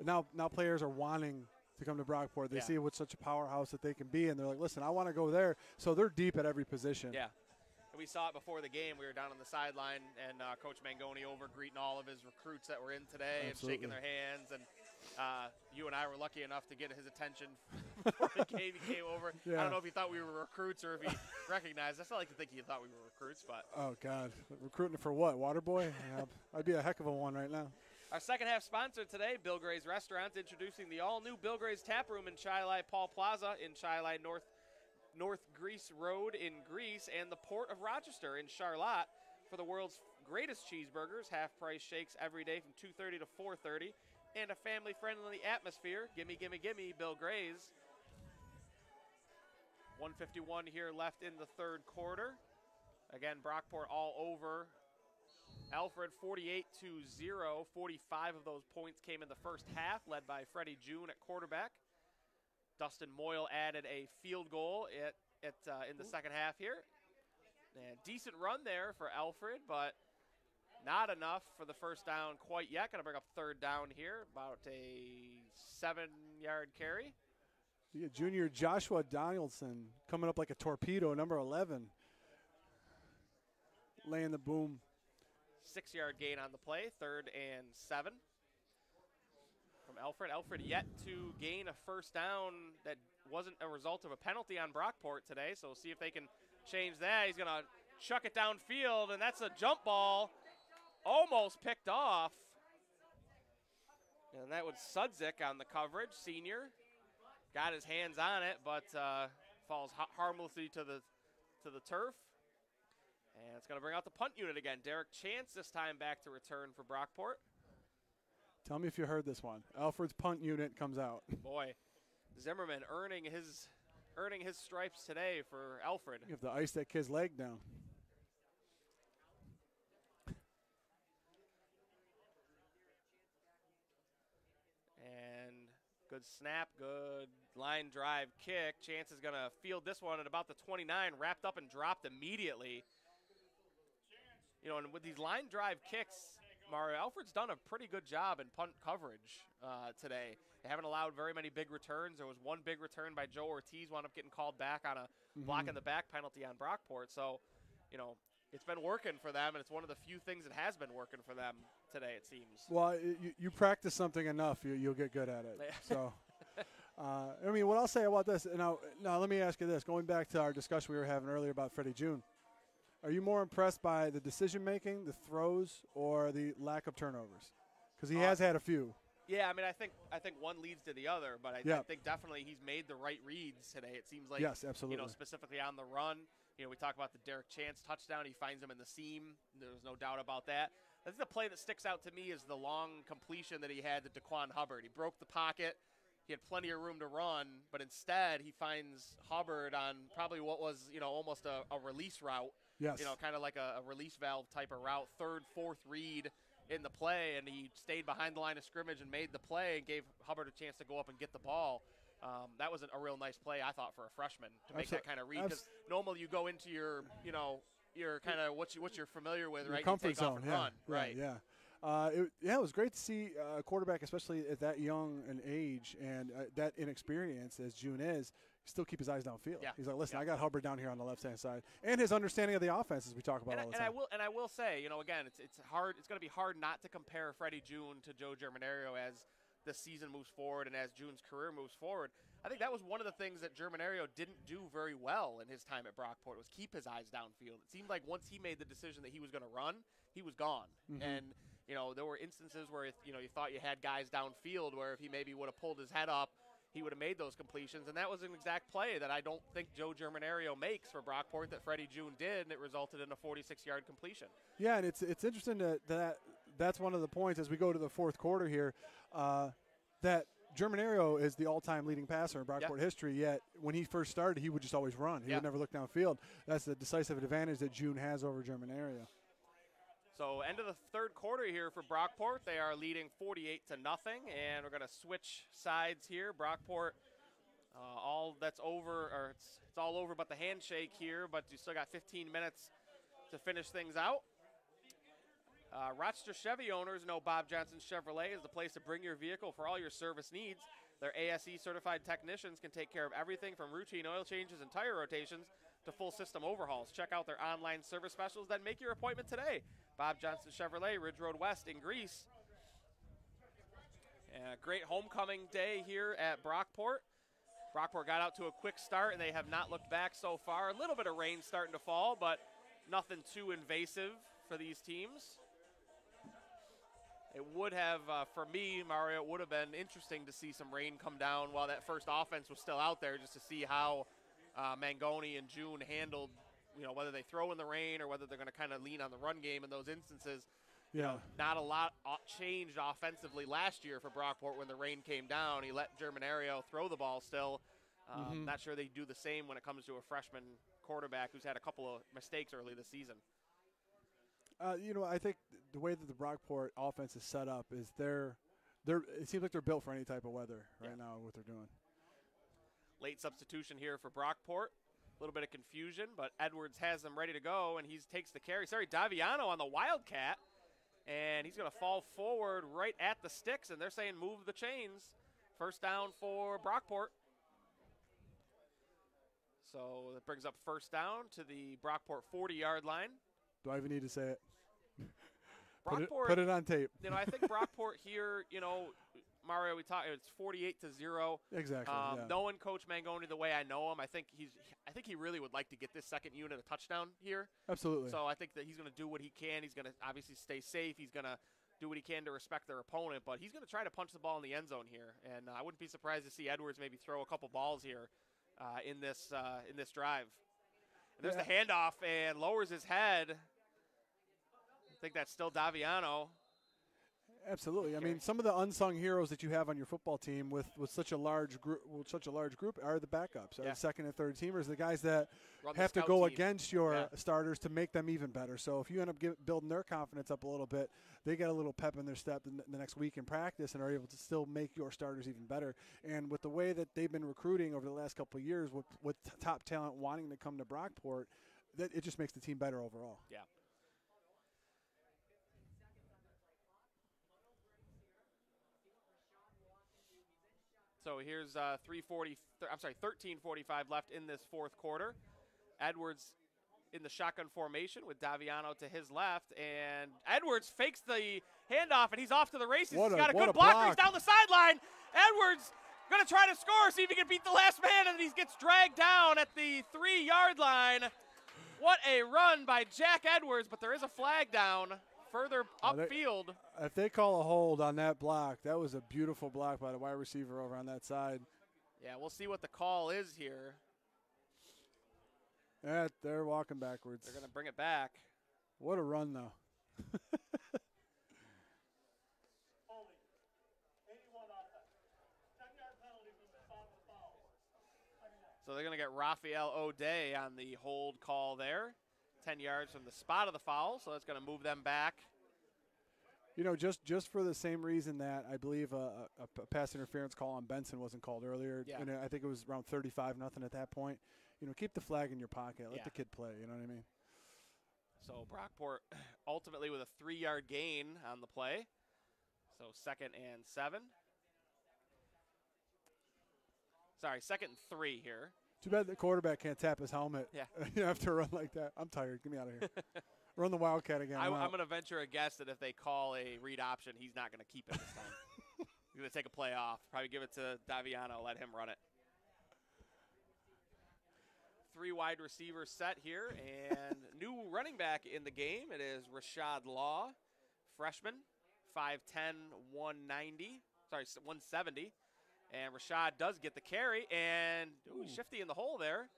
now players are wanting to come to Brockport. They see what's such a powerhouse that they can be, and they're like, listen, I want to go there. So they're deep at every position. Yeah. And we saw it before the game. We were down on the sideline, and Coach Mangoni over greeting all of his recruits that were in today. Absolutely. And shaking their hands. And you and I were lucky enough to get his attention before the game. He came over. Yeah. I don't know if he thought we were recruits or if he recognized us. I like to think he thought we were recruits. But Oh, God. Recruiting for what? Waterboy? Yeah, I'd be a heck of a one right now. our second half sponsor today, Bill Gray's Restaurant, introducing the all-new Bill Gray's Tap Room in Chilai Paul Plaza in Chilai North Greece Road in Greece, and the Port of Rochester in Charlotte for the world's greatest cheeseburgers, half-price shakes every day from 2:30 to 4:30, and a family-friendly atmosphere. Gimme, gimme, gimme, Bill Gray's. 1:51 here left in the third quarter. Again, Brockport all over Alfred, 48-0. 45 of those points came in the first half, led by Freddie June at quarterback. Dustin Moyle added a field goal in the second half here. And decent run there for Alfred, but not enough for the first down quite yet. Going to bring up third down here, about a 7-yard carry. Yeah, junior Joshua Donaldson coming up like a torpedo, number 11. Laying the boom. 6-yard gain on the play, 3rd and 7. From Alfred. Alfred yet to gain a first down that wasn't a result of a penalty on Brockport today, so we'll see if they can change that. He's going to chuck it downfield, and that's a jump ball. Almost picked off. And that was Sudzik on the coverage, senior. Got his hands on it, but falls harmlessly to the turf. And it's going to bring out the punt unit again. Derek Chance this time back to return for Brockport. Tell me if you heard this one. Alfred's punt unit comes out. Boy, Zimmerman earning his stripes today for Alfred. You have to ice that kid's leg down. And good snap, good line drive kick. Chance is going to field this one at about the 29, wrapped up and dropped immediately. You know, and with these line drive kicks, Mario, Alfred's done a pretty good job in punt coverage today. They haven't allowed very many big returns. There was one big return by Joe Ortiz, wound up getting called back on a block in the back penalty on Brockport. So, you know, it's been working for them, and it's one of the few things that has been working for them today, it seems. Well, you practice something enough, you'll get good at it. So, I mean, what I'll say about this, now let me ask you this. Going back to our discussion we were having earlier about Freddie June, are you more impressed by the decision-making, the throws, or the lack of turnovers? Because he has had a few. Yeah, I mean, I think one leads to the other, but I think definitely he's made the right reads today. It seems like, yes, absolutely. You know, specifically on the run. You know, we talk about the Derek Chance touchdown. He finds him in the seam. There's no doubt about that. I think the play that sticks out to me is the long completion that he had to Daquan Hubbard. He broke the pocket. He had plenty of room to run, but instead he finds Hubbard on probably what was, you know, almost a release route. Yes. You know, kind of like a release valve type of route, third, fourth read in the play, and he stayed behind the line of scrimmage and made the play and gave Hubbard a chance to go up and get the ball. That was a real nice play, I thought, for a freshman to make that kind of read. Because normally you go into your, you know, your kind of what you're familiar with, right? Comfort you take zone, off and run, right? Yeah. It was great to see a quarterback, especially at that young an age and that inexperience as June is, still keep his eyes downfield. Yeah. He's like, listen, I got Hubbard down here on the left-hand side. And his understanding of the offense, as we talk about all the time. And I will say, you know, again, it's hard. It's going to be hard not to compare Freddie June to Joe Germinario as the season moves forward and as June's career moves forward. I think that was one of the things that Germinario didn't do very well in his time at Brockport was keep his eyes downfield. It seemed like once he made the decision that he was going to run, he was gone. And, you know, there were instances where, you know, you thought you had guys downfield where if he maybe would have pulled his head up, he would have made those completions. And that was an exact play that I don't think Joe Germinario makes for Brockport that Freddie June did, and it resulted in a 46-yard completion. Yeah, and it's interesting that that's one of the points as we go to the fourth quarter here, that Germinario is the all-time leading passer in Brockport history, yet when he first started, he would just always run. He would never look downfield. That's the decisive advantage that June has over Germinario. So end of the third quarter here for Brockport. They are leading 48-0, and we're going to switch sides here. Brockport, all that's over, or it's all over but the handshake here, but you still got 15 minutes to finish things out. Rochester Chevy owners know Bob Johnson Chevrolet is the place to bring your vehicle for all your service needs. Their ASE certified technicians can take care of everything from routine oil changes and tire rotations to full system overhauls. Check out their online service specials, then make your appointment today. Bob Johnson Chevrolet, Ridge Road West in Greece. And a great homecoming day here at Brockport. Brockport got out to a quick start, and they have not looked back so far. A little bit of rain starting to fall, but nothing too invasive for these teams. It would have, for me, Mario, it would have been interesting to see some rain come down while that first offense was still out there, just to see how Mangoni and June handled, you know, whether they throw in the rain or whether they're going to kind of lean on the run game in those instances. Yeah. You know, not a lot changed offensively last year for Brockport when the rain came down. He let Germinario throw the ball still. Not sure they do the same when it comes to a freshman quarterback who's had a couple of mistakes early this season. You know, I think the way that the Brockport offense is set up is it seems like they're built for any type of weather right now, what they're doing. Late substitution here for Brockport. A little bit of confusion, but Edwards has them ready to go, and he takes the carry. Sorry, Daviano on the Wildcat, and he's going to fall forward right at the sticks, and they're saying move the chains. First down for Brockport. So that brings up first down to the Brockport 40-yard line. Do I even need to say it? Brockport, put it on tape. You know, I think Brockport here, you know, Mario, we talked. It's 48-0. Exactly. Knowing Coach Mangoni the way I know him, I think he really would like to get this second unit a touchdown here. Absolutely. So I think that he's going to do what he can. He's going to obviously stay safe. He's going to do what he can to respect their opponent, but he's going to try to punch the ball in the end zone here, and I wouldn't be surprised to see Edwards maybe throw a couple balls here in this drive. And there's the handoff, and lowers his head. I think that's still Daviano. Absolutely. I mean, some of the unsung heroes that you have on your football team with such a large group, are the backups, are the second and third teamers, the guys that have to go against your starters to make them even better. So if you end up building their confidence up a little bit, they get a little pep in their step in the next week in practice and are able to still make your starters even better. And with the way that they've been recruiting over the last couple of years, with top talent wanting to come to Brockport, that it just makes the team better overall. Yeah. So here's 13:45 left in this fourth quarter. Edwards in the shotgun formation with Daviano to his left, and Edwards fakes the handoff, and he's off to the races. He's got a good blocker. He's down the sideline. Edwards going to try to score, see if he can beat the last man, and he gets dragged down at the 3-yard line. What a run by Jack Edwards, but there is a flag down further upfield. If they call a hold on that block, that was a beautiful block by the wide receiver over on that side. Yeah, we'll see what the call is here. Yeah, they're walking backwards. They're going to bring it back. What a run, though. So they're going to get Raphael O'Day on the hold call there. 10 yards from the spot of the foul, so that's going to move them back. You know, just for the same reason that I believe a pass interference call on Benson wasn't called earlier. Yeah. And I think it was around 35-0 at that point. You know, keep the flag in your pocket. Let the kid play, you know what I mean? So Brockport ultimately with a 3-yard gain on the play. So 2nd and 7. Sorry, 2nd and 3 here. Too bad the quarterback can't tap his helmet. Yeah. After a run like that. I'm tired. Get me out of here. Run the Wildcat again. I'm going to venture a guess that if they call a read option, he's not going to keep it this time. He's going to take a play off. Probably give it to Daviano, let him run it. 3 wide receivers set here, and new running back in the game. It is Rashad Law, freshman, 5'10", 190. Sorry, 170. And Rashad does get the carry, and shifty in the hole there.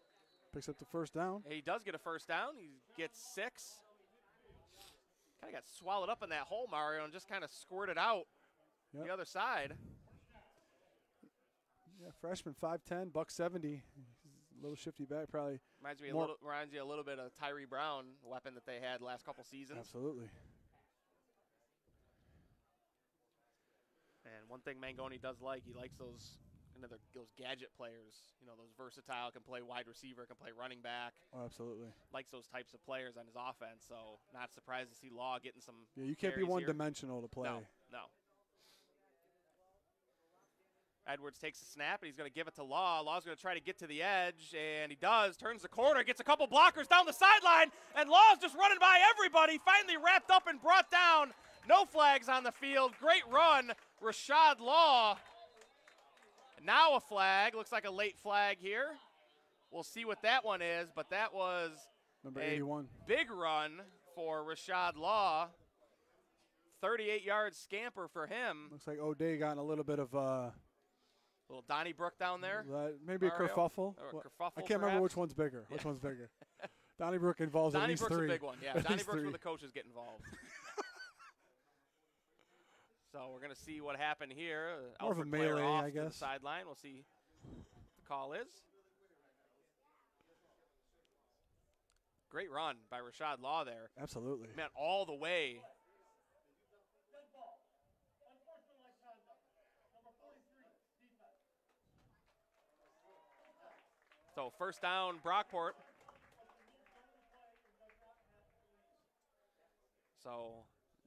Picks up the first down. He does get a first down. He gets 6. Kind of got swallowed up in that hole, Mario, and just kind of squirted out the other side. Yeah, freshman, 5'10", $170. A little shifty back, probably. Reminds you a little bit of Tyree Brown, weapon that they had last couple seasons. Absolutely. And one thing Mangoni does like, he likes those gadget players. You know, those versatile, can play wide receiver, can play running back. Oh, absolutely. Likes those types of players on his offense. So not surprised to see Law getting some. Yeah, you can't be one-dimensional to play. No. Edwards takes a snap, and he's going to give it to Law. Law's going to try to get to the edge, and he does. Turns the corner, gets a couple blockers down the sideline, and Law's just running by everybody. Finally wrapped up and brought down. No flags on the field. Great run, Rashad Law. Now a flag. Looks like a late flag here. We'll see what that one is, but that was number 81. Big run for Rashad Law. 38-yard scamper for him. Looks like O'Day got a little bit of little Donnybrook down there. Maybe Mario? a kerfuffle. I can't remember which one's bigger. Which one's bigger? Donnybrook involves at least 3. Donnybrooke's a big one. Yeah, Donnybrooke's where the coaches get involved. So we're going to see what happened here. More Alfred of a melee, off I guess. To the sideline. We'll see what the call is. Great run by Rashad Law there. Absolutely. Man, all the way. So first down, Brockport. So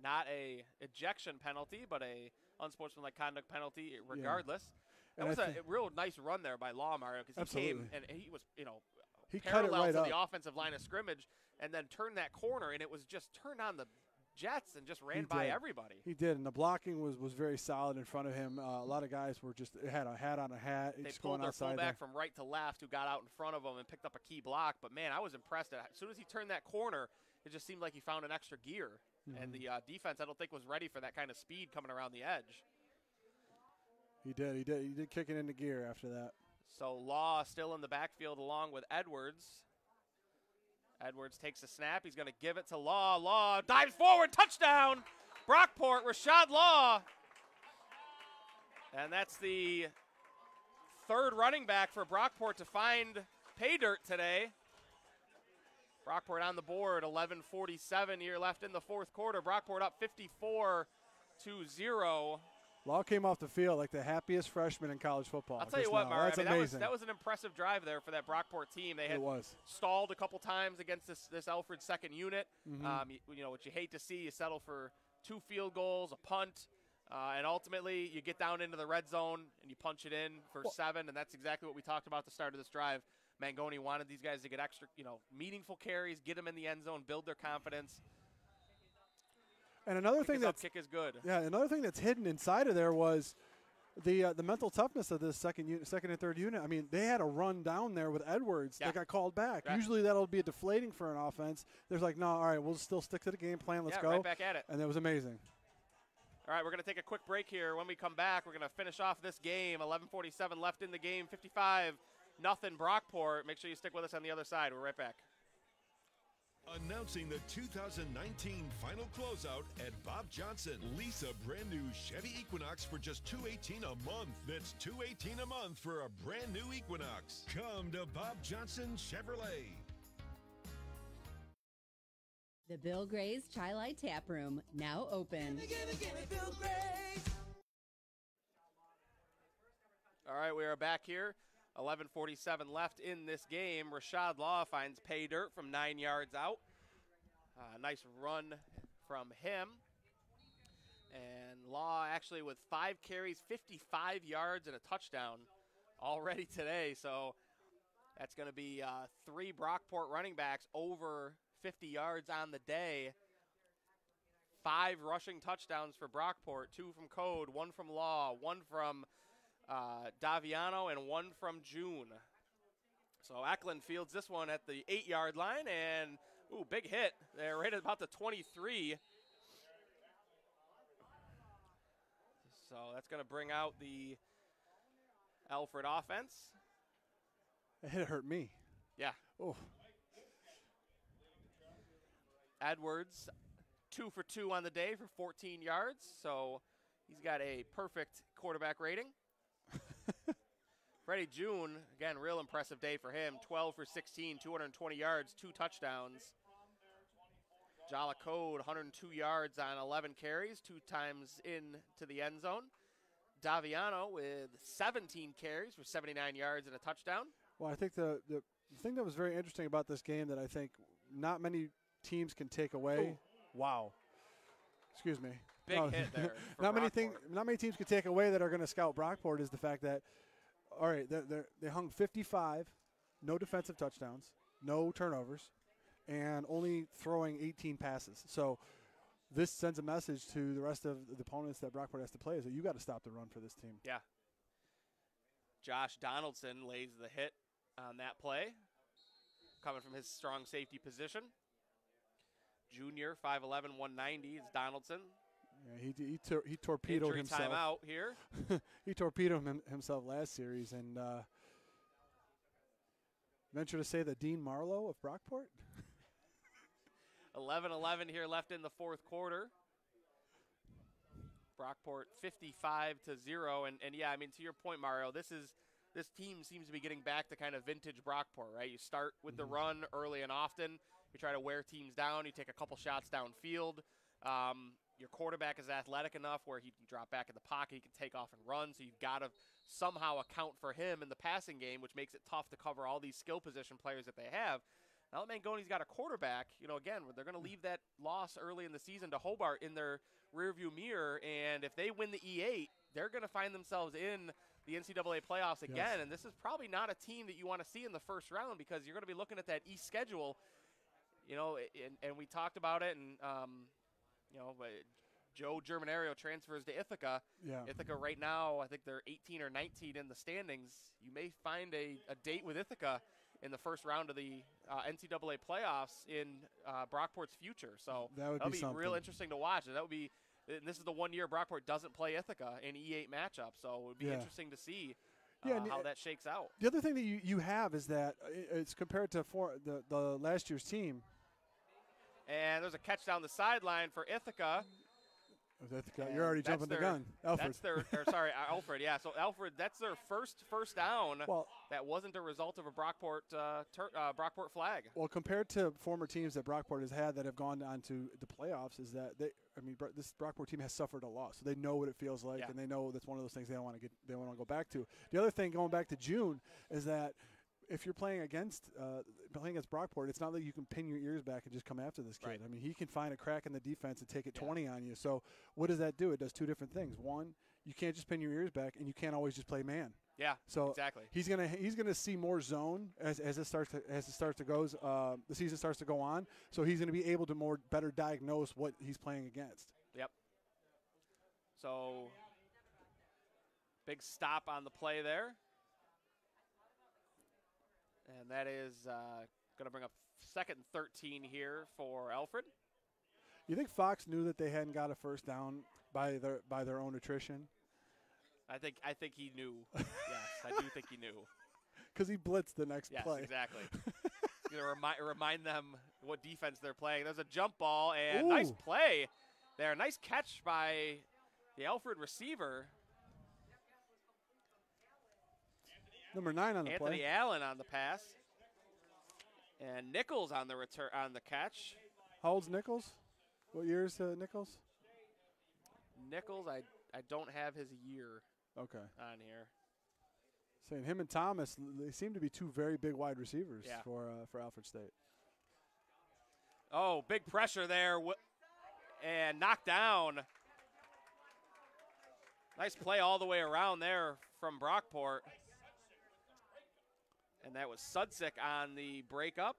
not a ejection penalty, but a unsportsmanlike conduct penalty regardless. Yeah. That was a real nice run there by Law, Mario, because he came and he was, he cut it parallel right to up. the offensive line of scrimmage and then turned that corner, and it was just turned on the jets and just ran by everybody. He did, and the blocking was very solid in front of him. A lot of guys were just had a hat on a hat. They just pulled going their outside fullback there. from right to left who got out in front of him and picked up a key block. But, man, I was impressed. As soon as he turned that corner, it just seemed like he found an extra gear. And the defense, I don't think, was ready for that kind of speed coming around the edge. He did kick it into gear after that. So Law still in the backfield along with Edwards. Edwards takes a snap. He's going to give it to Law. Law dives forward. Touchdown. Brockport, Rashad Law. And that's the third running back for Brockport to find pay dirt today. Brockport on the board, 11:47 here left in the fourth quarter. Brockport up 54-0. Law came off the field like the happiest freshman in college football. I'll tell you what, Murray, That's amazing. That was an impressive drive there for that Brockport team. They had was. stalled a couple times against this Alfred second unit. You know, what you hate to see, you settle for 2 field goals, a punt, and ultimately you get down into the red zone and you punch it in for 7, and that's exactly what we talked about at the start of this drive. Mangoni wanted these guys to get extra, meaningful carries, get them in the end zone, build their confidence. And another thing kick is good. Yeah, another thing that's hidden inside of there was the mental toughness of this second and third unit. I mean, they had a run down there with Edwards that got called back. Right. Usually that'll be deflating for an offense. There's like, no, all right, we'll still stick to the game plan. Let's go. Right back at it. And that was amazing. All right, we're going to take a quick break here. When we come back, we're going to finish off this game. 11:47 left in the game. 55-0 Brockport. Make sure you stick with us on the other side. We're right back. Announcing the 2019 final closeout at Bob Johnson. Lease a brand new Chevy Equinox for just $218 a month. That's $218 a month for a brand new Equinox. Come to Bob Johnson Chevrolet. The Bill Gray's Chai Light Tap Room, now open. Bill Gray's. All right, we are back here. 11:47 left in this game. Rashad Law finds pay dirt from 9 yards out. Nice run from him. And Law actually with 5 carries, 55 yards, and a touchdown already today. So that's going to be 3 Brockport running backs over 50 yards on the day. 5 rushing touchdowns for Brockport, 2 from Code, 1 from Law, 1 from Daviano, and 1 from June. So Eklund fields this one at the 8-yard line, and big hit. They're right at about the 23. So that's going to bring out the Alfred offense. It hurt me. Yeah. Oh. Edwards, 2 for 2 on the day for 14 yards. So he's got a perfect quarterback rating. Freddie June, again, real impressive day for him. 12 for 16, 220 yards, 2 touchdowns. Jala Code, 102 yards on 11 carries, 2 times into the end zone. Daviano with 17 carries for 79 yards and a touchdown. Well, I think the thing that was very interesting about this game that I think not many teams can take away. Wow. Excuse me. Big hit there. Not many teams can take away that are going to scout Brockport is the fact that, all right, they hung 55, no defensive touchdowns, no turnovers, and only throwing 18 passes. So this sends a message to the rest of the opponents that Brockport has to play is that you got to stop the run for this team. Yeah. Josh Donaldson lays the hit on that play, coming from his strong safety position. Junior, 5'11", 190 is Donaldson. Yeah, he torpedoed Injury himself. timeout here. He torpedoed himself last series, and venture to say that Dean Marlowe of Brockport. 11-11 here left in the fourth quarter. Brockport 55-0, and yeah, I mean, to your point, Mario, this team seems to be getting back to kind of vintage Brockport, right? You start with the run early and often. You try to wear teams down. You take a couple shots downfield. Your quarterback is athletic enough where he can drop back in the pocket. He can take off and run. So you've got to somehow account for him in the passing game, which makes it tough to cover all these skill position players that they have. Now that Mangoni's got a quarterback, again, they're going to leave that loss early in the season to Hobart in their rearview mirror. And if they win the E8, they're going to find themselves in the NCAA playoffs again. Yes. And this is probably not a team that you want to see in the first round because you're going to be looking at that East schedule. And we talked about it, and but Joe Germanario transfers to Ithaca. Yeah. Ithaca right now, I think they're 18 or 19 in the standings. You may find a date with Ithaca in the first round of the NCAA playoffs in Brockport's future. So that'll be real interesting to watch. And this is the 1 year Brockport doesn't play Ithaca in E8 matchup. So it would be interesting to see how that shakes out. The other thing that you have is that it's compared to the last year's team. And there's a catch down the sideline for Ithaca. You're already jumping the gun, Alfred. Alfred. Yeah, so Alfred, that's their first down. Well, that wasn't a result of a Brockport flag. Well, compared to former teams that Brockport has had that have gone on to the playoffs, is that this Brockport team has suffered a loss, so they know what it feels like, and they know that's one of those things they don't want to go back to. The other thing, going back to June, is that if you're playing against Brockport, it's not like you can pin your ears back and just come after this kid. Right. I mean, he can find a crack in the defense and take it 20 on you. So what does that do? It does two different things. One, you can't just pin your ears back, and you can't always just play man. Yeah. So exactly. He's gonna see more zone as the season starts to go on. So he's gonna be able to better diagnose what he's playing against. Yep. So big stop on the play there. And that is going to bring up 2nd and 13 here for Alfred. You think Fox knew that they hadn't got a first down by their own attrition? I think he knew. Yes, I do think he knew. Because he blitzed the next play. Yes, exactly. He's going to remind them what defense they're playing. There's a jump ball, and nice play there. Nice catch by the Alfred receiver. Number 9 on the play. Anthony Allen on the pass. And Nichols on the return on the catch. How old's Nichols? What year is Nichols? Nichols, I don't have his year on here. Saying him and Thomas, they seem to be two very big wide receivers for Alfred State. Oh, big pressure there. And knocked down. Nice play all the way around there from Brockport. And that was Sudzik on the breakup.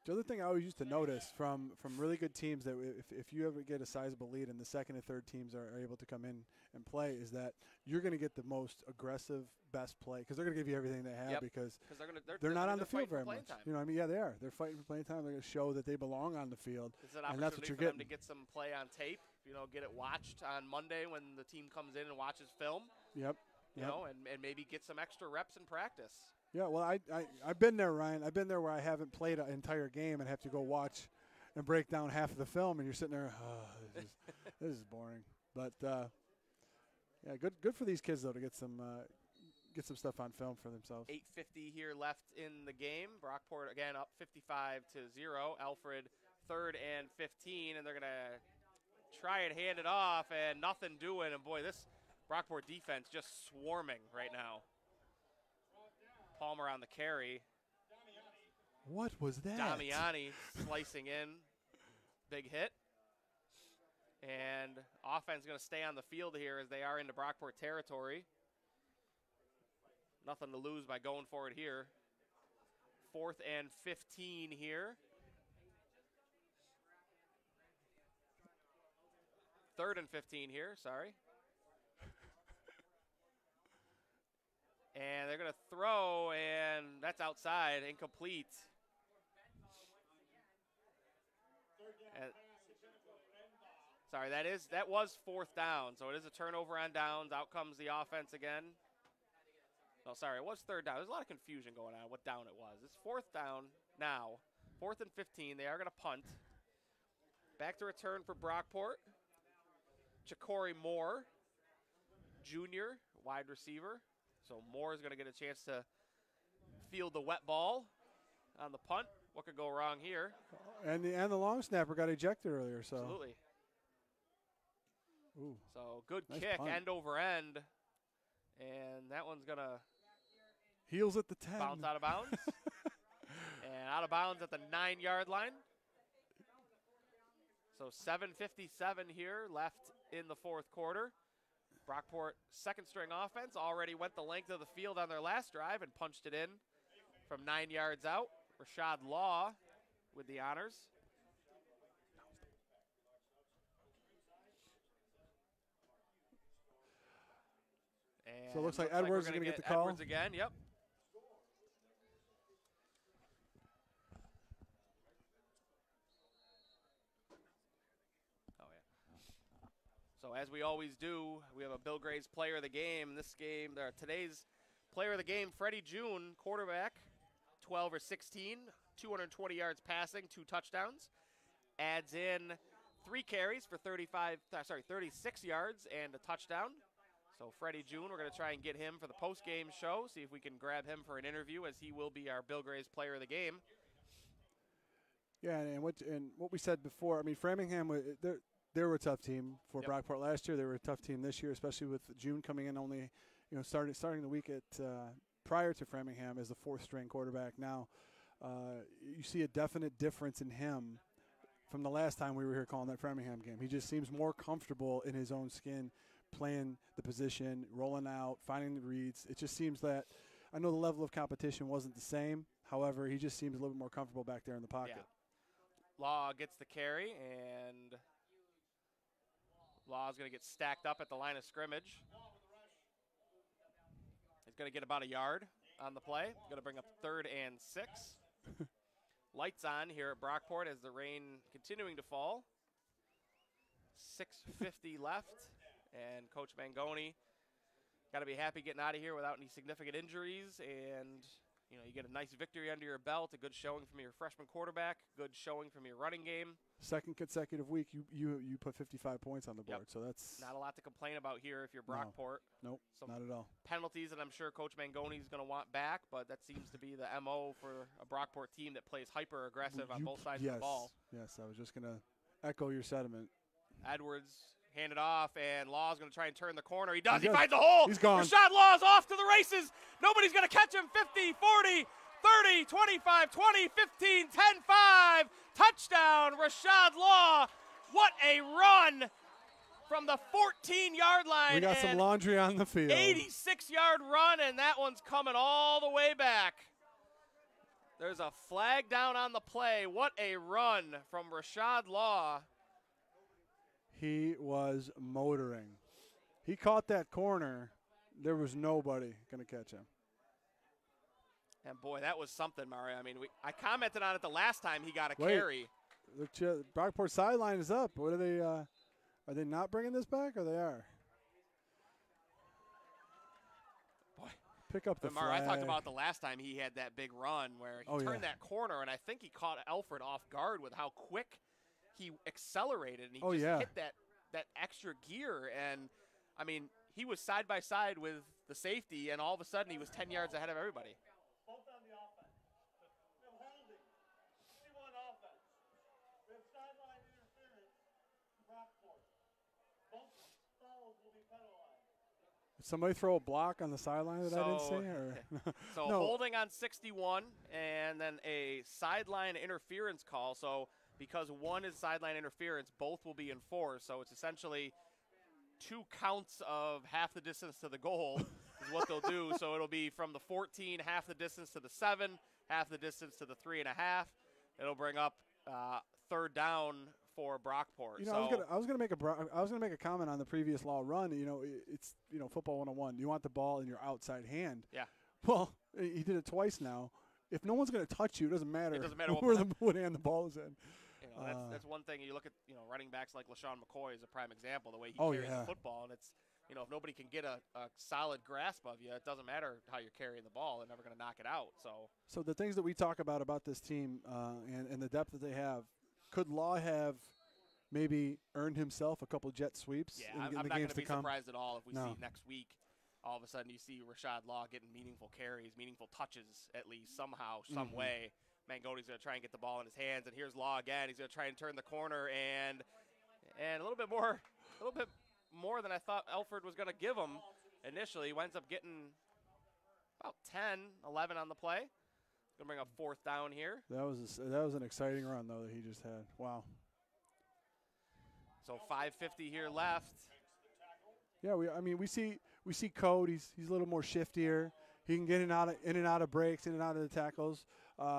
The other thing I always used to notice from really good teams that if you ever get a sizable lead and the second and third teams are able to come in and play is that you're going to get the most aggressive, best play because they're going to give you everything they have because they're not on the field very much. You know what I mean? Yeah, they are. They're fighting for playing time. They're going to show that they belong on the field. It's an opportunity for them to get some play on tape, get it watched on Monday when the team comes in and watches film. Yep. You know, and maybe get some extra reps in practice. Yeah, well, I've been there, Ryan. I've been there where I haven't played an entire game and have to go watch and break down half of the film, and you're sitting there, this is boring. But yeah, good for these kids though to get some stuff on film for themselves. 8:50 here left in the game. Brockport again up 55-0. Alfred 3rd and 15, and they're gonna try and hand it off, and nothing doing. And boy, this Brockport defense just swarming right now. Palmer on the carry. What was that? Damiani slicing in. Big hit. And offense going to stay on the field here as they are into Brockport territory. Nothing to lose by going for it here. 4th and 15 here. 3rd and 15 here, sorry. And they're going to throw, and that's outside, incomplete. And, sorry, that was 4th down, so it is a turnover on downs. Out comes the offense again. No, sorry, it was 3rd down. There's a lot of confusion going on what down it was. It's 4th down now. 4th and 15. They are going to punt. Back to return for Brockport. Chakori Moore, junior, wide receiver. So Moore is going to get a chance to field the wet ball on the punt. What could go wrong here? And the long snapper got ejected earlier. So absolutely. Ooh, so good nice kick, punt. End over end, and that one's going to heels at the 10. Bounce out of bounds. And out of bounds at the 9-yard line. So 7:57 here left in the 4th quarter. Brockport, 2nd string offense, already went the length of the field on their last drive and punched it in from 9 yards out. Rashad Law with the honors. And so it looks like Edwards is going to get the call. Edwards again, yep. Oh, yeah. So as we always do, we have a Bill Gray's player of the game. This game, today's player of the game, Freddie June, quarterback, 12 or 16, 220 yards passing, 2 touchdowns. Adds in 3 carries for 36 yards and a touchdown. So Freddie June, we're going to try and get him for the post-game show, see if we can grab him for an interview, as he will be our Bill Gray's player of the game. Yeah, and what we said before, I mean, Framingham, they were a tough team for Brockport last year. They were a tough team this year, especially with June coming in only, starting the week at prior to Framingham as the 4th-string quarterback. Now, you see a definite difference in him from the last time we were here calling that Framingham game. He just seems more comfortable in his own skin, playing the position, rolling out, finding the reads. It just seems that, I know the level of competition wasn't the same. However, he just seems a little bit more comfortable back there in the pocket. Yeah. Law gets the carry, and Law's going to get stacked up at the line of scrimmage. He's going to get about a yard on the play. Going to bring up 3rd and 6. Lights on here at Brockport as the rain continuing to fall. 6:50 left, and Coach Mangoni got to be happy getting out of here without any significant injuries. And you get a nice victory under your belt, a good showing from your freshman quarterback, good showing from your running game. 2nd consecutive week, you put 55 points on the board, so that's not a lot to complain about here if you're Brockport. Nope, not at all. Penalties that I'm sure Coach Mangoni is going to want back, but that seems to be the MO for a Brockport team that plays hyper-aggressive on both sides of the ball. Yes, I was just going to echo your sentiment. Edwards handed off, and Law's going to try and turn the corner. He does. He finds a hole. He's gone. Rashad Law's off to the races. Nobody's going to catch him. 50, 40, 30, 25, 20, 15, 10, 5. Touchdown, Rashad Law. What a run from the 14-yard line. We got some laundry on the field. 86-yard run, and that one's coming all the way back. There's a flag down on the play. What a run from Rashad Law. He was motoring. He caught that corner. There was nobody going to catch him. And, boy, that was something, Mario. I mean, I commented on it the last time he got a carry. The Brockport sideline is up. What are they not bringing this back, or they are? Boy. Pick up the Mario, flag. I talked about the last time he had that big run where he turned that corner, and I think he caught Alfred off guard with how quick he accelerated, and he just hit that extra gear. And, I mean, he was side by side with the safety, and all of a sudden he was 10 yards ahead of everybody. Both on the offense. We have holding. 51 offense. We have sideline interference. Brockport. Both fouls will be penalized. Did somebody throw a block on the sideline that I didn't see? Or? So holding on 61, and then a sideline interference call. So because one is sideline interference, both will be enforced. So it's essentially 2 counts of half the distance to the goal is what they'll do. So it'll be from the 14, half the distance to the 7, half the distance to the 3.5. It'll bring up 3rd down for Brockport. I was gonna make a comment on the previous Law run. It's football 101. You want the ball in your outside hand. Yeah. Well, he did it twice now. If no one's gonna touch you, it doesn't matter. It doesn't matter what hand the ball is in. That's one thing. You look at running backs like LaShawn McCoy is a prime example. The way he carries the football, and it's if nobody can get a solid grasp of you, it doesn't matter how you're carrying the ball. They're never going to knock it out. So the things that we talk about this team and the depth that they have, could Law have maybe earned himself a couple jet sweeps? Yeah, I'm not going to be surprised at all if we see next week. All of a sudden, you see Rashad Law getting meaningful carries, meaningful touches at least somehow, some way. Mangoni's going to try and get the ball in his hands, and here's Law again. He's going to try and turn the corner, and a little bit more than I thought Alfred was going to give him initially. He winds up getting about 10, 11 on the play. Going to bring up 4th down here. That was an exciting run though that he just had. Wow. So 5:50 here left. Yeah, we see Code. He's a little more shiftier. He can get in and out of breaks, in and out of the tackles.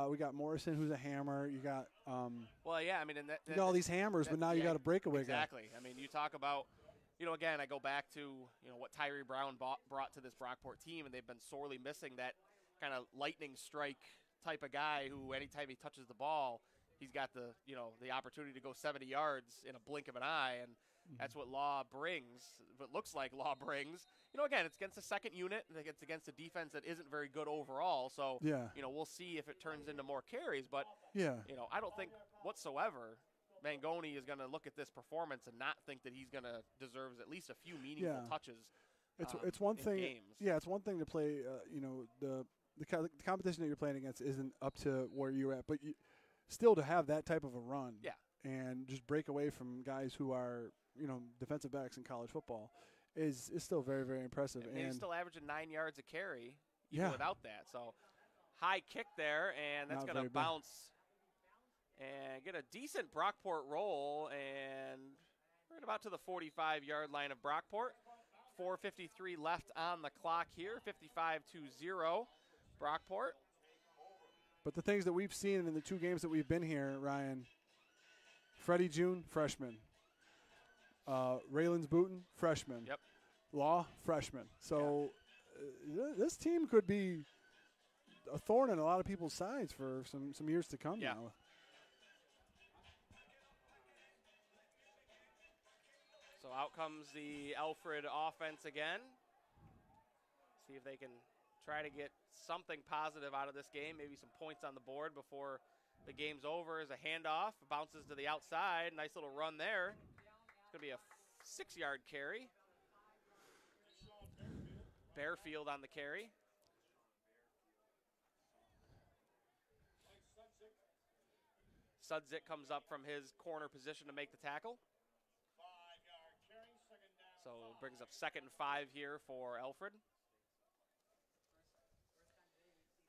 We got Morrison, who's a hammer. You got well, yeah. I mean, you got all these hammers, but now you got a breakaway guy. Exactly. I mean, you talk about again, I go back to, what Tyree Brown brought to this Brockport team, and they've been sorely missing that kind of lightning strike type of guy who anytime he touches the ball, he's got the opportunity to go 70 yards in a blink of an eye, and that's what Law brings. What looks like Law brings. Again, it's against a second unit, and it's against a defense that isn't very good overall. So, we'll see if it turns into more carries. But, I don't think whatsoever Mangoni is going to look at this performance and not think that he's going to deserves at least a few meaningful touches. It's one thing. Games. Yeah, it's one thing to play. The competition that you're playing against isn't up to where you're at, but still to have that type of a run. Yeah. And just break away from guys who are defensive backs in college football is still very, very impressive. And he's still averaging 9 yards a carry even without that. So high kick there, and that's going to bounce and get a decent Brockport roll, and right about to the 45-yard line of Brockport. 4:53 left on the clock here, 55-0 Brockport. But the things that we've seen in the 2 games that we've been here, Ryan, Freddie June, freshman. Raylan's Booton, freshman. Yep. Law, freshman. So this team could be a thorn in a lot of people's sides for some years to come now. So out comes the Alfred offense again. See if they can try to get something positive out of this game, maybe some points on the board before the game's over. As a handoff, bounces to the outside. Nice little run there. It's going to be a 6-yard carry. Bearfield on the carry. Sudzik comes up from his corner position to make the tackle. So brings up 2nd and 5 here for Alfred.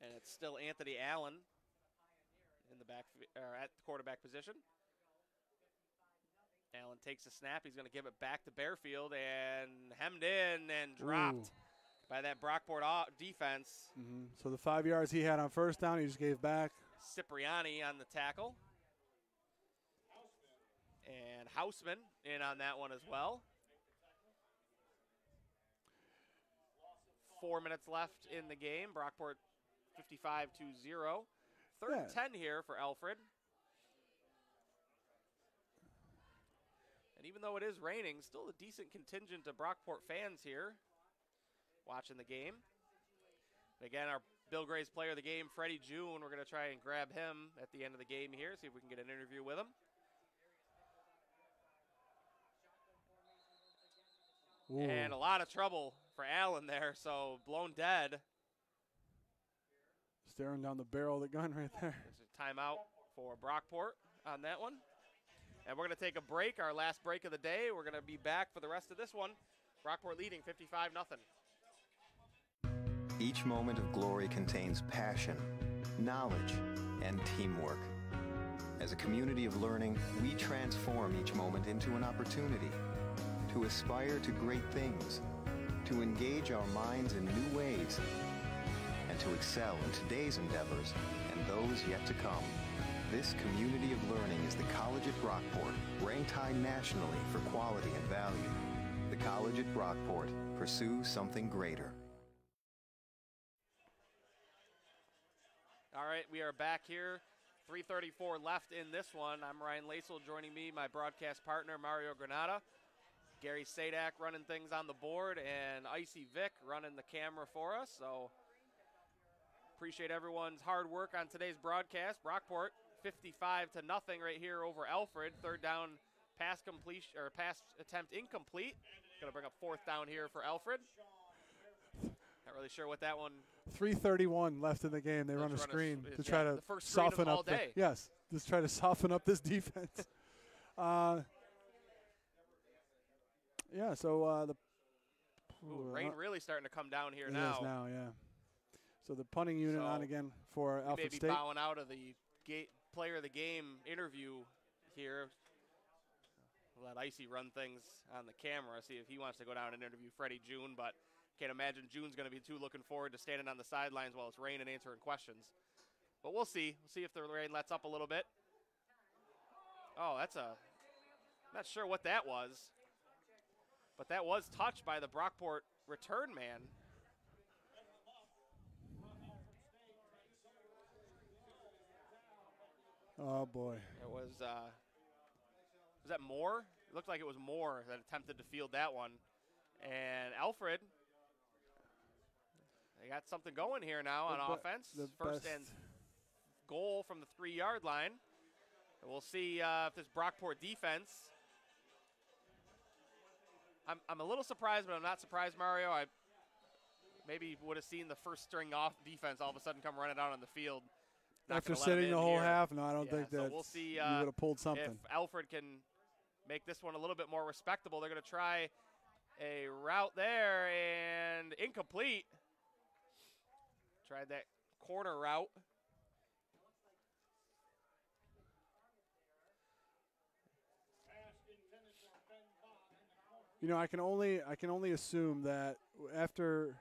And it's still Anthony Allen in the back, or at the quarterback position. Allen takes a snap. He's going to give it back to Bearfield, and hemmed in and dropped by that Brockport defense. So the 5 yards he had on first down, he just gave back. Cipriani on the tackle. And Hausman in on that one as well. 4 minutes left in the game. Brockport 55-0. 3rd and 10 here for Alfred. And even though it is raining, still a decent contingent of Brockport fans here watching the game. Again, our Bill Gray's player of the game, Freddie June, we're going to try and grab him at the end of the game here, see if we can get an interview with him. Ooh. And a lot of trouble for Allen there, so blown dead. Staring down the barrel of the gun right there. There's a timeout for Brockport on that one. And we're going to take a break, our last break of the day. We're going to be back for the rest of this one. Brockport leading 55-0. Each moment of glory contains passion, knowledge, and teamwork. As a community of learning, we transform each moment into an opportunity to aspire to great things, to engage our minds in new ways, and to excel in today's endeavors and those yet to come. This community of learning is the College at Brockport, ranked high nationally for quality and value. The College at Brockport. Pursue something greater. All right, we are back here. 3:34 left in this one. I'm Ryan Lasel. Joining me, my broadcast partner, Mario Granata. Gary Sadak running things on the board, and Icy Vic running the camera for us. So appreciate everyone's hard work on today's broadcast. Brockport 55-0 right here over Alfred. 3rd down pass completion, or pass attempt incomplete. Going to bring up 4th down here for Alfred. Not really sure what that one. 3:31 left in the game. They run a screen to try to soften up. Just try to soften up this defense. So rain really starting to come down here it now. Is now, yeah. So the punting unit on again for Alfred State. Maybe bowing out of the player of the game interview here. We'll let Icy run things on the camera, see if he wants to go down and interview Freddie June, but can't imagine June's going to be too looking forward to standing on the sidelines while it's raining and answering questions. But we'll see. We'll see if the rain lets up a little bit. Oh, not sure what that was. But that was touched by the Brockport return man. Oh, boy. It was that Moore? It looked like it was Moore that attempted to field that one. And Alfred, they got something going here now on offense. First and goal from the 3-yard line. And we'll see if this Brockport defense. I'm a little surprised, but I'm not surprised, Mario. I maybe would have seen the first string off defense all of a sudden come running out on the field. After sitting the whole half, no, I don't think that. So we'll see you would have pulled something. If Alfred can make this one a little bit more respectable. They're going to try a route there, and incomplete. Tried that corner route. You know, I can only assume that after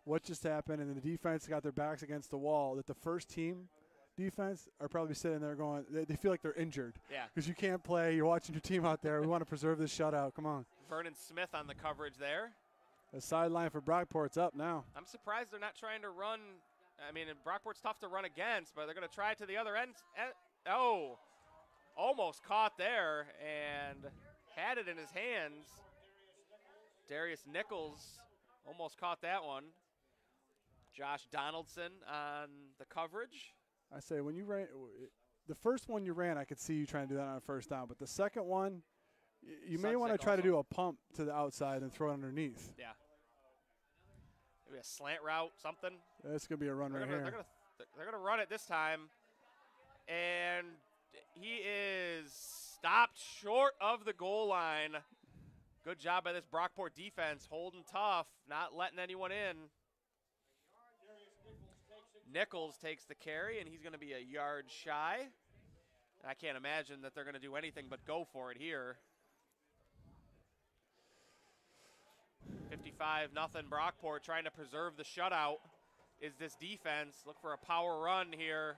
what just happened and the defense got their backs against the wall, that the first team defense are probably sitting there going, they feel like they're injured. Yeah. Because you can't play. You're watching your team out there. We want to preserve this shutout. Come on. Vernon Smith on the coverage there. The sideline for Brockport's up now. I'm surprised they're not trying to run. I mean, Brockport's tough to run against, but they're going to try it to the other end. Oh, almost caught there and had it in his hands. Darius Nichols almost caught that one. Josh Donaldson on the coverage. I say when you ran, the first one you ran, I could see you trying to do that on a first down. But the second one, you may want to try to do a pump to the outside and throw it underneath. Yeah. Maybe a slant route, something. That's going to be a run right here. They're going to run it this time. And he is stopped short of the goal line. Good job by this Brockport defense, holding tough, not letting anyone in. Nichols takes the carry, and he's going to be a yard shy. I can't imagine that they're going to do anything but go for it here. 55-0 Brockport trying to preserve the shutout is this defense. Look for a power run here.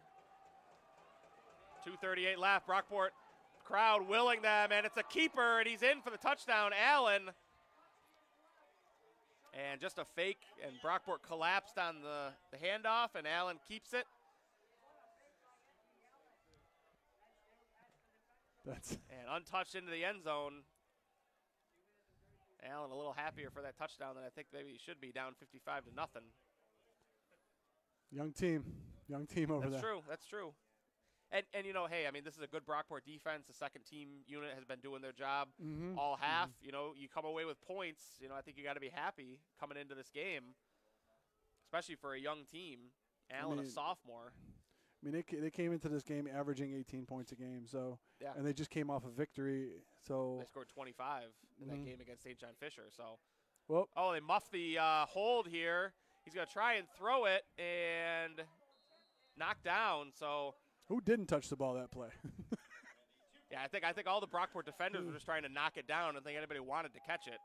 2:38 left. Brockport crowd willing them, and it's a keeper, and he's in for the touchdown. Allen. And just a fake, and Brockport collapsed on the handoff, and Allen keeps it. And untouched into the end zone. Allen a little happier for that touchdown than I think maybe he should be, down 55-0. Young team over there. That's true. And you know, hey, I mean, this is a good Brockport defense. The second team unit has been doing their job all half. You know, you come away with points. You know, I think you got to be happy coming into this game, especially for a young team. Allen, a sophomore. I mean, they came into this game averaging 18 points a game, so and they just came off a victory. So they scored 25 in that game against St. John Fisher. So, they muffed the hold here. He's going to try and throw it and knock down. So. Who didn't touch the ball that play? Yeah, I think all the Brockport defenders were just trying to knock it down. I don't think anybody wanted to catch it.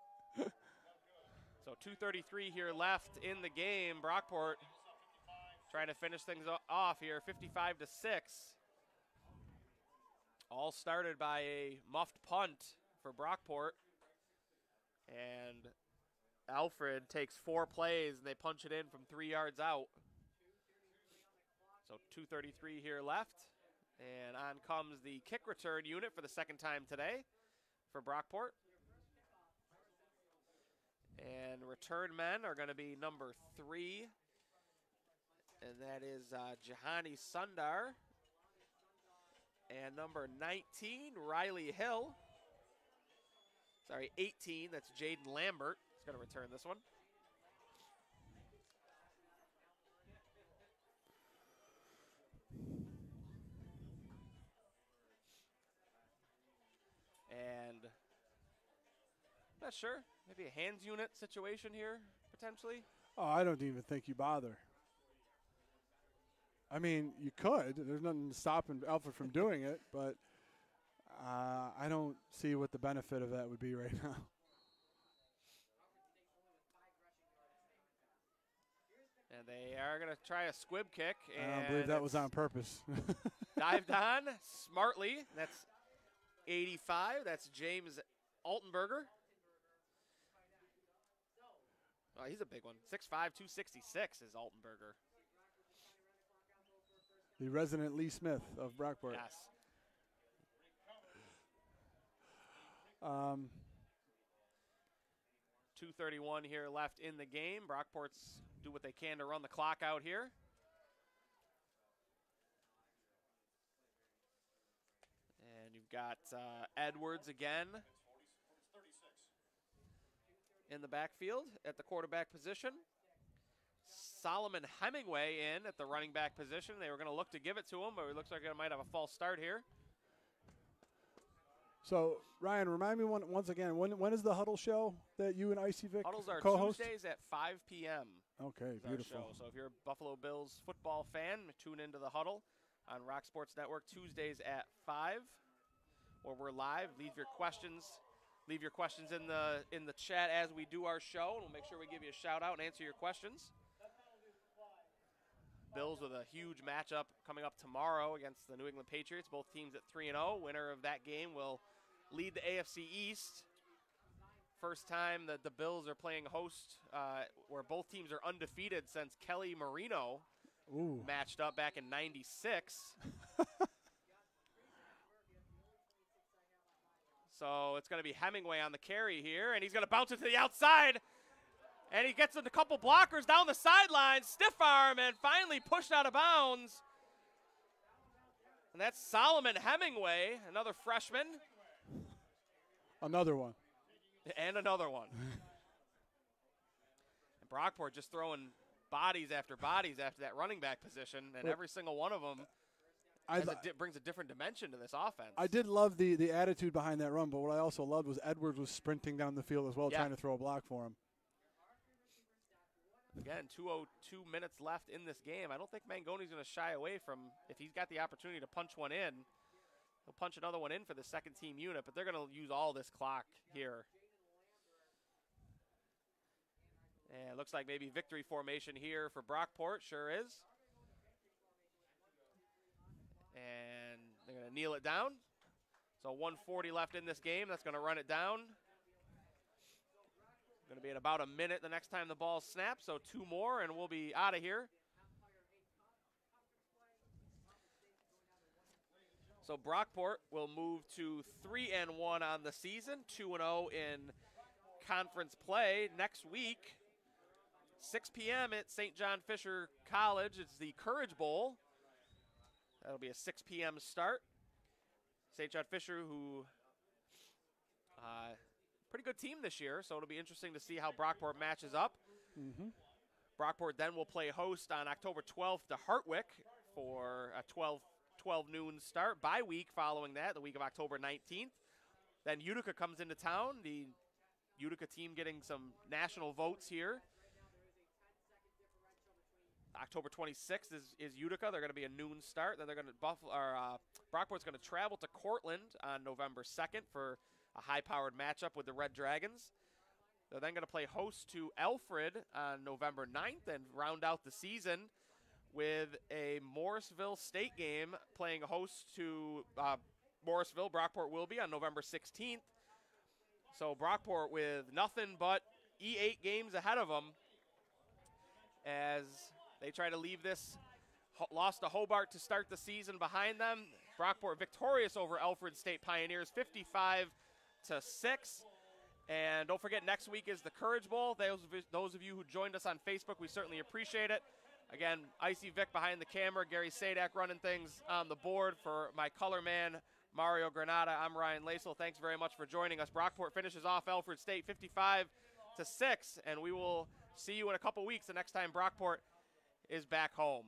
So 2:33 here left in the game. Brockport trying to finish things off here, 55-6. All started by a muffed punt for Brockport. And Alfred takes 4 plays, and they punch it in from 3 yards out. So 2:33 here left, and on comes the kick return unit for the second time today for Brockport. And return men are going to be number 3, and that is Jahani Sundar. And number 19, Riley Hill. 18, that's Jaden Lambert. He's going to return this one. And not sure, maybe a hands unit situation here, potentially. Oh, I don't even think you bother. I mean, you could. There's nothing stopping Alfred from doing it, but I don't see what the benefit of that would be right now. And they are going to try a squib kick. And I don't believe that was on purpose. Dived on smartly. That's 85. That's James Altenberger. Oh, he's a big one. 6'5", 266 is Altenberger. The resident Lee Smith of Brockport. Yes. 2:31 here left in the game. Brockport's do what they can to run the clock out here. And you've got Edwards again in the backfield at the quarterback position. Solomon Hemingway in at the running back position. They were going to look to give it to him, but it looks like it might have a false start here. So, Ryan, remind me once again, when is the Huddle show that you and Icy Vic Huddles are co-host? Tuesdays at 5 p.m. Okay, beautiful. So if you're a Buffalo Bills football fan, tune into the Huddle on Rock Sports Network Tuesdays at 5, where we're live. Leave your questions in the chat as we do our show, and we'll make sure we give you a shout out and answer your questions. Bills with a huge matchup coming up tomorrow against the New England Patriots. Both teams at 3-0. Winner of that game will lead the AFC East. First time that the Bills are playing host where both teams are undefeated since Kelly Marino matched up back in '96. So it's going to be Hemingway on the carry here, and he's going to bounce it to the outside. And he gets a couple blockers down the sideline, stiff arm, and finally pushed out of bounds. And that's Solomon Hemingway, another freshman. Another one. And another one. And Brockport just throwing bodies after that running back position, and every single one of them brings a different dimension to this offense. I did love the attitude behind that run, but what I also loved was Edwards was sprinting down the field as well, trying to throw a block for him. Again, 2:02 minutes left in this game. I don't think Mangoni's going to shy away from, if he's got the opportunity to punch one in, he'll punch another one in for the second team unit, but they're going to use all this clock here. And it looks like maybe victory formation here for Brockport. Sure is. And they're going to kneel it down. So 1:40 left in this game. That's going to run it down. Going to be at about a minute the next time the ball snaps, so 2 more, and we'll be out of here. So Brockport will move to 3-1 on the season, 2-0 in conference play. Next week, 6 p.m. at St. John Fisher College. It's the Courage Bowl. That'll be a 6 p.m. start. St. John Fisher, who pretty good team this year, so it'll be interesting to see how Brockport matches up. Brockport then will play host on October 12th to Hartwick for a 12 noon start. Bye week following that, the week of October 19th. Then Utica comes into town. The Utica team getting some national votes here. October 26th is Utica. They're going to be a noon start. Then they're going to Brockport's going to travel to Cortland on November 2nd for a high-powered matchup with the Red Dragons. They're then going to play host to Alfred on November 9th and round out the season with a Morrisville State game playing host to Morrisville. Brockport will be on November 16th. So Brockport with nothing but E8 games ahead of them as they try to leave this loss to Hobart to start the season behind them. Brockport victorious over Alfred State Pioneers, 55-6. And don't forget, next week is the Courage Bowl. Those of you who joined us on Facebook, we certainly appreciate it. Again, Icy Vic behind the camera, Gary Sadak running things on the board. For my color man, Mario Granada, I'm Ryan Lasel. Thanks very much for joining us. Brockport finishes off Alfred State 55-6, and we will see you in a couple weeks the next time Brockport is back home.